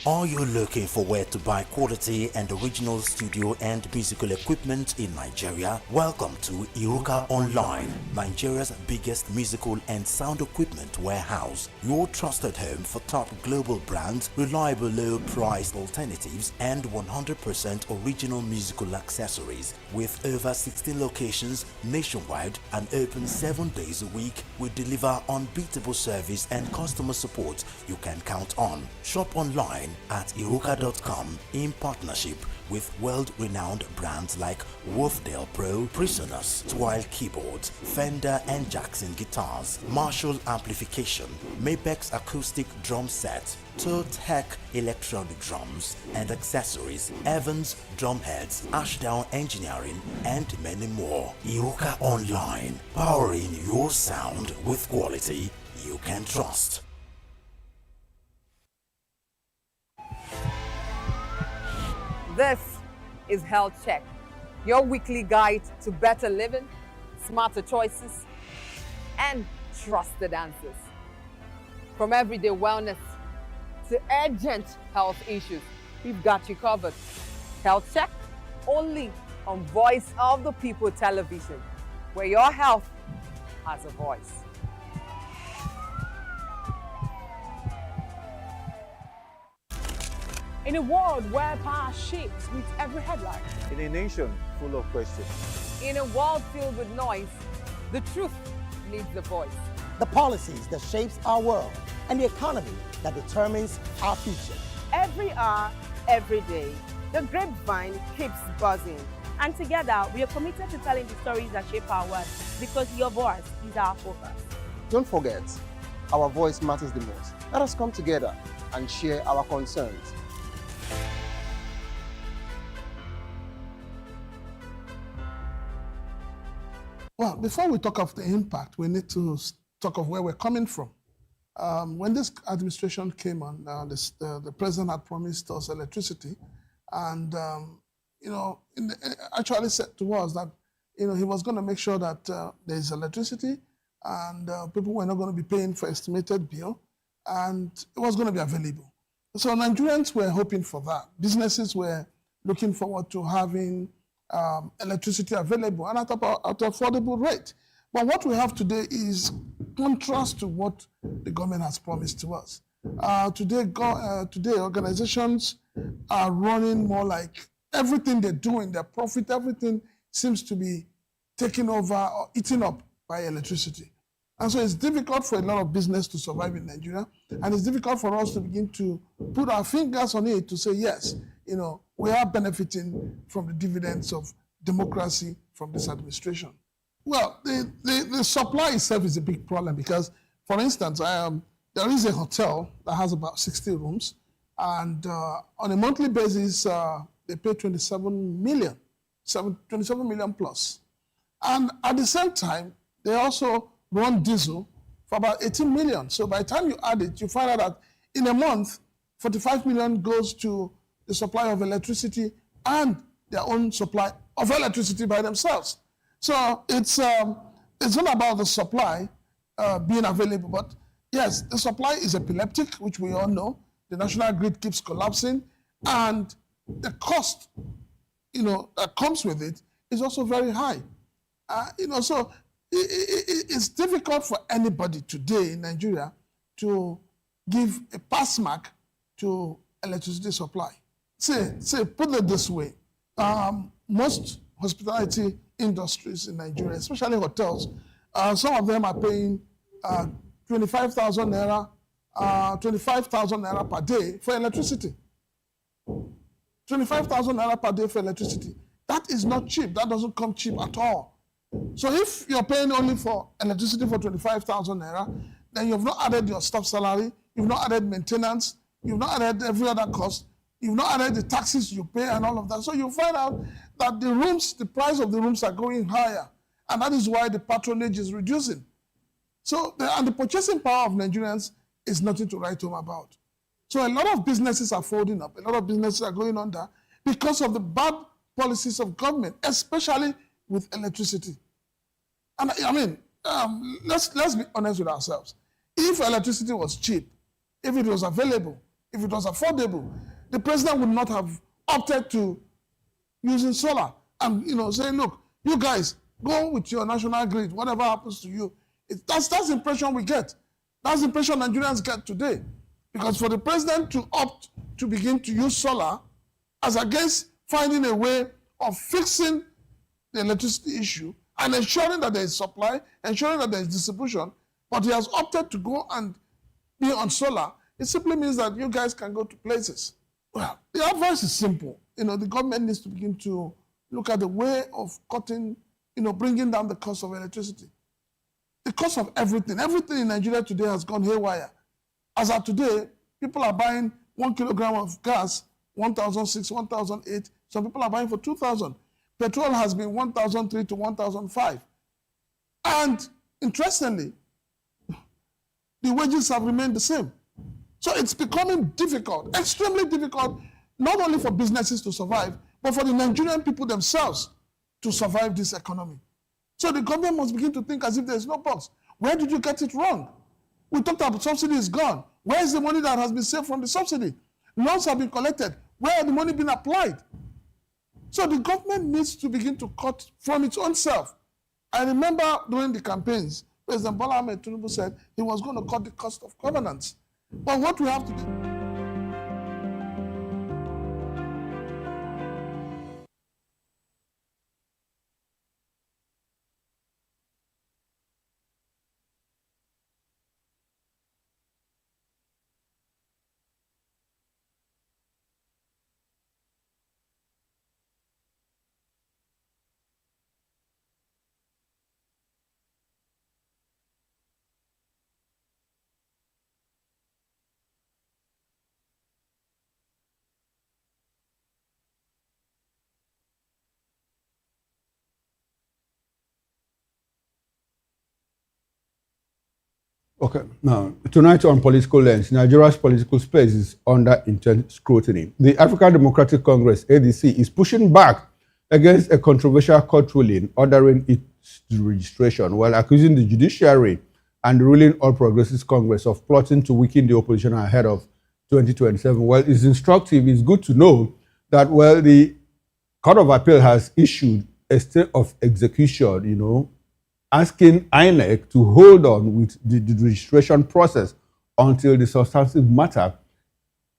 Are you looking for where to buy quality and original studio and musical equipment in Nigeria? Welcome to Iruka Online, Nigeria's biggest musical and sound equipment warehouse. Your trusted home for top global brands, reliable low-priced alternatives, and 100% original musical accessories. With over 16 locations nationwide and open 7 days a week, we deliver unbeatable service and customer support you can count on. Shop online online at iruka.com in partnership with world-renowned brands like Wolfdale Pro, Prisoners, Twile Keyboards, Fender and Jackson Guitars, Marshall Amplification, Mapex Acoustic Drum Set, Tech Electronic Drums and Accessories, Evans Drumheads, Ashdown Engineering, and many more. Iruka Online, powering your sound with quality you can trust. This is Health Check, your weekly guide to better living, smarter choices, and trusted answers. From everyday wellness to urgent health issues, we've got you covered. Health Check, only on Voice of the People television, where your health has a voice. In a world where power shapes with every headline, In a nation full of questions, In a world filled with noise, the truth needs a voice. The policies that shapes our world and the economy that determines our future. every hour, every day, the grapevine keeps buzzing. And together, we are committed to telling the stories that shape our world because your voice is our focus. Don't forget, our voice matters the most. Let us come together and share our concerns. Well, before we talk of the impact, we need to talk of where we're coming from. When this administration came on, the president had promised us electricity, and actually said to us that he was going to make sure that there is electricity, and people were not going to be paying for estimated bill, and it was going to be available. So Nigerians were hoping for that. Businesses were looking forward to having electricity available and at an affordable rate. But what we have today is contrast to what the government has promised to us. Today, organizations are running more like everything they do in their profit, everything seems to be taken over or eaten up by electricity. And so it's difficult for a lot of business to survive in Nigeria, and it's difficult for us to begin to put our fingers on it to say, yes, we are benefiting from the dividends of democracy from this administration. Well, the supply itself is a big problem because, for instance, there is a hotel that has about 60 rooms, and on a monthly basis, they pay 27 million plus. And at the same time, they also run diesel for about 18 million. So by the time you add it, you find out that in a month, 45 million goes to the supply of electricity and their own supply of electricity by themselves. So it's not about the supply being available, but yes, the supply is epileptic, which we all know. The national grid keeps collapsing, and the cost, that comes with it is also very high. So it's difficult for anybody today in Nigeria to give a pass mark to electricity supply. Say, put it this way, most hospitality industries in Nigeria, especially hotels, some of them are paying 25,000 naira per day for electricity. 25,000 naira per day for electricity. That is not cheap. That doesn't come cheap at all. So if you're paying only for electricity for 25,000 naira, then you've not added your staff salary, you've not added maintenance, you've not added every other cost, you've not added the taxes you pay and all of that. So you find out that the price of the rooms are going higher, and that is why the patronage is reducing. So, and the purchasing power of Nigerians is nothing to write home about. So a lot of businesses are folding up, a lot of businesses are going under because of the bad policies of government, especially with electricity. And let's be honest with ourselves. If electricity was cheap, if it was available, if it was affordable, the president would not have opted to using solar and saying, look, you guys, go with your national grid, whatever happens to you. That's the impression we get. That's the impression Nigerians get today. Because for the president to opt to begin to use solar as against finding a way of fixing the electricity issue and ensuring that there is supply, ensuring that there is distribution, but he has opted to go and be on solar, It simply means that you guys can go to places. Well, the advice is simple. The government needs to begin to look at the way of cutting, bringing down the cost of electricity. The cost of everything in Nigeria today has gone haywire. As of today, people are buying 1 kilogram of gas, 1,006, 1,008. Some people are buying for 2,000. Petrol has been 1,003 to 1,005. And interestingly, the wages have remained the same. So it's becoming difficult, extremely difficult, not only for businesses to survive, but for the Nigerian people themselves to survive this economy. So the government must begin to think as if there's no box. Where did you get it wrong? We talked about subsidy is gone. Where is the money that has been saved from the subsidy? Loans have been collected. Where are the money being applied? So the government needs to begin to cut from its own self. I remember during the campaigns, President Bola Ahmed Tinubu said he was going to cut the cost of governance. But what we have to do... Okay, now, tonight on Political Lens, Nigeria's political space is under intense scrutiny. The African Democratic Congress, ADC, is pushing back against a controversial court ruling ordering its registration while accusing the judiciary and the ruling All Progressives Congress of plotting to weaken the opposition ahead of 2027. Well, it's instructive. It's good to know that, well, the Court of Appeal has issued a stay of execution, asking INEC to hold on with the registration process until the substantive matter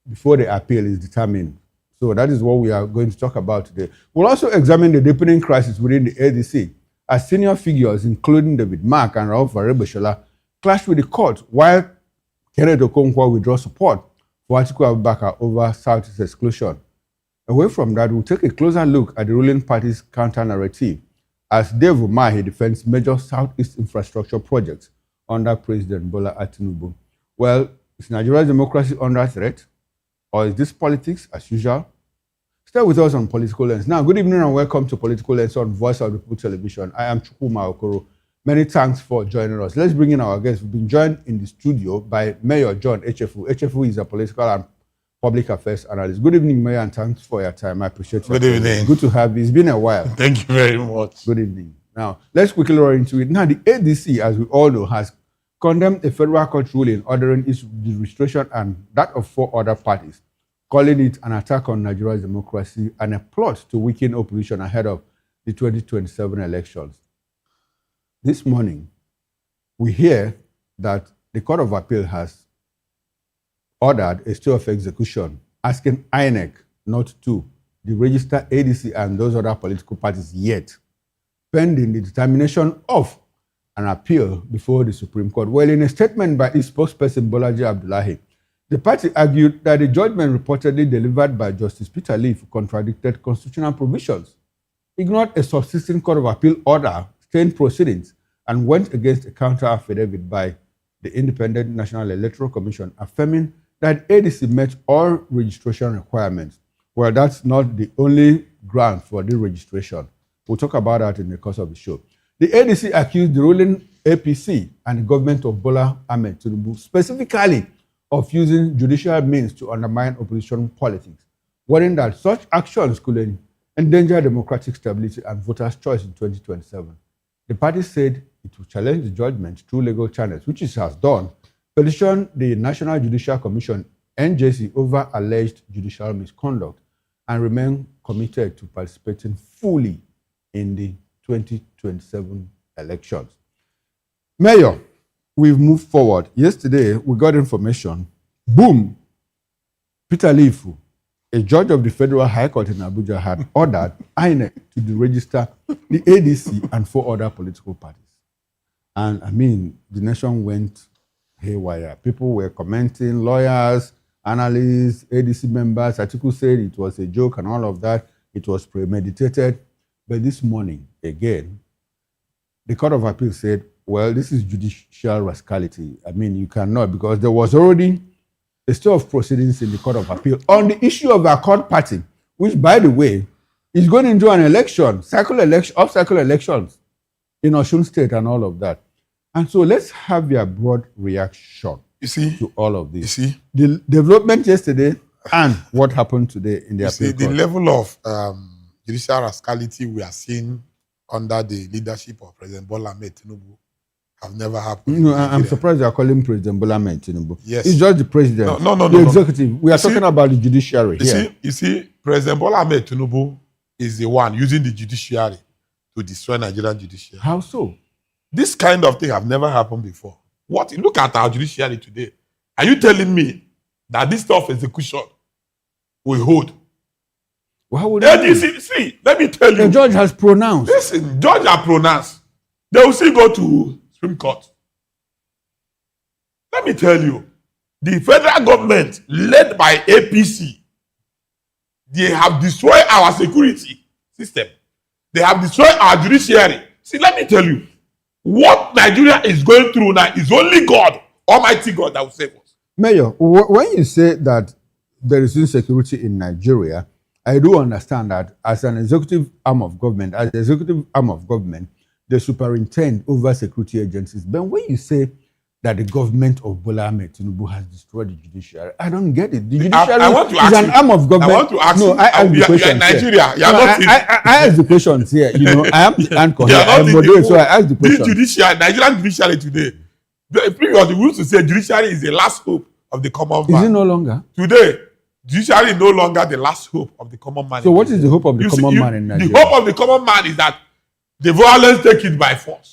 before the appeal is determined. So that is what we are going to talk about today. We'll also examine the deepening crisis within the ADC as senior figures, including David Mark and Rauf Arebeshola, clashed with the court while Kenneth Okonkwo withdraw support for Atiku Abubakar over Southeast exclusion. Away from that, we'll take a closer look at the ruling party's counter-narrative as Dave Umahi defends major Southeast infrastructure projects under President Bola Tinubu. Well, is Nigeria's democracy under threat? Or is this politics as usual? Stay with us on Political Lens. Now, good evening and welcome to Political Lens on Voice of the People Television. I am Chukwuma Okoro. Many thanks for joining us. Let's bring in our guests. We've been joined in the studio by Mayor John Echefu. Echefu is a political and public affairs analyst. Good evening, Mayor, and thanks for your time. I appreciate it. Good evening. Good to have you. It's been a while. Thank you very much. Good evening. Now, let's quickly roll into it. Now, the ADC, as we all know, has condemned a federal court ruling ordering its registration and that of 4 other parties, calling it an attack on Nigeria's democracy and a plot to weaken opposition ahead of the 2027 elections. This morning, we hear that the Court of Appeal has ordered a stay of execution, asking INEC not to deregister ADC and those other political parties yet, pending the determination of an appeal before the Supreme Court. Well, in a statement by its spokesperson, Bolaji Abdullahi, the party argued that the judgment reportedly delivered by Justice Peter Leaf contradicted constitutional provisions, ignored a subsisting Court of Appeal order, stayed proceedings, and went against a counter-affidavit by the Independent National Electoral Commission, affirming that ADC met all registration requirements. Well, that's not the only ground for the registration. We'll talk about that in the course of the show. The ADC accused the ruling APC and the government of Bola Ahmed Tinubu specifically of using judicial means to undermine opposition politics, warning that such actions could endanger democratic stability and voters' choice in 2027. The party said it will challenge the judgment through legal channels, which it has done, petition the National Judicial Commission, NJC, over alleged judicial misconduct and remain committed to participating fully in the 2027 elections. Mayor, we've moved forward. Yesterday, we got information. Boom! Peter Leaf, a judge of the Federal High Court in Abuja, had ordered INEC to deregister the ADC and 4 other political parties. And I mean, the nation went haywire. People were commenting, lawyers, analysts, ADC members. Atiku said it was a joke and all of that. It was premeditated. But this morning, again, the Court of Appeal said, well, this is judicial rascality. I mean, you cannot, because there was already a stay of proceedings in the Court of Appeal on the issue of a court party, which, by the way, is going into an election, off-cycle elections in Osun State and all of that. And so let's have your broad reaction to all of this. You see? The development yesterday and what happened today in the appeal the court. level of judicial rascality we are seeing under the leadership of President Bola Ahmed Tinubu have never happened. No, I'm surprised you are calling President Bola Ahmed Tinubu. Yes. It's just the president. No. The executive. We are talking about the judiciary here. You see, President Bola Ahmed Tinubu is the one using the judiciary to destroy Nigerian judiciary. How so? This kind of thing have never happened before. Look at our judiciary today. Are you telling me that this stuff execution will hold? How would see, let me tell you. The judge has pronounced. Listen, judge has pronounced. They will still go to Supreme Court. Let me tell you, the federal government, led by APC, they have destroyed our security system. They have destroyed our judiciary. See, let me tell you, what Nigeria is going through now is only God, Almighty God, that will save us. Mayor, when you say that there is insecurity in Nigeria, I do understand that as an executive arm of government, they superintend over security agencies. But when you say that the government of Bola Ahmed Tinubu has destroyed the judiciary, I don't get it. The judiciary is an arm of government. I want to ask no, you. I ask the questions in Nigeria. here. I ask the questions here. You know, I am the anchor here. I moderate, so I ask the questions. This judiciary, Nigerian judiciary today, previously we used to say judiciary is the last hope of the common man. Is it no longer? Today, judiciary is no longer the last hope of the common man. So what is the hope of the common man in Nigeria? The hope of the common man is that the violence take it by force.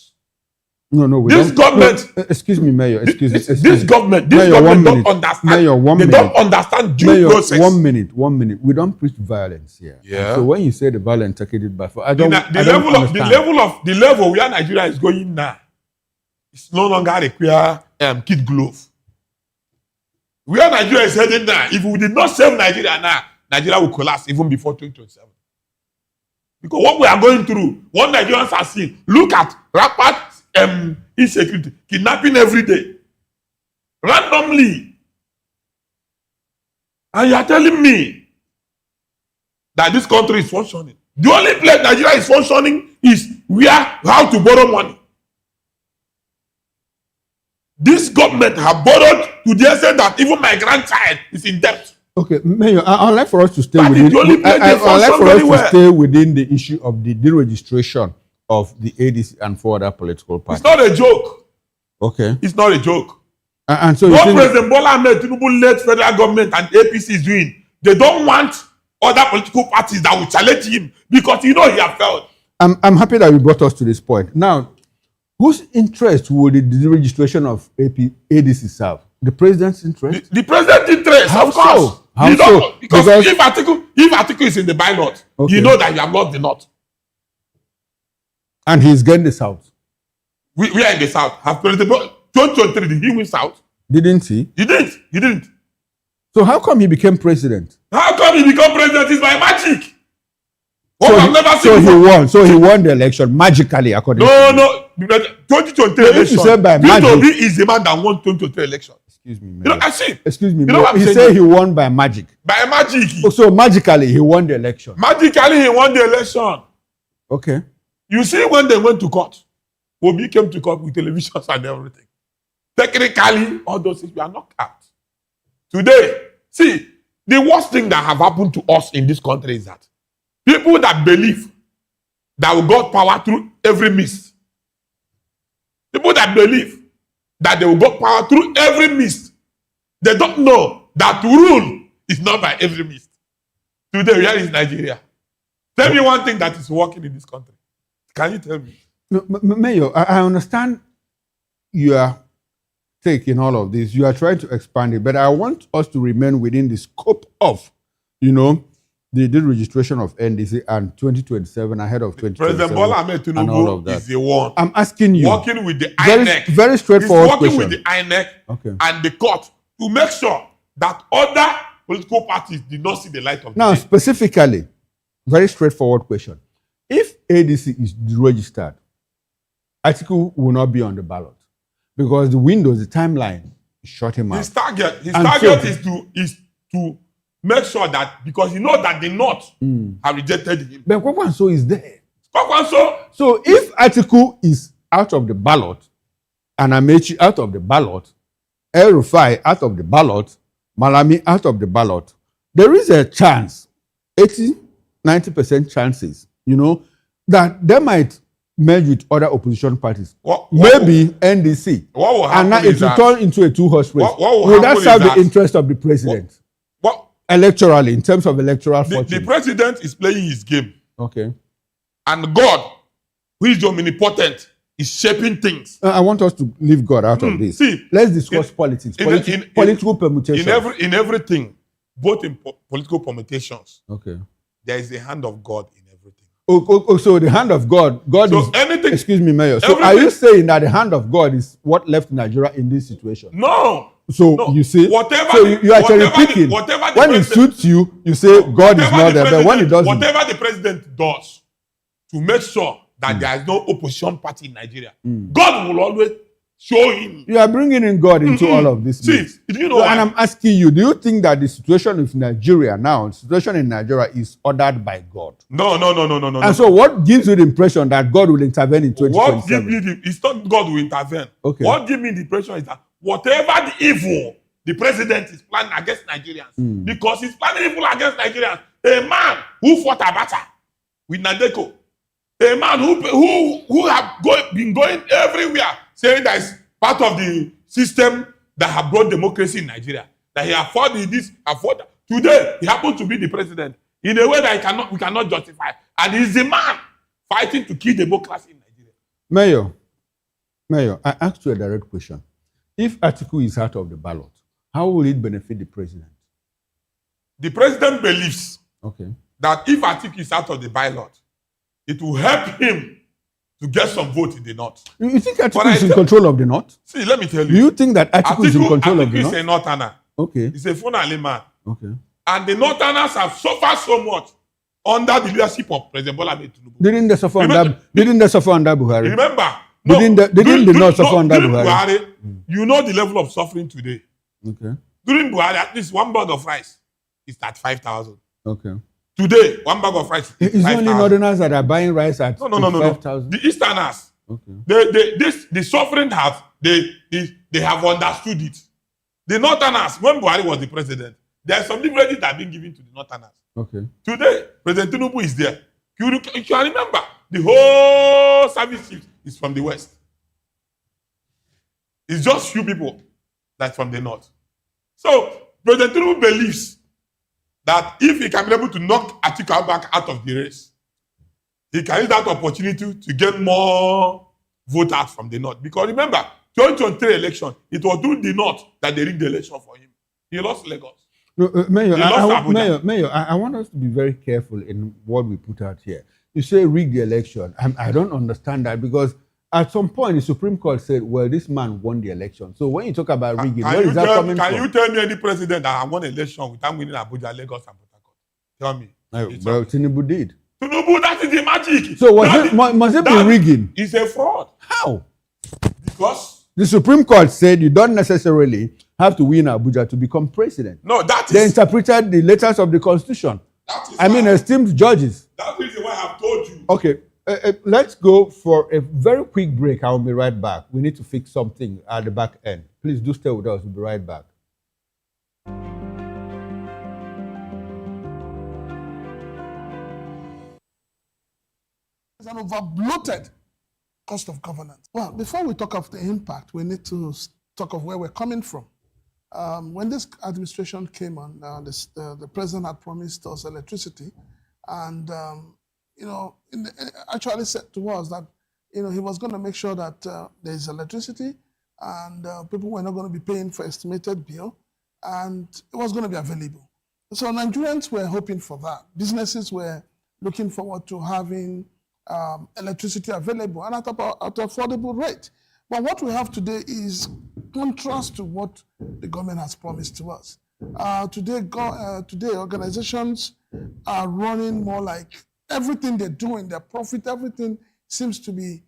No. This government. Excuse me, Mayor. This government don't understand. Mayor, they don't understand due process. 1 minute. We don't preach violence here. Yeah. So when you say the violence take it by force, The level where Nigeria is going now, it's no longer require kid glove. Where Nigeria is heading now, if we did not save Nigeria now, Nigeria will collapse even before 2027. Because what we are going through, what Nigerians are seeing, look at rapid insecurity, kidnapping every day, randomly. And you are telling me that this country is functioning. The only place Nigeria is functioning is how to borrow money. This government have borrowed to the extent that even my grandchild is in debt. Okay, Mayor, I'd like for us to stay within the issue of the deregistration of the ADC and 4 other political parties. It's not a joke. Okay. It's not a joke. And so what President Bola Ahmed Tinubu-led federal government and APC is doing, they don't want other political parties that will challenge him because he has failed. I'm happy that you brought us to this point. Now, whose interest would the deregistration of ADC serve? The president's interest? The president's interest, of course. So? How so? Because if Atiku is in the ballot, you know that you have lost the north. And he's getting the south. We are in the south. Have President 2023, did he win south? Didn't he? He didn't. So how come he became president? How come he became president? It's by magic. So he won the election magically, according to you. No. 2023 election. You said by magic. P2B is the man that won 2023 election. Excuse me, Mayor. I see. Excuse me, Mayor. He said he won by magic. By magic. So magically he won the election. Magically he won the election. Okay. You see, when they went to court, Obi came to court with televisions and everything. Technically, all those things were knocked out. Today, see, the worst thing that have happened to us in this country is that people that believe that we got power through every means. People that believe that they will got power through every means. They don't know that to rule is not by every means. Today, where is Nigeria? Tell me one thing that is working in this country. Can you tell me? No, Mayor, I understand your take in all of this. You are trying to expand it, but I want us to remain within the scope of, the registration of NDC and 2027 ahead of 2027. President Bola Ahmed and all of Tinubu that. is the one. I'm asking you. Working with the very, INEC. Very straightforward He's working question. with the INEC Okay. and the court to make sure that other political parties did not see the light of Now, the day. specifically, very straightforward question. If ADC is registered, Atiku will not be on the ballot because the windows, the timeline, is shut him out. His target So- is to make sure that, because you know that the North have rejected him. But Kwakwanso is there. Kwakwanso. So if Atiku is out of the ballot, and Amechi out of the ballot, El Rufai out of the ballot, Malami out of the ballot, there is a chance, 80-90% chances, that they might merge with other opposition parties. Maybe NDC. What will and happen now it is will that- turn into a two-horse race. What will Will that happen serve is the that- interest of the president? What? Electorally, in terms of electoral The fortune. president is playing his game. Okay. And God, who is omnipotent, is shaping things. I want us to leave God out of this. See, let's discuss politics, political permutations. In everything, both in political permutations, Okay. there is the hand of God in everything. So the hand of God So is anything. Excuse me, Mayor. So are you saying that the hand of God is what left Nigeria in this situation? No. So No. you see, Whatever so the- you are cherry whatever the- picking. whatever the When it president- suits you, you say God is not there, but when it doesn't, Whatever the president does to make sure that there is no opposition party in Nigeria, God will always show him. you are bringing in God into all of this. See, mix. do you know So, why? and I'm asking you, do you think that the situation of Nigeria now, the situation in Nigeria is ordered by God? No. And so what gives you the impression that God will intervene in What 2027? give me it's not God will intervene. Okay. What give me the impression is that whatever the evil the president is planning against Nigerians, because he's planning evil against Nigerians, a man who fought Abacha with Nadeko, a man who have been going everywhere saying that it's part of the system that have brought democracy in Nigeria, that he afforded this, afforded. Today, he happens to be the president in a way that we cannot justify. And he's the man fighting to kill democracy in Nigeria. Mayor, I asked you a direct question. If Atiku is out of the ballot, how will it benefit the president? The president believes Okay. that if Atiku is out of the ballot, it will help him to get some vote in the North. You think Atiku is in control of the North? See, let me tell you. Do you think that Atiku is in control of the Atiku North? is a Northerner. Okay. He's a Funali man. Okay. And the Northerners have suffered so much under the leadership of President Bola Ahmed Tinubu. Didn't they suffer under Buhari? Remember, Didn't the North suffer under during Buhari? You know the level of suffering today. Okay. During Buhari, at least one bag of rice is at 5,000. Okay. Today, one bag of rice is It's only 5,000. Northerners that are buying rice at No. 5,000. The Easterners, Okay. the suffering they have understood it. The Northerners, when Buhari was the president, there are some privileges that have been given to the Northerners. Okay. Today, President Tinubu is there. You can remember, the whole service chief is from the West. It's just few people that's from the North. So, President Tinubu believes that if he can be able to knock Atiku back out of the race, he can use that opportunity to get more vote out from the North. Because remember, 2023 election, it was through the North that they rigged the election for him. He lost Lagos. No, Mayor, He lost Abuja. Mayor, I want us to be very careful in what we put out here. You say rig the election. I don't understand that because at some point the Supreme Court said, well, this man won the election. So when you talk about rigging, where is that coming from? Can you tell me any president that won an election without winning Abuja, Lagos, and Port Harcourt? Tell me. Well, Tinubu did. Tinubu, that is the magic. So must it be rigging? It's a fraud. How? Because the Supreme Court said you don't necessarily have to win Abuja to become president. No, that is. They interpreted the letters of the Constitution. Esteemed judges. That is why I have told you. Okay, let's go for a very quick break. I'll be right back. We need to fix something at the back end. Please do stay with us. We'll be right back. It's an overbloated cost of governance. Well, before we talk of the impact, we need to talk of where we're coming from. When this administration came on, the president had promised us electricity, and actually said to us that he was going to make sure that there is electricity, and people were not going to be paying for estimated bill, and it was going to be available. So Nigerians were hoping for that. Businesses were looking forward to having electricity available and at an affordable rate. But what we have today is contrast to what the government has promised to us. Today, organizations are running more like everything they're doing, their profit, everything seems to be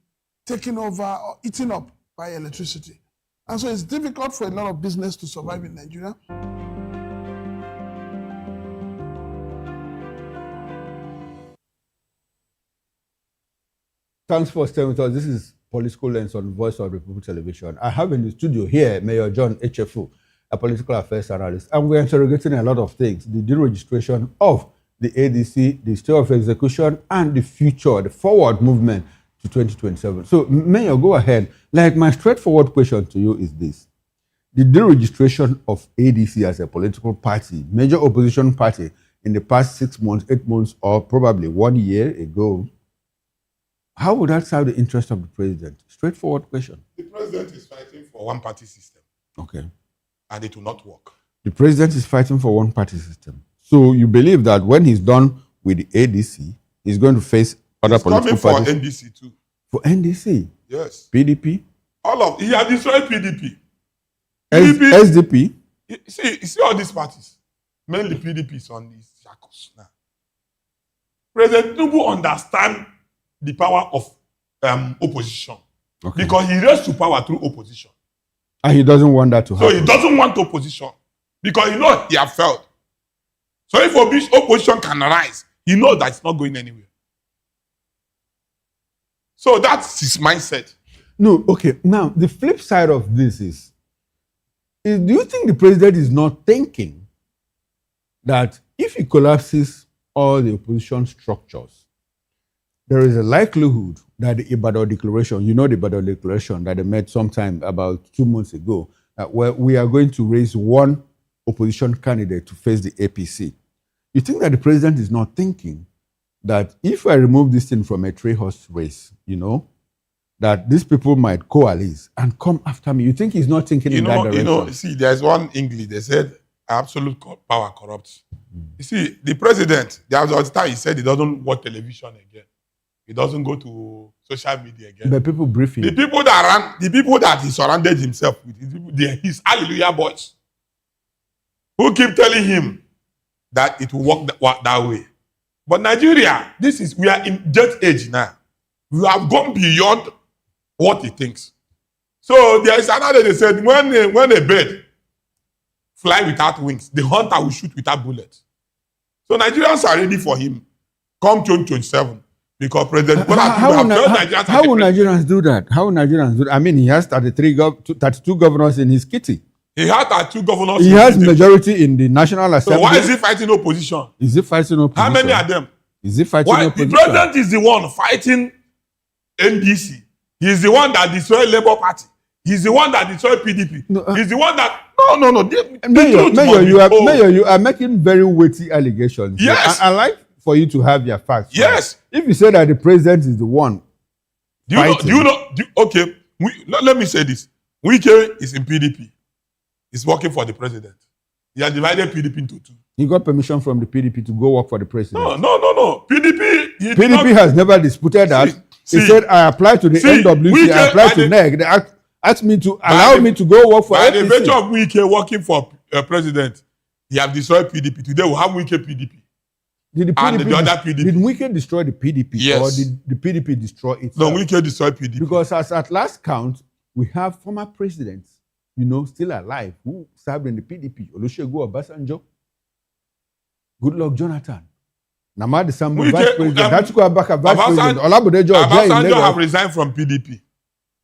taken over or eaten up by electricity. And so it's difficult for a lot of business to survive in Nigeria. Thanks for staying with us. This is Political Lens on Voice of the People Television. I have in the studio here Mayor John Echefu, a political affairs analyst, and we're interrogating a lot of things: the deregistration of the ADC, the state of execution, and the future, the forward movement to 2027. So, Mayor, go ahead. Like, my straightforward question to you is this: the deregistration of ADC as a political party, major opposition party, in the past 6 months, 8 months, or probably 1 year ago, how would that serve the interest of the president? Straightforward question. The president is fighting for one-party system. Okay. And it will not work. The president is fighting for one-party system. So you believe that when he's done with the ADC, he's going to face other political parties? Coming for NDC too. For NDC? Yes. PDP? He has destroyed PDP. SDP? You see all these parties. Mainly PDP is on these shackles now. President Tinubu understands the power of opposition. Okay. Because he raised to power through opposition. And he doesn't want that to happen. So he doesn't want opposition. Because he knows he has failed. So if opposition can rise, he knows that it's not going anywhere. So that's his mindset. No, okay. Now, the flip side of this is do you think the president is not thinking that if he collapses all the opposition structures, there is a likelihood that the Ibadan Declaration, the Ibadan Declaration that they made sometime about 2 months ago, where we are going to raise one opposition candidate to face the APC. You think that the president is not thinking that if I remove this thing from a three-horse race, that these people might coalesce and come after me? You think he's not thinking in that direction? See, there's one English, they said, absolute power corrupts. You see, the president, there was a time he said he doesn't watch television again. He doesn't go to social media again. But people brief him. The people that he surrounded himself with, his hallelujah boys, who keep telling him that it will work that way. But Nigeria, we are in jet age now. We have gone beyond what he thinks. So there is another, they said, when a bird fly without wings, the hunter will shoot without bullets. So Nigerians are ready for him come 2027. Because President how will Nigerians do that? How will Nigerians do that? I mean, he has 32 governors in his kitty. He had 32 governors. He has majority in the National Assembly. So why is he fighting opposition? Is he fighting opposition? How many are them? Is he fighting opposition? The president is the one fighting NDC. He's the one that destroyed Labour Party. He's the one that destroyed PDP. He's the one that... No. Mayor, you are making very weighty allegations. Yes. I like for you to have your facts. Yes. Right? If you say that the president is the one okay, let me say this. Wike is in PDP. He's working for the president. He has divided PDP into two. He got permission from the PDP to go work for the president. No. PDP has never disputed that. He said, I applied to the NWC, I applied to NEG. They asked me to allow me to go work for By APC. the virtue of Wike working for president, he have destroyed PDP. Today we have Wike PDP. Did the other PDP. Did Wike destroy the PDP? Yes. Or did the PDP destroy itself? No, Wike destroyed PDP. Because at last count, we have former presidents, still alive, who served in the PDP. Olusegun Obasanjo, Goodluck Jonathan, Namadi Sambo, vice president, Atiku Abubakar, vice president, Olabode George. Obasanjo have resigned from PDP.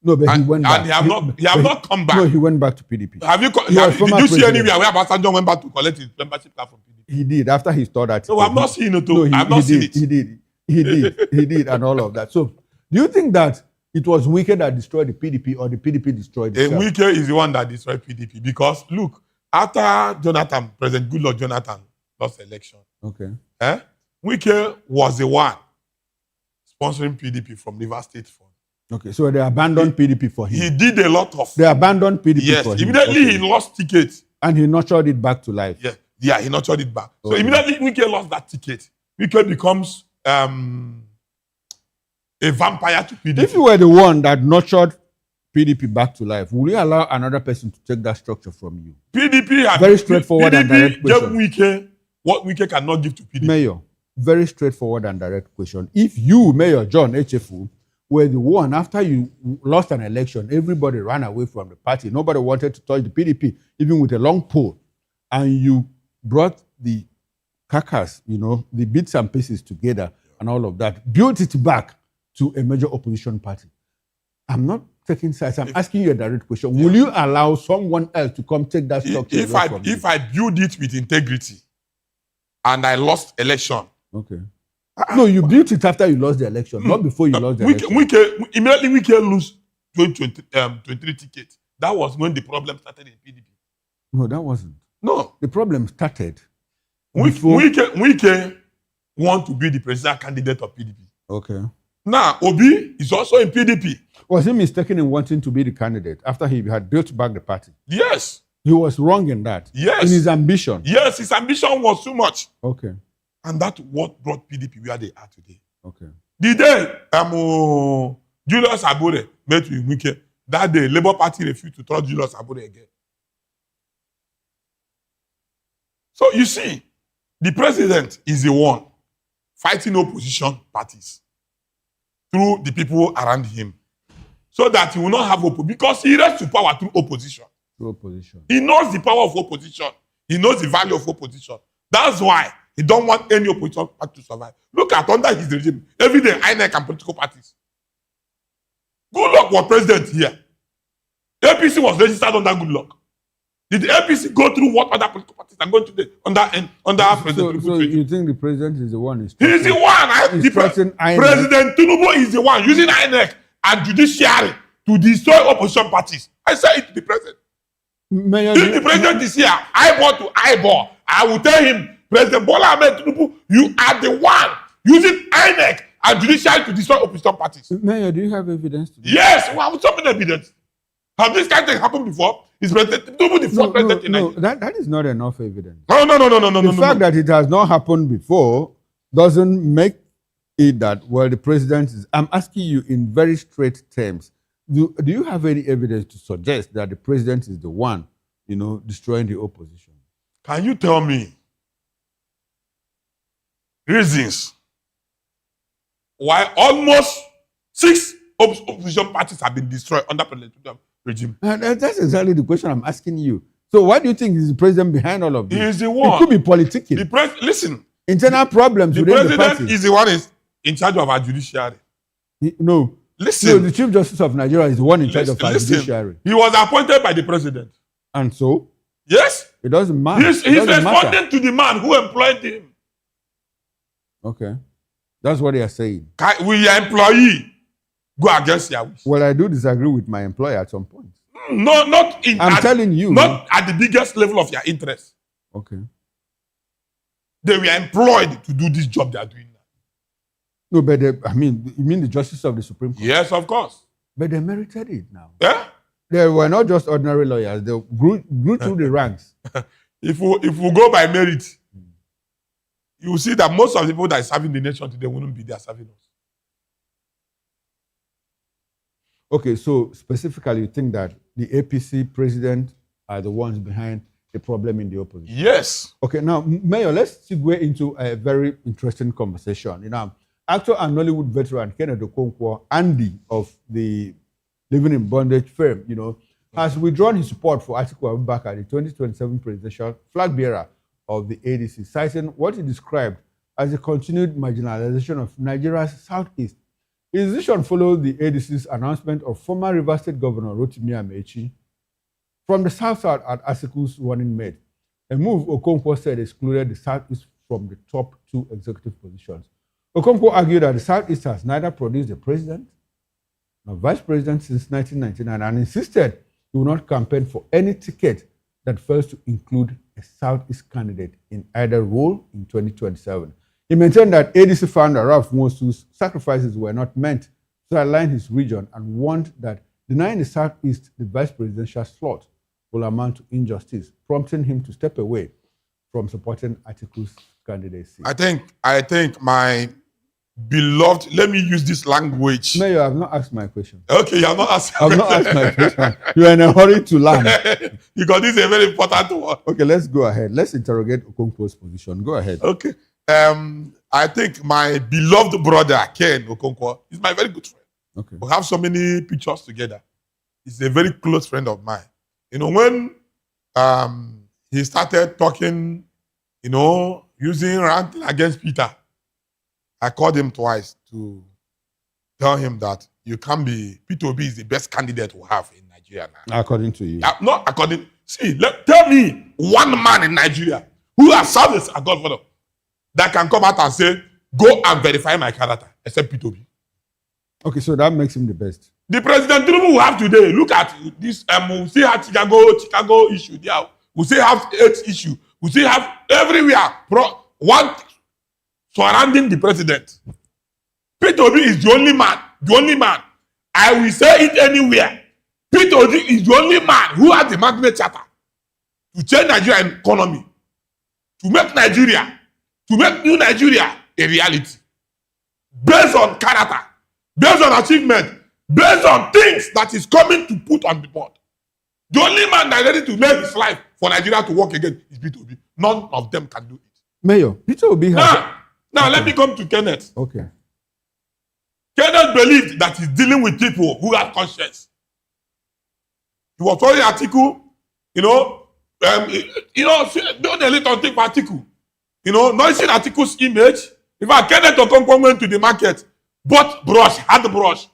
No, but he went back. And he have not come back. No, he went back to PDP. Did you see anywhere where Obasanjo went back to collect his membership card from PDP? He did, after he saw that. No, I've not seen it. He did, and all of that. So, do you think that it was Wike that destroyed the PDP, or the PDP destroyed itself? Wike is the one that destroyed PDP, because look, after President Goodluck Jonathan lost the election, okay, Wike was the one sponsoring PDP from Rivers State Fund. Okay, so they abandoned PDP for him. He did a lot of. They abandoned PDP yes, for him. Immediately he lost tickets. And he nurtured it back to life. Yes. Yeah, he nurtured it back. So Okay. immediately Wike lost that ticket. Wike becomes a vampire to PDP. If you were the one that nurtured PDP back to life, will you allow another person to take that structure from you? PDP had Very straightforward and direct PDP question. gave Wike what Wike cannot give to PDP. Mayor, very straightforward and direct question. If you, Mayor John Echefu, were the one after you lost an election, everybody ran away from the party. Nobody wanted to touch the PDP, even with a long pole, and you brought the carcass, the bits and pieces together and all of that, built it back to a major opposition party. I'm not taking sides. I'm asking you a direct question. Will you allow someone else to come take that structure away from you? If I build it with integrity and I lost election. Okay. No, you built it after you lost the election, not before you lost the election. Immediately Wike lose 23 tickets. That was when the problem started in PDP. No, that wasn't. No. The problem started. Wike want to be the presidential candidate of PDP. Okay. Now, Obi is also in PDP. Was he mistaken in wanting to be the candidate after he had built back the party? Yes. He was wrong in that. Yes. In his ambition. Yes, his ambition was too much. Okay. And that's what brought PDP where they are today. Okay. The day Julius Abure met with Wike, that day Labour Party refused to trust Julius Abure again. So you see, the president is the one fighting opposition parties through the people around him, so that he will not have opposition, because he rests to power through opposition. Through opposition. He knows the power of opposition. He knows the value of opposition. That's why he don't want any opposition party to survive. Look at under his regime, every day INEC and political parties. Goodluck was president here. APC was registered under Goodluck. Did the APC go through what other political parties are going to do under President? So you think the president is the one? He's the one. President Tinubu is the one using INEC and judiciary to destroy opposition parties. I say it to the president. Mayor, if the president is here, eyeball to eyeball, I will tell him, President Bola Ahmed Tinubu, you are the one using INEC and judiciary to destroy opposition parties. Mayor, do you have evidence to Yes, we have so many evidence. Have this kind of thing happened before? Is President Tinubu the fourth president in Nigeria? That is not enough evidence. No. The fact that it has not happened before doesn't make it that, well, the president is... I'm asking you in very straight terms. Do you have any evidence to suggest that the president is the one, destroying the opposition? Can you tell me reasons why almost 6 opposition parties have been destroyed under President Tinubu regime? And that's exactly the question I'm asking you. So why do you think is the president behind all of this? He is the one. It could be politicking. Listen. Internal problems the within the party. president is the one is in charge of our judiciary. No. Listen. No, the Chief Justice of Nigeria is the one in charge of our judiciary. He was appointed by the president. And so? Yes. It doesn't matter. He's responding to the man who employed him. Okay. That's what they are saying. We are employee. Go against your wish. Well, I do disagree with my employer at some point. No, not in. I'm telling you. Not at the biggest level of your interest. Okay. They were employed to do this job they are doing now. No, but you mean the justice of the Supreme Court? Yes, of course. But they merited it now. Yeah? They were not just ordinary lawyers. They grew through the ranks. If we go by merit, you will see that most of the people that are serving the nation today wouldn't be there serving us. Okay, so specifically, you think that the APC president are the ones behind the problem in the opposition? Yes. Okay, now, Mayor, let's segue into a very interesting conversation. Actor and Nollywood veteran Kenneth Okonkwo, Andy of the Living in Bondage fame, has withdrawn his support for Atiku Abubakar, the 2027 presidential flag bearer of the ADC, citing what he described as the continued marginalization of Nigeria's southeast. His decision followed the ADC's announcement of former Rivers State Governor Rotimi Amechi from the South-South at Atiku's running mate, a move Okonkwo said excluded the Southeast from the top 2 executive positions. Okonkwo argued that the Southeast has neither produced a president nor vice president since 1999 and insisted he would not campaign for any ticket that fails to include a Southeast candidate in either role in 2027. He maintained that ADC founder Ralph Mosu's sacrifices were not meant to align his region and warned that denying the Southeast the vice presidential slot will amount to injustice, prompting him to step away from supporting Atiku's candidacy? I think my beloved, let me use this language. Mayor, I've not asked my question. Okay, you have not asked. I've not asked my question. You are in a hurry to land. Because this is a very important one. Okay, let's go ahead. Let's interrogate Okonkwo's position. Go ahead. Okay. I think my beloved brother, Ken Okonkwo, is my very good friend. Okay. We have so many pictures together. He's a very close friend of mine. You know, when he started talking, you know, using ranting against Peter, I called him twice to tell him that you can't be, Peter Obi is the best candidate we have in Nigeria now. According to you. Not according, see, tell me one man in Nigeria who has served as a godfather that can come out and say, go and verify my character, except Peter Obi. Okay, so that makes him the best. The President Tinubu we have today, look at this, we still have Chicago issue there. We still have AIDS issue. We still have everywhere, one surrounding the president. Peter Obi is the only man. I will say it anywhere. Peter Obi is the only man who has the Magna Charta to change Nigerian economy, to make new Nigeria a reality. Based on character, based on achievement, based on things that is coming to put on the board. The only man that is ready to make his life for Nigeria to work again is Peter Obi. None of them can do it. Mayor, Peter Obi has... Now let me come to Kenneth. Okay. Kenneth believed that he's dealing with people who have conscience. He was following Atiku, don't a little thing for Atiku. Noticing Atiku's image. In fact, Kenneth Okonkwo went to the market, bought had the brush,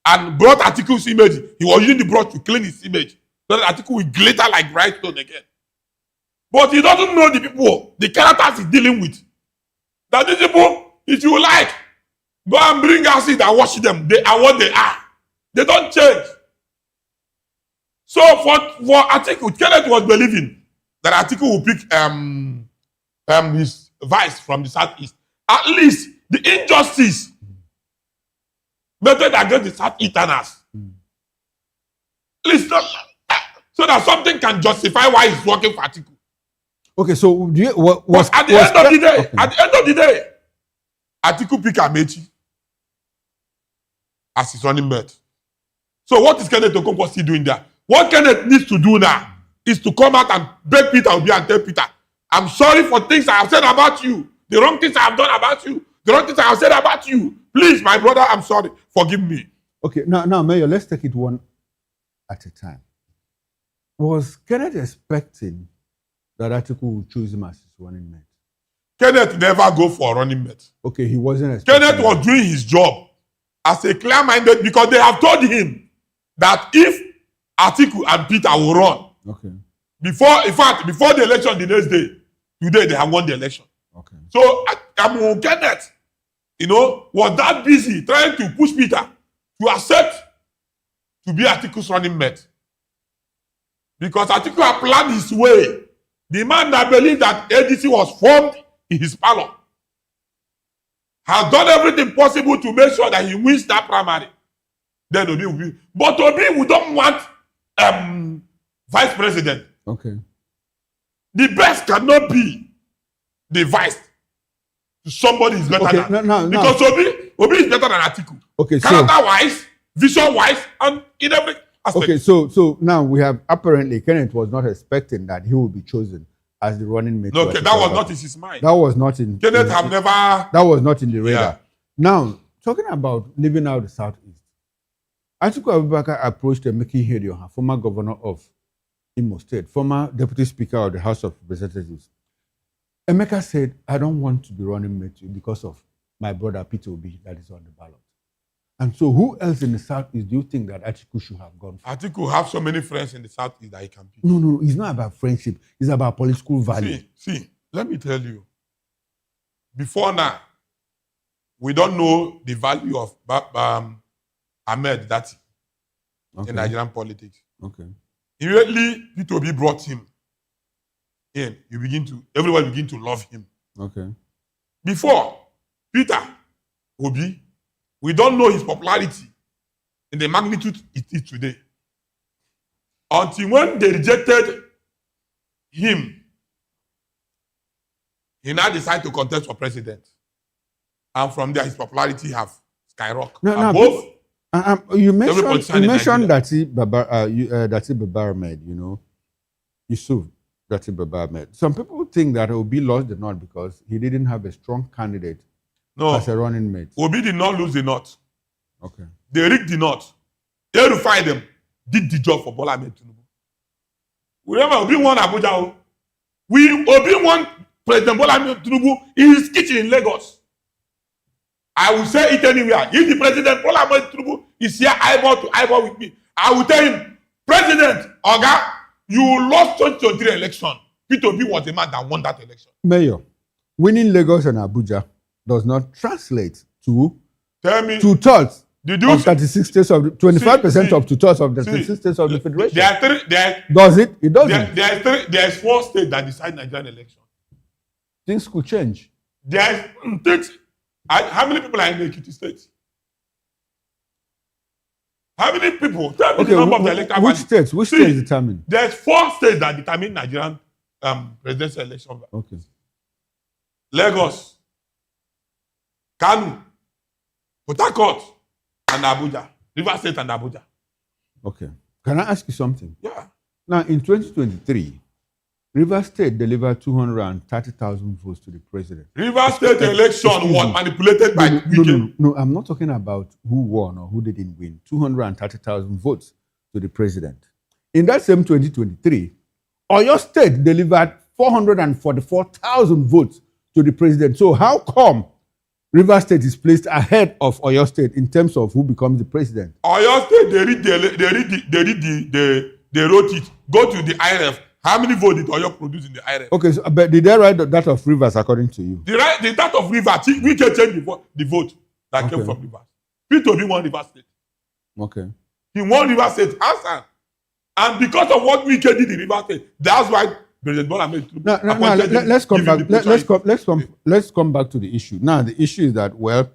and brought Atiku's image. He was using the brush to clean his image, so that Atiku will glitter like bright stone again. But he doesn't know the people, the characters he's dealing with. That these people, if you like, go and bring acid and wash them. They are what they are. They don't change. So for Atiku, Kenneth was believing that Atiku will pick his vice from the southeast. At least the injustice meted against the southeasterners. At least so that something can justify why he's working for Atiku. Okay, so at the end of the day, Atiku pick Amechi as his running mate. So what is Kenneth Okonkwo still doing there? What Kenneth needs to do now is to come out and beg Peter Obi and tell Peter, I'm sorry for things I have said about you, the wrong things I have done about you, the wrong things I have said about you. Please, my brother, I'm sorry. Forgive me. Okay, now, Mayor, let's take it one at a time. Was Kenneth expecting that Atiku would choose him as his running mate? Kenneth never go for a running mate. Okay, he wasn't expecting Kenneth was doing his job as a clear-minded, because they have told him that if Atiku and Peter will run, okay, before the election the next day, today they have won the election. Okay. So Kenneth, was that busy trying to push Peter to accept to be Atiku's running mate. Because Atiku had planned his way. The man that believed that ADC was formed in his parlor has done everything possible to make sure that he wins that primary. Then Obi will be. But Obi, we don't want vice president. Okay. The best cannot be the vice. Somebody is better than. No. Because Obi is better than Atiku. Okay, character-wise, vision-wise, and in every aspect. Okay, so now we have apparently Kenneth was not expecting that he would be chosen as the running mate. Okay, that was not in his mind. That was not in. Kenneth have never. That was not in the radar. Yeah. Now, talking about living out the southeast, Atiku Abubakar approached Emeka Ihedioha, former governor of Imo State, former deputy speaker of the House of Representatives. Emeka said, I don't want to be running mate because of my brother Peter Obi that is on the ballot. And so who else in the southeast do you think that Atiku should have gone for? Atiku have so many friends in the southeast that he can pick. No, it's not about friendship. It's about political value. See, let me tell you. Before now, we don't know the value of Ahmed Dati in Nigerian politics. Okay. Immediately, Peter Obi brought him in. Everyone begin to love him. Okay. Before, Peter Obi, we don't know his popularity in the magnitude it is today. Until when they rejected him He now decided to contest for president. And from there, his popularity have skyrocketed. Now, Above you every politician in mentioned Nigeria. Dati Baba Ahmed, Yusuf Dati Baba Ahmed. Some people think that Obi lost the North because he didn't have a strong candidate as a running mate. Obi did not lose the North. Okay. They rigged the North. They them, did the job for Bola Ahmed Tinubu. Remember, Obi won Abuja. Obi won President Bola Ahmed Tinubu in his kitchen in Lagos. I will say it anywhere. If the president Bola Ahmed Tinubu is here eyeball to eyeball with me, I will tell him, President Oga, you lost 2023 election. Peter Obi was the man that won that election. Mayor, winning Lagos and Abuja does not translate to two-thirds of 36 states of the 25% of two-thirds of the 36 states of the federation. Does it? It doesn't. There is 4 states that decide Nigerian election. Things could change. There is things. How many people are in the Ekiti state? How many people? Tell me the number of the electoral Which states? Which states determine? There's 4 states that determine Nigerian presidential election. Okay. Lagos, Kano, Port Harcourt, and Abuja. Rivers State and Abuja. Okay. Can I ask you something? Yeah. Now, in 2023, Rivers State delivered 230,000 votes to the president. Rivers State election was manipulated by Wike. No, I'm not talking about who won or who didn't win. 230,000 votes to the president. In that same 2023, Oyo State delivered 444,000 votes to the president. So how come Rivers State is placed ahead of Oyo State in terms of who becomes the president? Oyo State, they wrote it. Go to the IRF. How many votes did Oyo produce in the IRF? Okay, so, but did they write that of Rivers according to you? The that of Rivers, we can change the vote that came from Rivers. Peter Obi won Rivers State. Okay. He won Rivers State. Answer. And because of what we did in Rivers State, that's why President Bola Ahmed Tinubu let's come back. Let's come back to the issue. Now, the issue is that, well,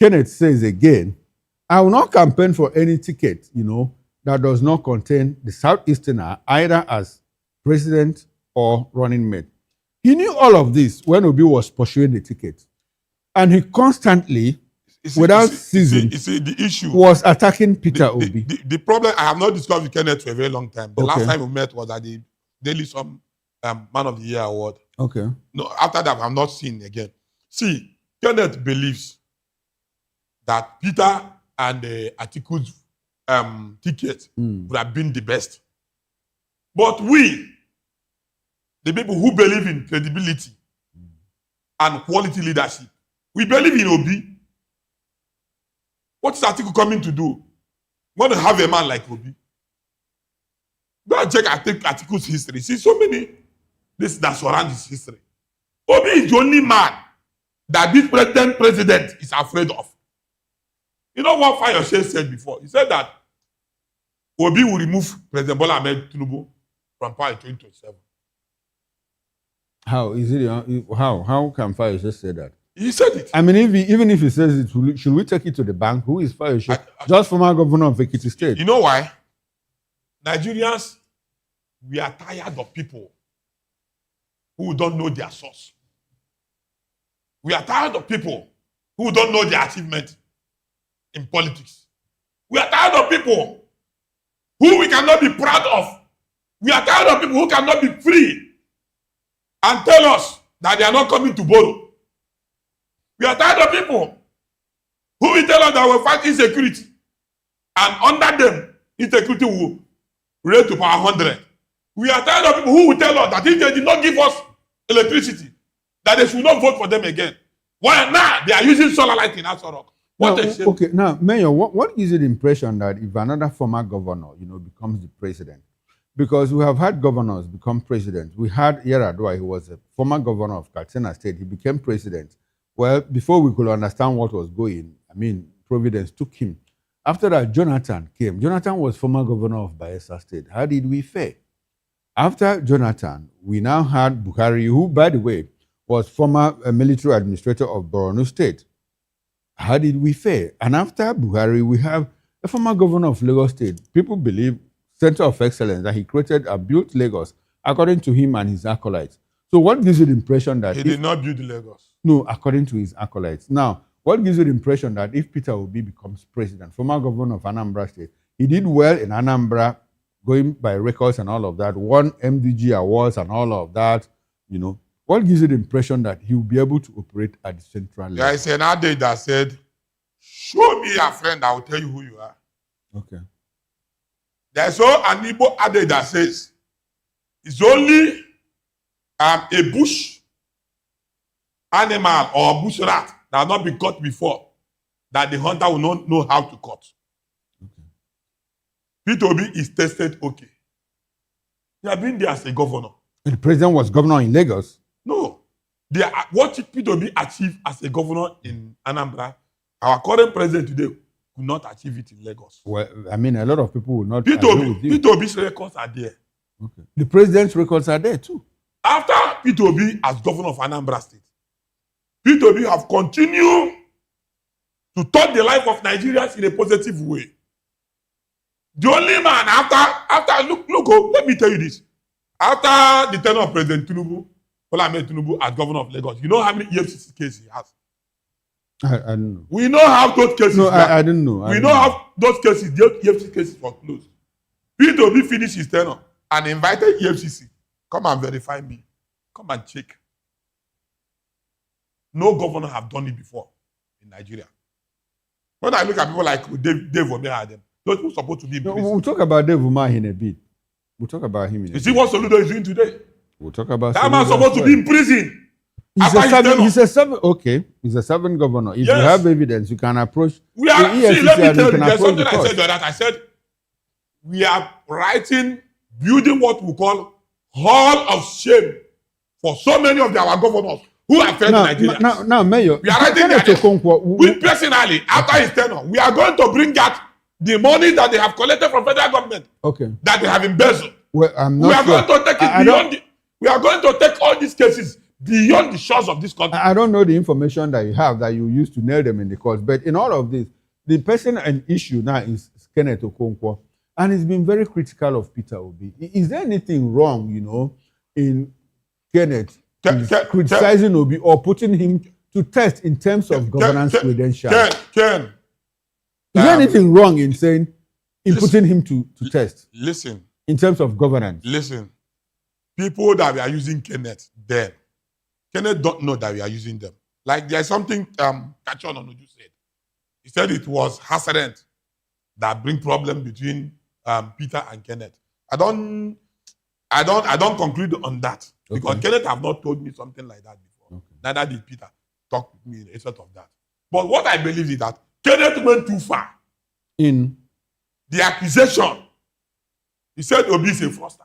Kenneth says again, I will not campaign for any ticket, that does not contain the Southeasterner either as president or running mate. He knew all of this when Obi was pursuing the ticket. And he constantly, without ceasing, the issue was attacking Peter Obi. The problem, I have not discussed with Kenneth for a very long time. The last time we met was at the Daily Sun Man of the Year Award. Okay. No, after that, I'm not seen again. See, Kenneth believes that Peter and Atiku's ticket would have been the best. But we, the people who believe in credibility and quality leadership, we believe in Obi. What is Atiku coming to do? We want to have a man like Obi. Go and check Atiku's history. See so many this that surround his history. Obi is the only man that this president is afraid of. You know what Fayose said before? He said that Obi will remove President Bola Ahmed Tinubu from power in 2027. How is it? How can Fayose say that? He said it. I mean, even if he says it, should we take it to the bank? Who is Fayose? Just former governor of Ekiti State. You know why? Nigerians, we are tired of people who don't know their source. We are tired of people who don't know their achievement in politics. We are tired of people who we cannot be proud of. We are tired of people who cannot be free and tell us that they are not coming to borrow. We are tired of people who will tell us that we will fight insecurity, and under them, insecurity will raise to power 100. We are tired of people who will tell us that if they did not give us electricity, that they should not vote for them again. Why now they are using solar light in Aso Rock? Okay, now, Mayor, what is the impression that if another former governor, becomes the president? Because we have had governors become president. We had Yaradua, who was a former governor of Katsina State. He became president. Well, before we could understand what was going, Providence took him. After that, Jonathan came. Jonathan was former governor of Bayelsa State. How did we fare? After Jonathan, we now had Buhari, who, by the way, was former military administrator of Borno State. How did we fare? And after Buhari, we have a former governor of Lagos State. People believe Center of Excellence that he created and built Lagos, according to him and his acolytes. So what gives you the impression that He did not build Lagos. No, according to his acolytes. Now, what gives you the impression that if Peter Obi becomes president, former governor of Anambra State, he did well in Anambra, going by records and all of that, won MDG awards and all of that, you know, what gives you the impression that he will be able to operate at the central level? There is an adage that said, show me a friend, I will tell you who you are. Okay. There's also an Igbo adage that says, it's only a bush animal or bush rat that has not been caught before that the hunter will not know how to cut. Okay. Peter Obi is tested okay. He has been there as a governor. And the president was governor in Lagos? No. What Peter Obi achieved as a governor in Anambra, our current president today could not achieve it in Lagos. Well, I mean, a lot of people will not Peter agree with you. Peter Obi's records are there. Okay. The president's records are there too. After Peter Obi as governor of Anambra State, Peter Obi have continued to touch the life of Nigerians in a positive way. The only man after look, let me tell you this. After the tenure of President Tinubu, Bola Ahmed Tinubu as governor of Lagos, you know how many EFCC cases he has? I don't know. We know how those cases No, I don't know. We know how those cases, the EFCC cases were closed. Peter Obi finished his tenure and invited EFCC. Come and verify me. Come and check. No governor have done it before in Nigeria. When I look at people like Dave Omea, them, those people supposed to be in prison. We'll talk about Dave Umar in a bit. We'll talk about him in a bit. You see what Soludo is doing today? We'll talk about that man supposed to be in prison. He's a seven governor. If Yes. you have evidence, you can approach We are, the see, EFCC let me and you tell you, can there's approach something the I court. said that I said, we are building what we call hall of shame for so many of our governors who have failed Nigeria. Now, Mayor, We are writing that we personally, after his tenure, we are going to bring out the money that they have collected from federal government Okay. that they have embezzled. Well, I'm We not are sure. going to take it beyond. We are going to take all these cases beyond the shores of this country. I don't know the information that you have that you used to nail them in the court, but in all of this, the person and issue now is Kenneth Okonkwo, and he's been very critical of Peter Obi. Is there anything wrong, you know, in Kenneth criticizing Obi or putting him to test in terms of governance credentials? Ken, is there anything wrong in saying, putting him to test? Listen. In terms of governance? Listen. People that we are using Kenneth don't know that we are using them. Like there's something Kachon Onuju said. He said it was Hasserent that bring problem between Peter and Kenneth. I don't conclude on that because Kenneth have not told me something like that before. Neither did Peter talk with me in sort of that. But what I believe is that Kenneth went too far in the accusation. He said Obi is a fraudster.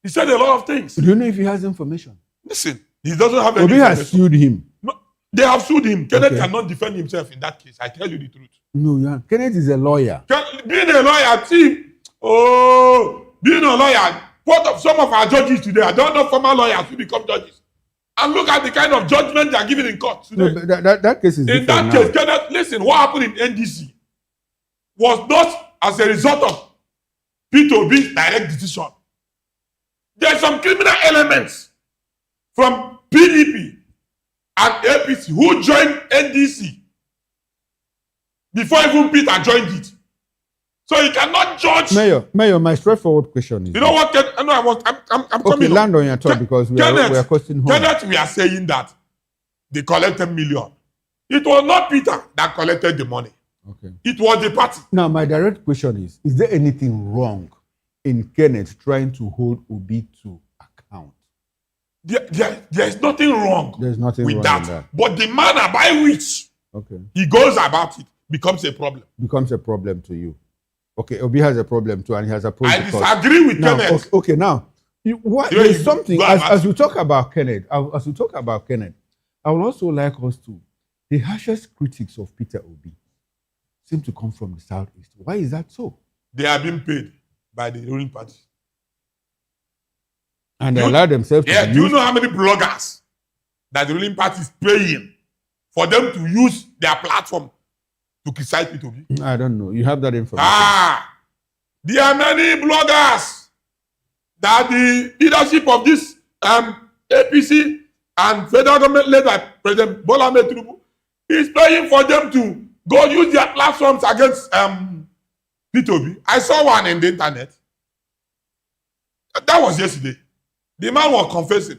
He said a lot of things. Do you know if he has information? Listen, he doesn't have any Obi information. has sued him. No, they have sued him. Kenneth cannot defend himself in that case. I tell you the truth. No, yeah. Kenneth is a lawyer. Being a lawyer, being a lawyer, what of some of our judges today, I don't know former lawyers who become judges. And look at the kind of judgment they are giving in court today. No, but that case is in that case, Kenneth, listen, what happened in NDC was not as a result of Peter Obi's direct decision. There are some criminal elements from PDP and APC who joined NDC before even Peter joined it. So you cannot judge. Mayor, my straightforward question is. You know what? I'm coming. Land on your thought because we are costing home. Kenneth, we are saying that they collected million. It was not Peter that collected the money. Okay. It was the party. Now, my direct question is there anything wrong in Kenneth trying to hold Obi to account? There is nothing wrong. There's nothing with wrong that. with that. But the manner by which he goes about it becomes a problem. Becomes a problem to you. Okay, Obi has a problem too, and he has a problem. I disagree with Kenneth. Okay, now, there's something, as we talk about Kenneth, I would also like us to, the harshest critics of Peter Obi seem to come from the Southeast. Why is that so? They are being paid by the ruling party. And they allow themselves to do use. you know how many bloggers that the ruling party is paying for them to use their platform to criticize Peter Obi? I don't know. You have that information. There are many bloggers that the leadership of this APC and federal government led by President Bola Ahmed Tinubu is paying for them to go use their platforms against P2B. I saw one in the internet. That was yesterday. The man was confessing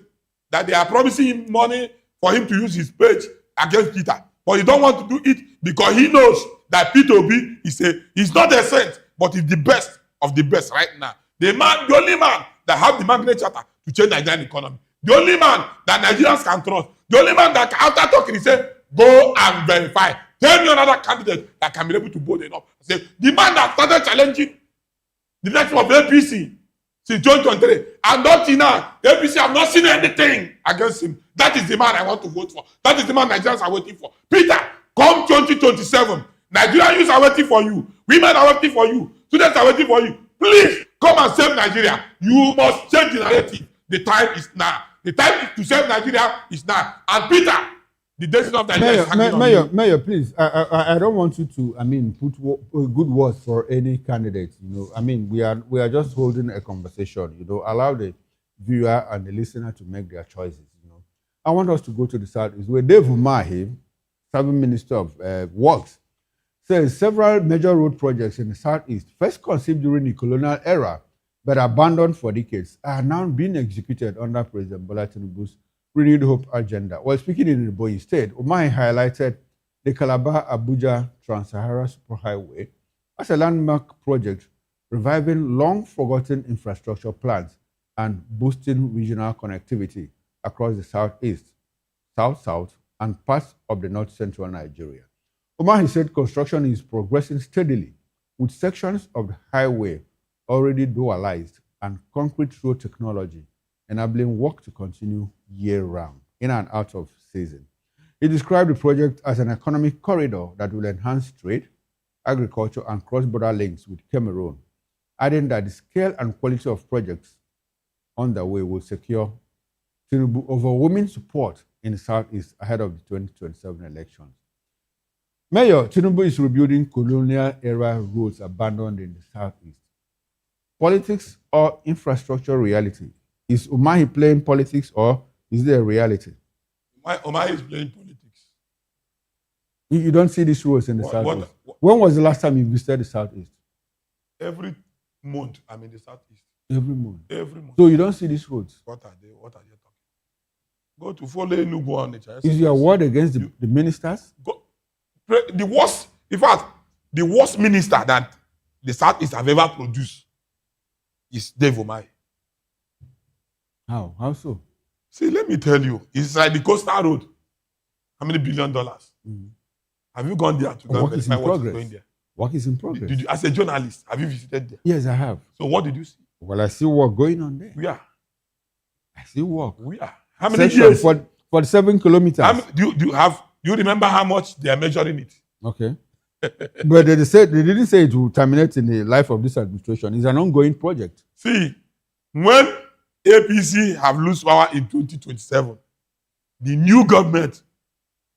that they are promising him money for him to use his page against Peter. But he don't want to do it because he knows that P2B is not a saint, but he's the best of the best right now. The only man that have the Magnet Charter to change Nigerian economy. The only man that Nigerians can trust. The only man that after talking, he said, go and verify. Tell me another candidate that can be able to bold enough. I say, the man that started challenging the election of APC since 2023, and until now, APC have not seen anything against him. That is the man I want to vote for. That is the man Nigerians are waiting for. Peter, come 2027. Nigerian youths are waiting for you. Women are waiting for you. Students are waiting for you. Please come and save Nigeria. You must change the narrative. The time is now. The time to save Nigeria is now. And Peter, the destiny of Nigeria is hanging on you. Mayor, please. I don't want you to. Put good words for any candidate. We are just holding a conversation. Allow the viewer and the listener to make their choices. I want us to go to the southeast where Dave Umahi, serving Minister of Works, says several major road projects in the southeast, first conceived during the colonial era but abandoned for decades, are now being executed under President Bola Tinubu's renewed hope agenda. While speaking in the Ebonyi State, Umahi highlighted the Calabar-Abuja Trans-Sahara Superhighway as a landmark project reviving long-forgotten infrastructure plans and boosting regional connectivity across the southeast, south-south, and parts of the north-central Nigeria. Umahi said construction is progressing steadily, with sections of the highway already dualized and concrete road technology enabling work to continue year-round, in and out of season. He described the project as an economic corridor that will enhance trade, agriculture, and cross-border links with Cameroon, adding that the scale and quality of projects underway will secure Tinubu overwhelming support in the southeast ahead of the 2027 elections. Mayor, Tinubu is rebuilding colonial-era roads abandoned in the southeast. Politics or infrastructure reality? Is Umahi playing politics or is there a reality? Umahi is playing politics. You don't see these roads in the southeast. When was the last time you visited the southeast? Every month I'm in the southeast. Every month? Every month. So you don't see these roads? What are they talking? Go to follow Enugu on nature. Is your word against the ministers? The worst, in fact, the worst minister that the southeast have ever produced is Dave Umahi. How? How so? See, let me tell you, it's like the Coastal Road. How many $1 billion? Have you gone there to go and verify what is going there? Work is in progress. Did you, as a journalist, have you visited there? Yes, I have. So what did you see? Well, I see work going on there. We are. I see work. We are. How many Section years? For 7 kilometers. Do you remember how much they are measuring it? Okay. But they didn't say it will terminate in the life of this administration. It's an ongoing project. See, when APC have lose power in 2027, the new government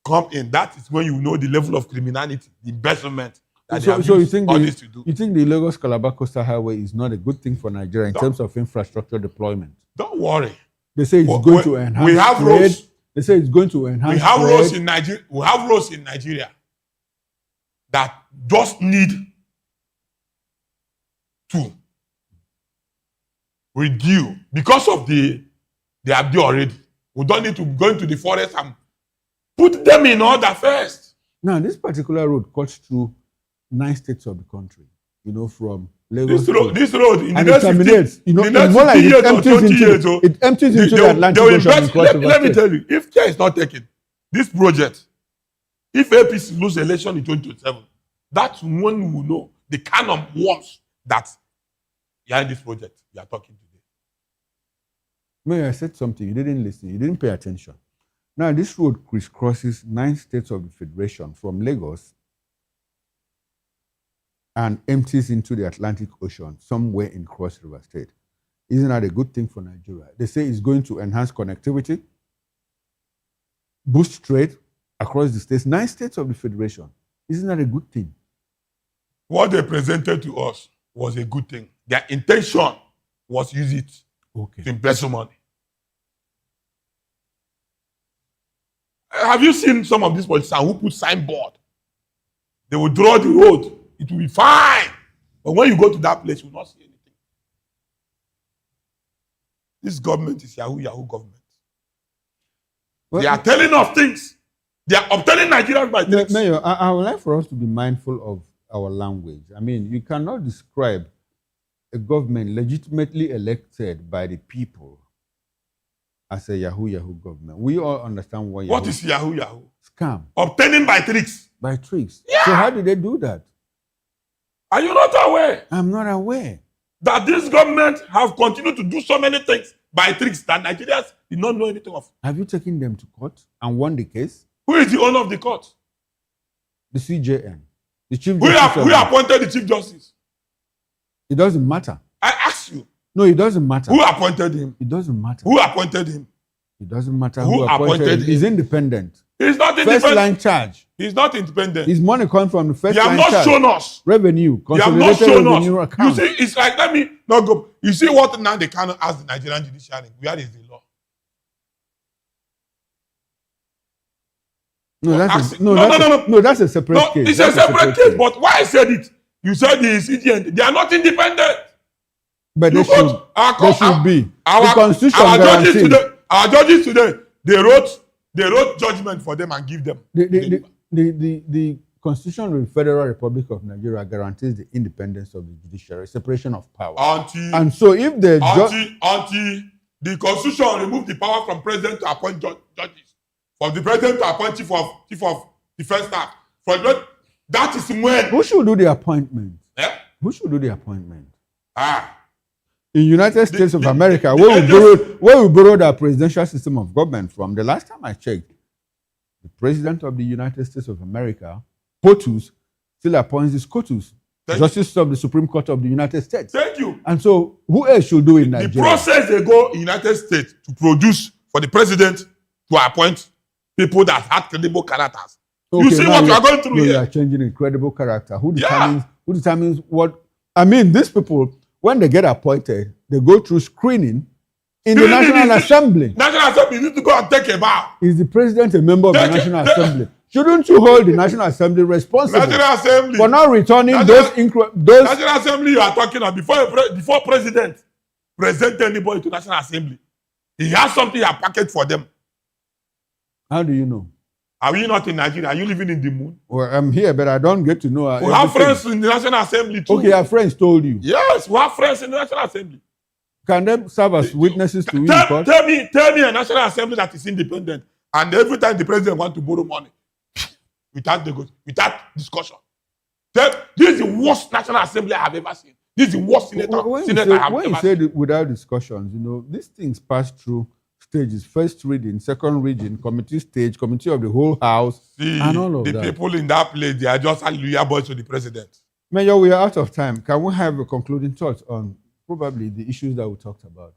come in. That is when you know the level of criminality, the embezzlement that they have used all this to do. You think the Lagos-Calabar Coastal Highway is not a good thing for Nigeria in terms of infrastructure deployment? Don't worry. They say it's going to enhance we have trade. roads. They say it's going to enhance we have trade. roads in Nigeria. We have roads in Nigeria that just need to reduce because of they are there already. We don't need to go into the forest and put them in order first. Now, this particular road cuts through 9 states of the country. From Lagos. This road in the and next it terminates. 50, It's more like it empties into the Atlantic Ocean. Let me tell you, if care is not taken, this project, if APC lose election in 2027, that's when we will know the kind of worms that are in this project you are talking today. Mayor, I said something. You didn't listen. You didn't pay attention. Now, this road crisscrosses 9 states of the Federation from Lagos and empties into the Atlantic Ocean somewhere in Cross River State. Isn't that a good thing for Nigeria? They say it's going to enhance connectivity, boost trade across the states, 9 states of the Federation. Isn't that a good thing? What they presented to us was a good thing. Their intention was use it to embezzle money. have you seen some of these politicians who put signboard? They will draw the road. It will be fine. But when you go to that place, you will not see anything. This government is Yahoo government. Well, they are telling us things. They are obtaining Nigerians by things. Mayor, I would like for us to be mindful of our language. I mean, you cannot describe a government legitimately elected by the people as a Yahoo government. We all understand what is Yahoo? Scam. Obtaining by tricks. By tricks. Yeah. So how did they do that? Are you not aware? I'm not aware. That this government have continued to do so many things by tricks that Nigerians did not know anything of. Have you taken them to court and won the case? Who is the owner of the court? The CJN. The Chief Justice. Who appointed the Chief Justice? It doesn't matter. I ask you. No, it doesn't matter. Who appointed him? It doesn't matter. Who appointed him? It doesn't matter who appointed him. He's independent. He's not independent. First line charge. He's not independent. His money comes from the first line charge. You have not shown us. Revenue. You have not shown us. Account. You see, it's like, let me not go. You see what now they cannot ask the Nigerian judiciary. Where is the law? No, that's a separate case. It's a separate case. But why I said it? You said the CGN. They are not independent. But they should be. The Constitution guarantees. Our judges today, they wrote judgment for them and give them. The Constitution of the Federal Republic of Nigeria guarantees the independence of the judiciary, separation of power. And so if the until the Constitution remove the power from president to appoint judges, from the president to appoint chief of defense staff, that is when. Who should do the appointment? Yeah? Who should do the appointment? In United States of America, where we borrowed our presidential system of government from, the last time I checked, the president of the United States of America, POTUS, still appoints his COTUS, Justice of the Supreme Court of the United States. Thank you. And so, who else should do it in Nigeria? The process they go in United States to produce for the president to appoint people that have credible characters. Okay, you see what you are going through here? You are changing incredible character. Who determines what? I mean, these people, when they get appointed, they go through screening in the National Assembly. National Assembly need to go and take a bow. Is the president a member of the National Assembly? Shouldn't you hold the National Assembly responsible for not returning those? National Assembly you are talking about before president present anybody to National Assembly, he has something packaged for them. How do you know? Are we not in Nigeria? Are you living in the moon? Well, I'm here, but I don't get to know. We have friends in the National Assembly too. Okay, your friends told you. Yes, we have friends in the National Assembly. Can they serve as witnesses to you in court? Tell me a National Assembly that is independent, and every time the president wants to borrow money, without discussion. This is the worst National Assembly I have ever seen. This is the worst Senate I have ever seen. When you said it without discussions, these things pass through stages: first reading, second reading, committee stage, committee of the whole house, and all of that. The people in that place, they are just hallelujah boys to the president. Mayor, we are out of time. Can we have a concluding thought on probably the issues that we talked about?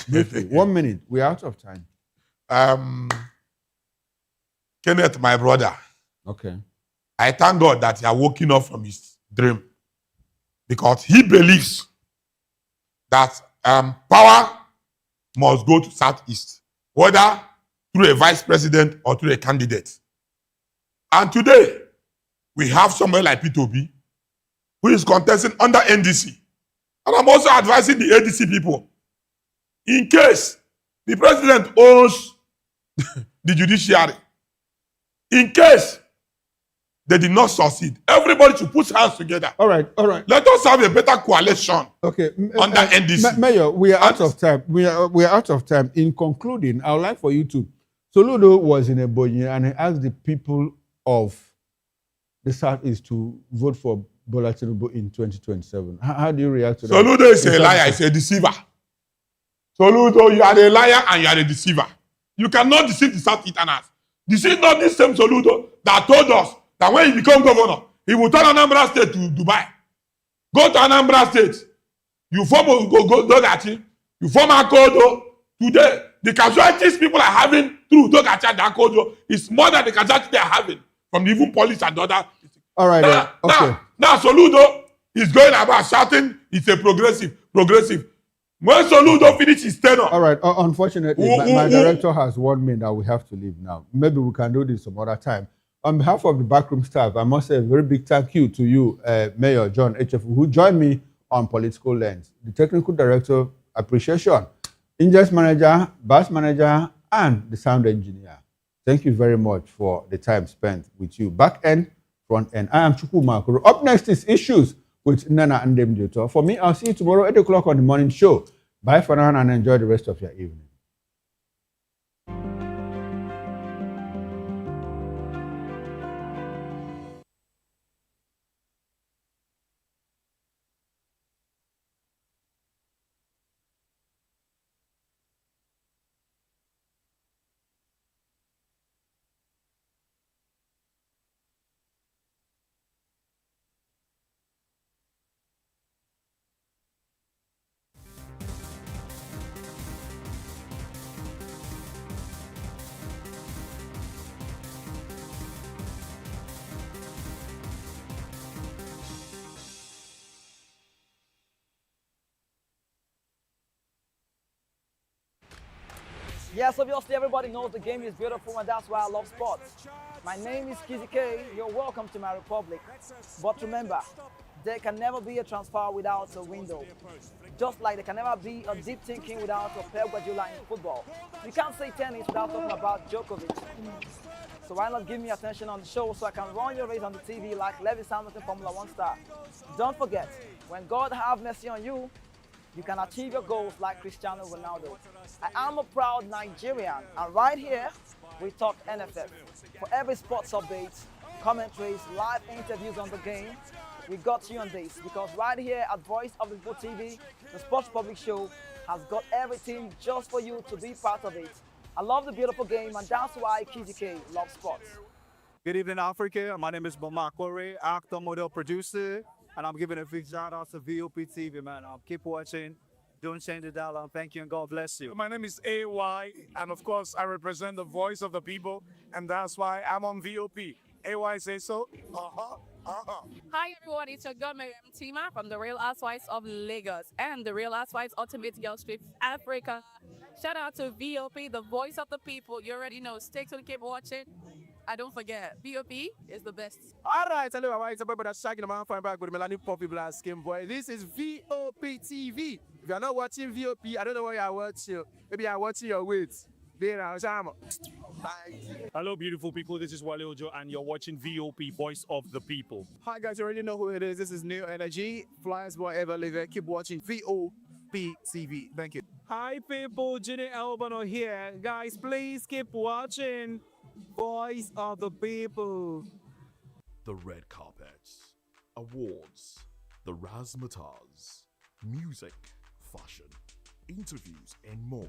Briefly, 1 minute. We are out of time. Kenneth, my brother. Okay. I thank God that he are waking up from his dream, because he believes that power must go to Southeast, whether through a vice president or through a candidate. And today, we have someone like P2B who is contesting under NDC. And I'm also advising the ADC people, in case the president owns the judiciary, in case they did not succeed, everybody should put hands together. All right. Let us have a better coalition. Okay. Under NDC. Mayor, we are out of time. We are out of time. In concluding, I would like for you to. Soludo was in Ebonyi and he asked the people of the Southeast to vote for Bola Tinubu in 2027. How do you react to that? Soludo is a liar. He's a deceiver. Soludo, you are a liar and you are a deceiver. You cannot deceive the Southeasterners. This is not the same Soludo that told us that when he become governor, he will turn Anambra State to Dubai. Go to Anambra State. You form Dogachi. You form Akodo. Today, the casualties people are having through Dogachi and Akodo is more than the casualties they are having from the even police and other. All right. Now Soludo is going about shouting it's a progressive. When Soludo finish his tenure. All right. Unfortunately, my director has warned me that we have to leave now. Maybe we can do this some other time. On behalf of the backroom staff, I must say a very big thank you to you, Mayor John HF, who joined me on Political Lens. The technical director, appreciation, ingest manager, bus manager, and the sound engineer. Thank you very much for the time spent with you. Back end, front end. I am Chukwu Makuru. Up next is Issues with Nana and Demjuto. For me, I'll see you tomorrow 8 o'clock on the morning show. Bye for now and enjoy the rest of your evening. Yes, obviously everybody knows the game is beautiful and that's why I love sports. My name is Kizzy K. You're welcome to my republic. But remember, there can never be a transfer without a window. Just like there can never be a deep thinking without a Pep Guardiola in football. You can't say tennis without talking about Djokovic. So why not give me attention on the show so I can run your race on the TV like Lewis Hamilton Formula 1 star. Don't forget, when God have mercy on you, you can achieve your goals like Cristiano Ronaldo. I am a proud Nigerian, and right here, we talk NFF. For every sports update, commentaries, live interviews on the game, we got you on this, because right here at Voice of the People TV, the Sports Public Show has got everything just for you to be part of it. I love the beautiful game, and that's why Kizzy K loves sports. Good evening, Africa. My name is Bama Kore, actor, model, producer, and I'm giving a big shout out to VOP TV, man. Keep watching. Don't change the dial. Thank you and God bless you. My name is AY, and of course, I represent the voice of the people, and that's why I'm on VOP. AY say so. Hi everyone, it's your girl Miriam Tima from the Real Housewives of Lagos and the Real Housewives Ultimate Girls Trip Africa. Shout out to VOP, the voice of the people. You already know. Stay tuned, keep watching. And don't forget, VOP is the best. All right, hello, it's a boy that's shaking the man fine back with Melanie Poppy Black Skin Boy. This is VOP TV. If you're not watching VOP, I don't know why you're watching. Maybe you're watching your weight. Hello, beautiful people. This is Wale Ojo, and you're watching VOP, Voice of the People. Hi guys, you already know who it is. This is New Energy. Flyers boy ever live. Keep watching VOP TV. Thank you. Hi, people. Jenny Albano here. Guys, please keep watching Voice of the People. The red carpets, awards, the razzmatazz, music, fashion, interviews, and more.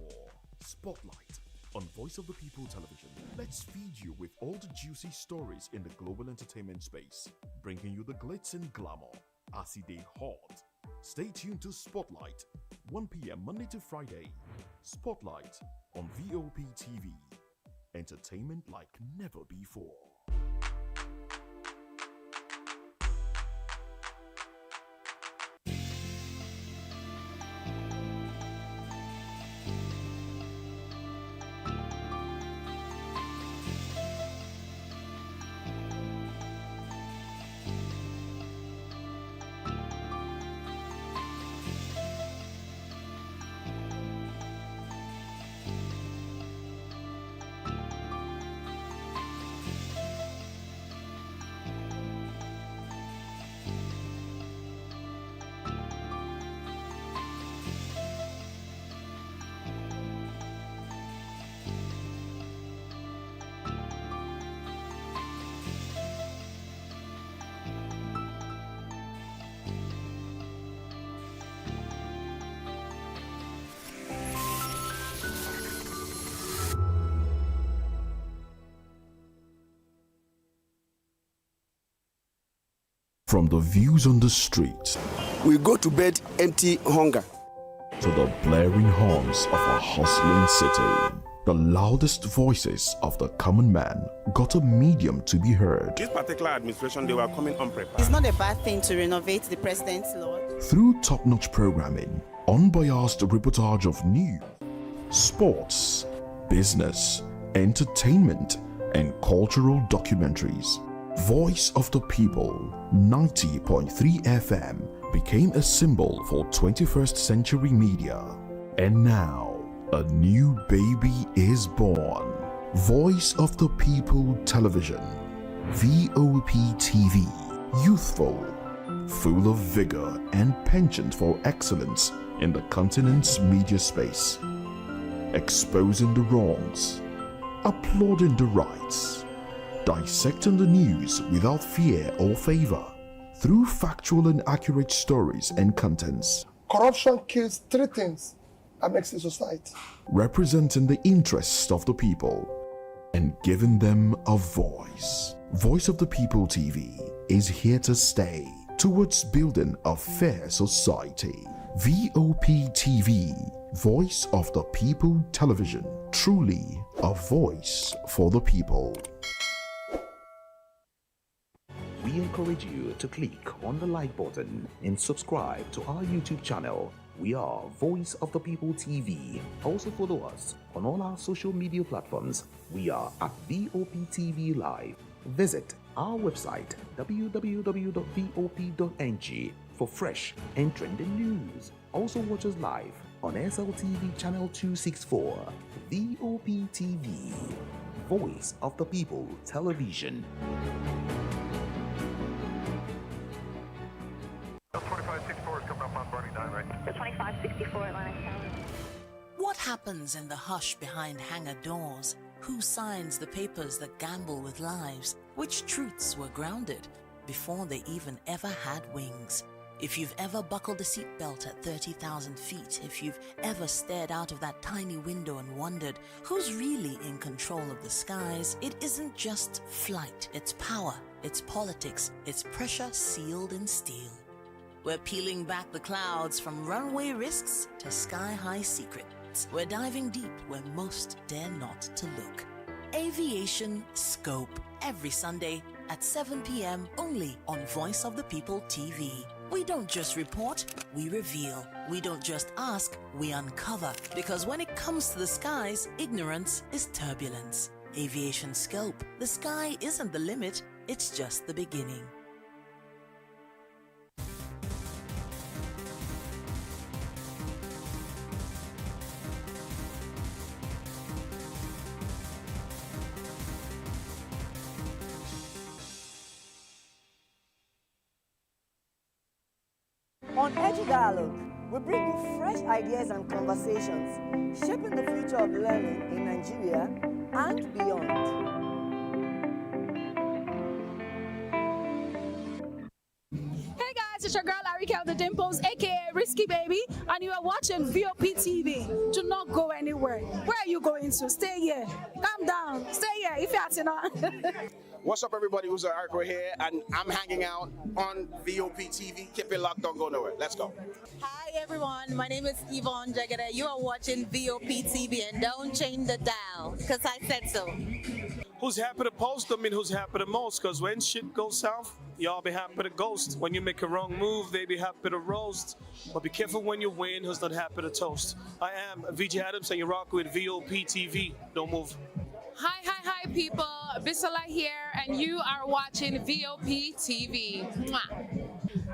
Spotlight on Voice of the People television. Let's feed you with all the juicy stories in the global entertainment space, bringing you the glitz and glamour as they hot. Stay tuned to Spotlight, 1 p.m. Monday to Friday. Spotlight on VOP TV. Entertainment like never before. From the views on the street, we go to bed empty hunger, to the blaring horns of a hustling city, the loudest voices of the common man got a medium to be heard. This particular administration, they were coming unprepared. It's not a bad thing to renovate the president's lawn. Through top-notch programming, unbiased reportage of news, sports, business, entertainment, and cultural documentaries. Voice of the People 90.3 FM became a symbol for 21st century media. And now, a new baby is born. Voice of the People Television, VOP TV, youthful, full of vigor and penchant for excellence in the continent's media space, exposing the wrongs, applauding the rights, dissecting the news without fear or favor, through factual and accurate stories and contents. Corruption kills three things that makes a society. Representing the interests of the people and giving them a voice. Voice of the People TV is here to stay towards building a fair society. VOP TV, Voice of the People Television, truly a voice for the people. We encourage you to click on the like button and subscribe to our YouTube channel. We are Voice of the People TV. Also follow us on all our social media platforms. We are at VOP TV Live. Visit our website www.vop.ng for fresh and trending news. Also watch us live on SLTV channel 264. VOP TV, Voice of the People Television. 2564 is coming up on Barney 9, right? The 2564 Atlantic Tower. What happens in the hush behind hangar doors? Who signs the papers that gamble with lives? Which truths were grounded before they even ever had wings? If you've ever buckled a seatbelt at 30,000 feet, if you've ever stared out of that tiny window and wondered who's really in control of the skies, it isn't just flight, it's power, it's politics, it's pressure sealed in steel. We're peeling back the clouds from runway risks to sky-high secrets. We're diving deep where most dare not to look. Aviation Scope, every Sunday at 7 p.m. only on Voice of the People TV. We don't just report, we reveal. We don't just ask, we uncover. Because when it comes to the skies, ignorance is turbulence. Aviation Scope, the sky isn't the limit, it's just the beginning. On Edgy Dialogue, we bring you fresh ideas and conversations, shaping the future of learning in Nigeria and beyond. Hey guys, it's your girl Arika of the Dimples, aka Risky Baby, and you are watching VOP TV. Do not go anywhere. Where are you going to? Stay here. Calm down. Stay here if you're acting on. What's up, everybody? Who's Arco here, and I'm hanging out on VOP TV. Keep it locked, don't go nowhere. Let's go. Hi everyone, my name is Yvonne Jagade. You are watching VOP TV, and don't change the dial, because I said so. Who's happy to post? I mean, who's happy the most? Because when shit goes south, y'all be happy to ghost. When you make a wrong move, they be happy to roast. But be careful when you win, who's not happy to toast. I am VJ Adams, and you rock with VOP TV. Don't move. Hi, people. Bisola here, and you are watching VOP TV. Mwah.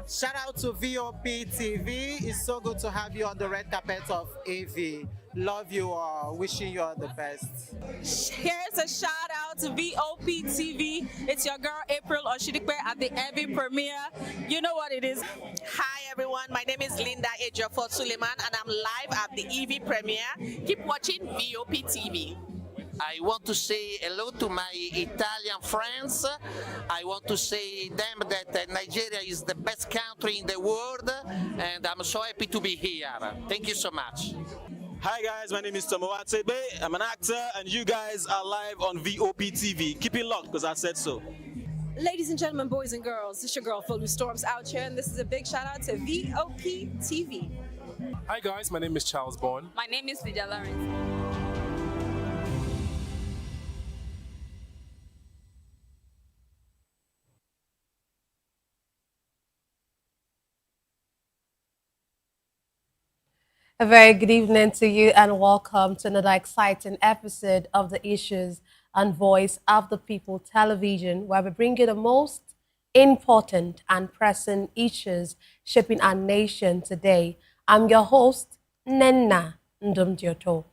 Shout out to VOP TV. It's so good to have you on the red carpet of AV. Love you all. Wishing you all the best. Here's a shout out to VOP TV. It's your girl April Oshidikwe at the EV premiere. You know what it is. Hi everyone, my name is Linda Ejiofor Suleiman, and I'm live at the EV premiere. Keep watching VOP TV. I want to say hello to my Italian friends. I want to say them that Nigeria is the best country in the world, and I'm so happy to be here. Thank you so much. Hi guys, my name is Tomowatsebe. I'm an actor, and you guys are live on VOP TV. Keep it locked, because I said so. Ladies and gentlemen, boys and girls, this is your girl Folu Storms out here, and this is a big shout out to VOP TV. Hi guys, my name is Charles Bourne. My name is Lydia Lawrence. A very good evening to you and welcome to another exciting episode of the Issues and Voice of the People television, where we bring you the most important and pressing issues shaping our nation today. I'm your host, Nenna Ndumdioto.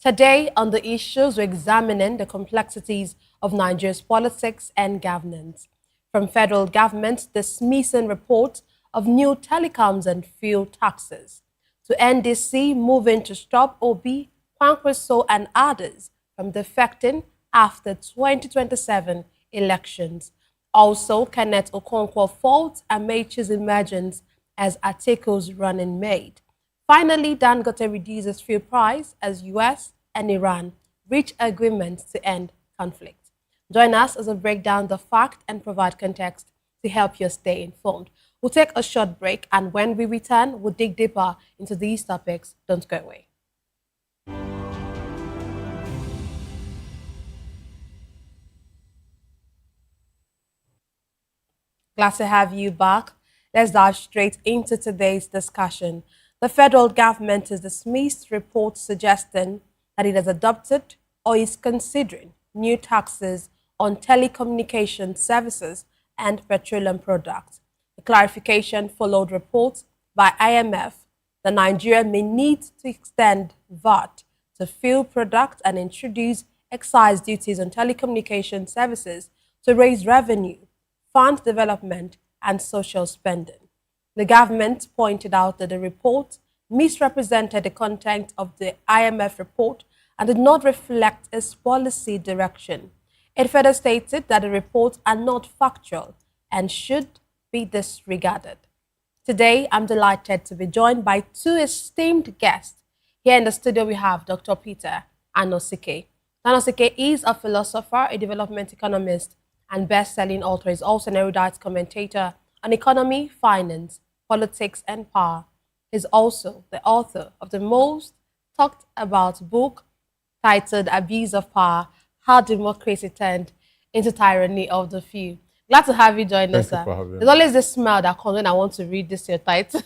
Today on the issues, we're examining the complexities of Nigeria's politics and governance. From federal government dismissing reports of new telecoms and fuel taxes, to NDC moving to stop Obi, Kwankwaso and others from defecting after 2027 elections. Also, Kenneth Okonkwo faults Amaechi's emergence as Atiko's running mate. Finally, Dangote reduces fuel price as US and Iran reach agreements to end conflict. Join us as we break down the fact and provide context to help you stay informed. We'll take a short break, and when we return, we'll dig deeper into these topics. Don't go away. Glad to have you back. Let's dive straight into today's discussion. The federal government has dismissed reports suggesting that it has adopted or is considering new taxes on telecommunication services and petroleum products. The clarification followed reports by IMF that Nigeria may need to extend VAT to fuel products and introduce excise duties on telecommunication services to raise revenue, fund development, and social spending. The government pointed out that the report misrepresented the content of the IMF report and did not reflect its policy direction. It further stated that the reports are not factual and should be disregarded. Today, I'm delighted to be joined by two esteemed guests. Here in the studio, we have Dr. Peter Anosike. Anosike is a philosopher, a development economist, and best-selling author. He's also an erudite commentator on economy, finance, politics, and power. He's also the author of the most talked about book titled Abuse of Power, How Democracy Turned into Tyranny of the Few. Glad to have you join us, sir. There's always this smile that comes when I want to read this your title.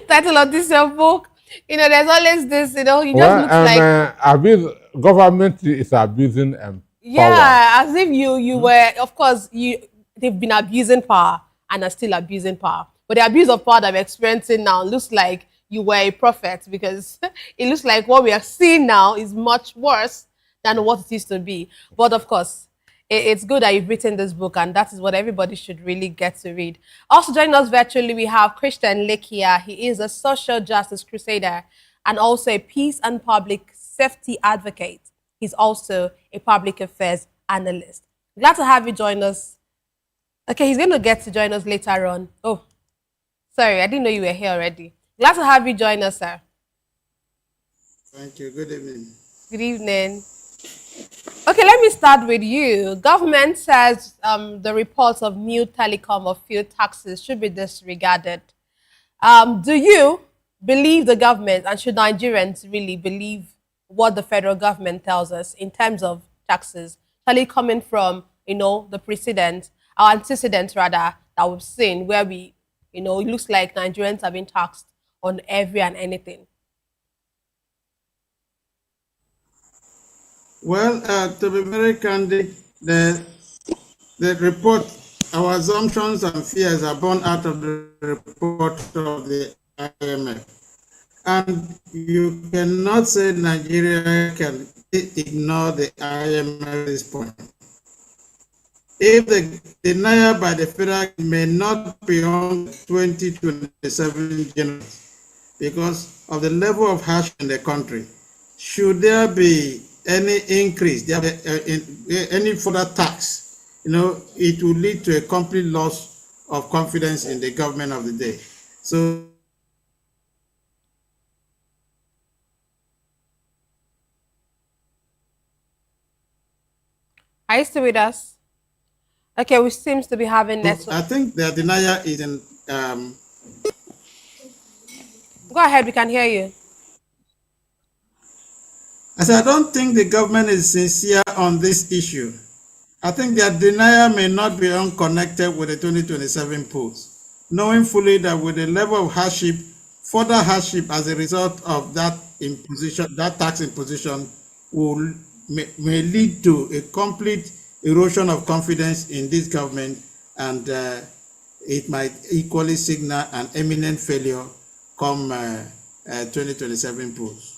Title of this your book. You know, there's always this, you know, you just look like government is abusing power. Yeah, as if you were, of course, they've been abusing power and are still abusing power. But the abuse of power that we're experiencing now looks like you were a prophet, because it looks like what we are seeing now is much worse than what it used to be. But of course, it's good that you've written this book, and that is what everybody should really get to read. Also joining us virtually, we have Christian Lekia. He is a social justice crusader and also a peace and public safety advocate. He's also a public affairs analyst. Glad to have you join us. Okay, he's going to get to join us later on. Oh, sorry, I didn't know you were here already. Glad to have you join us, sir. Thank you. Good evening. Good evening. Okay, let me start with you. Government says the reports of new telecom or fuel taxes should be disregarded. Do you believe the government, and should Nigerians really believe what the federal government tells us in terms of taxes, actually coming from, you know, the precedent, our antecedents rather, that we've seen, where we, you know, it looks like Nigerians have been taxed on every and anything? Well, to be very candid, the report, our assumptions and fears are born out of the report of the IMF. And you cannot say Nigeria can ignore the IMF at this point. If the denial by the federal may not be on 2027 January because of the level of hardship in the country, should there be any increase, any further tax, you know, it will lead to a complete loss of confidence in the government of the day. So Are you still with us? Okay, we seem to be having network. I think the denial is in. Go ahead, we can hear you. I said, I don't think the government is sincere on this issue. I think their denial may not be unconnected with the 2027 polls, knowing fully that with the level of hardship further hardship as a result of that imposition, that tax imposition, may lead to a complete erosion of confidence in this government, and it might equally signal an imminent failure come 2027 polls.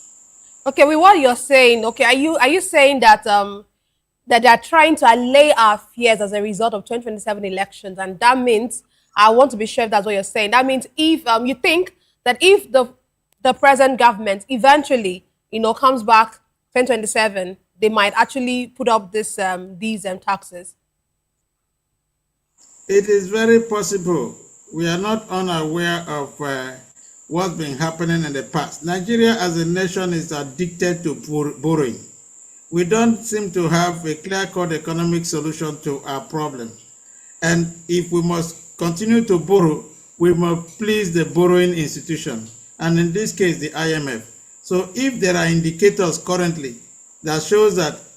Okay, with what you're saying, okay, are you saying that that they are trying to allay our fears as a result of 2027 elections, and that means, I want to be sure if that's what you're saying. That means if you think that if the present government eventually, comes back 2027, they might actually put up these taxes. It is very possible. We are not unaware of what's been happening in the past. Nigeria as a nation is addicted to borrowing. We don't seem to have a clear-cut economic solution to our problem. And if we must continue to borrow, we must please the borrowing institution, and in this case, the IMF. So if there are indicators currently that shows that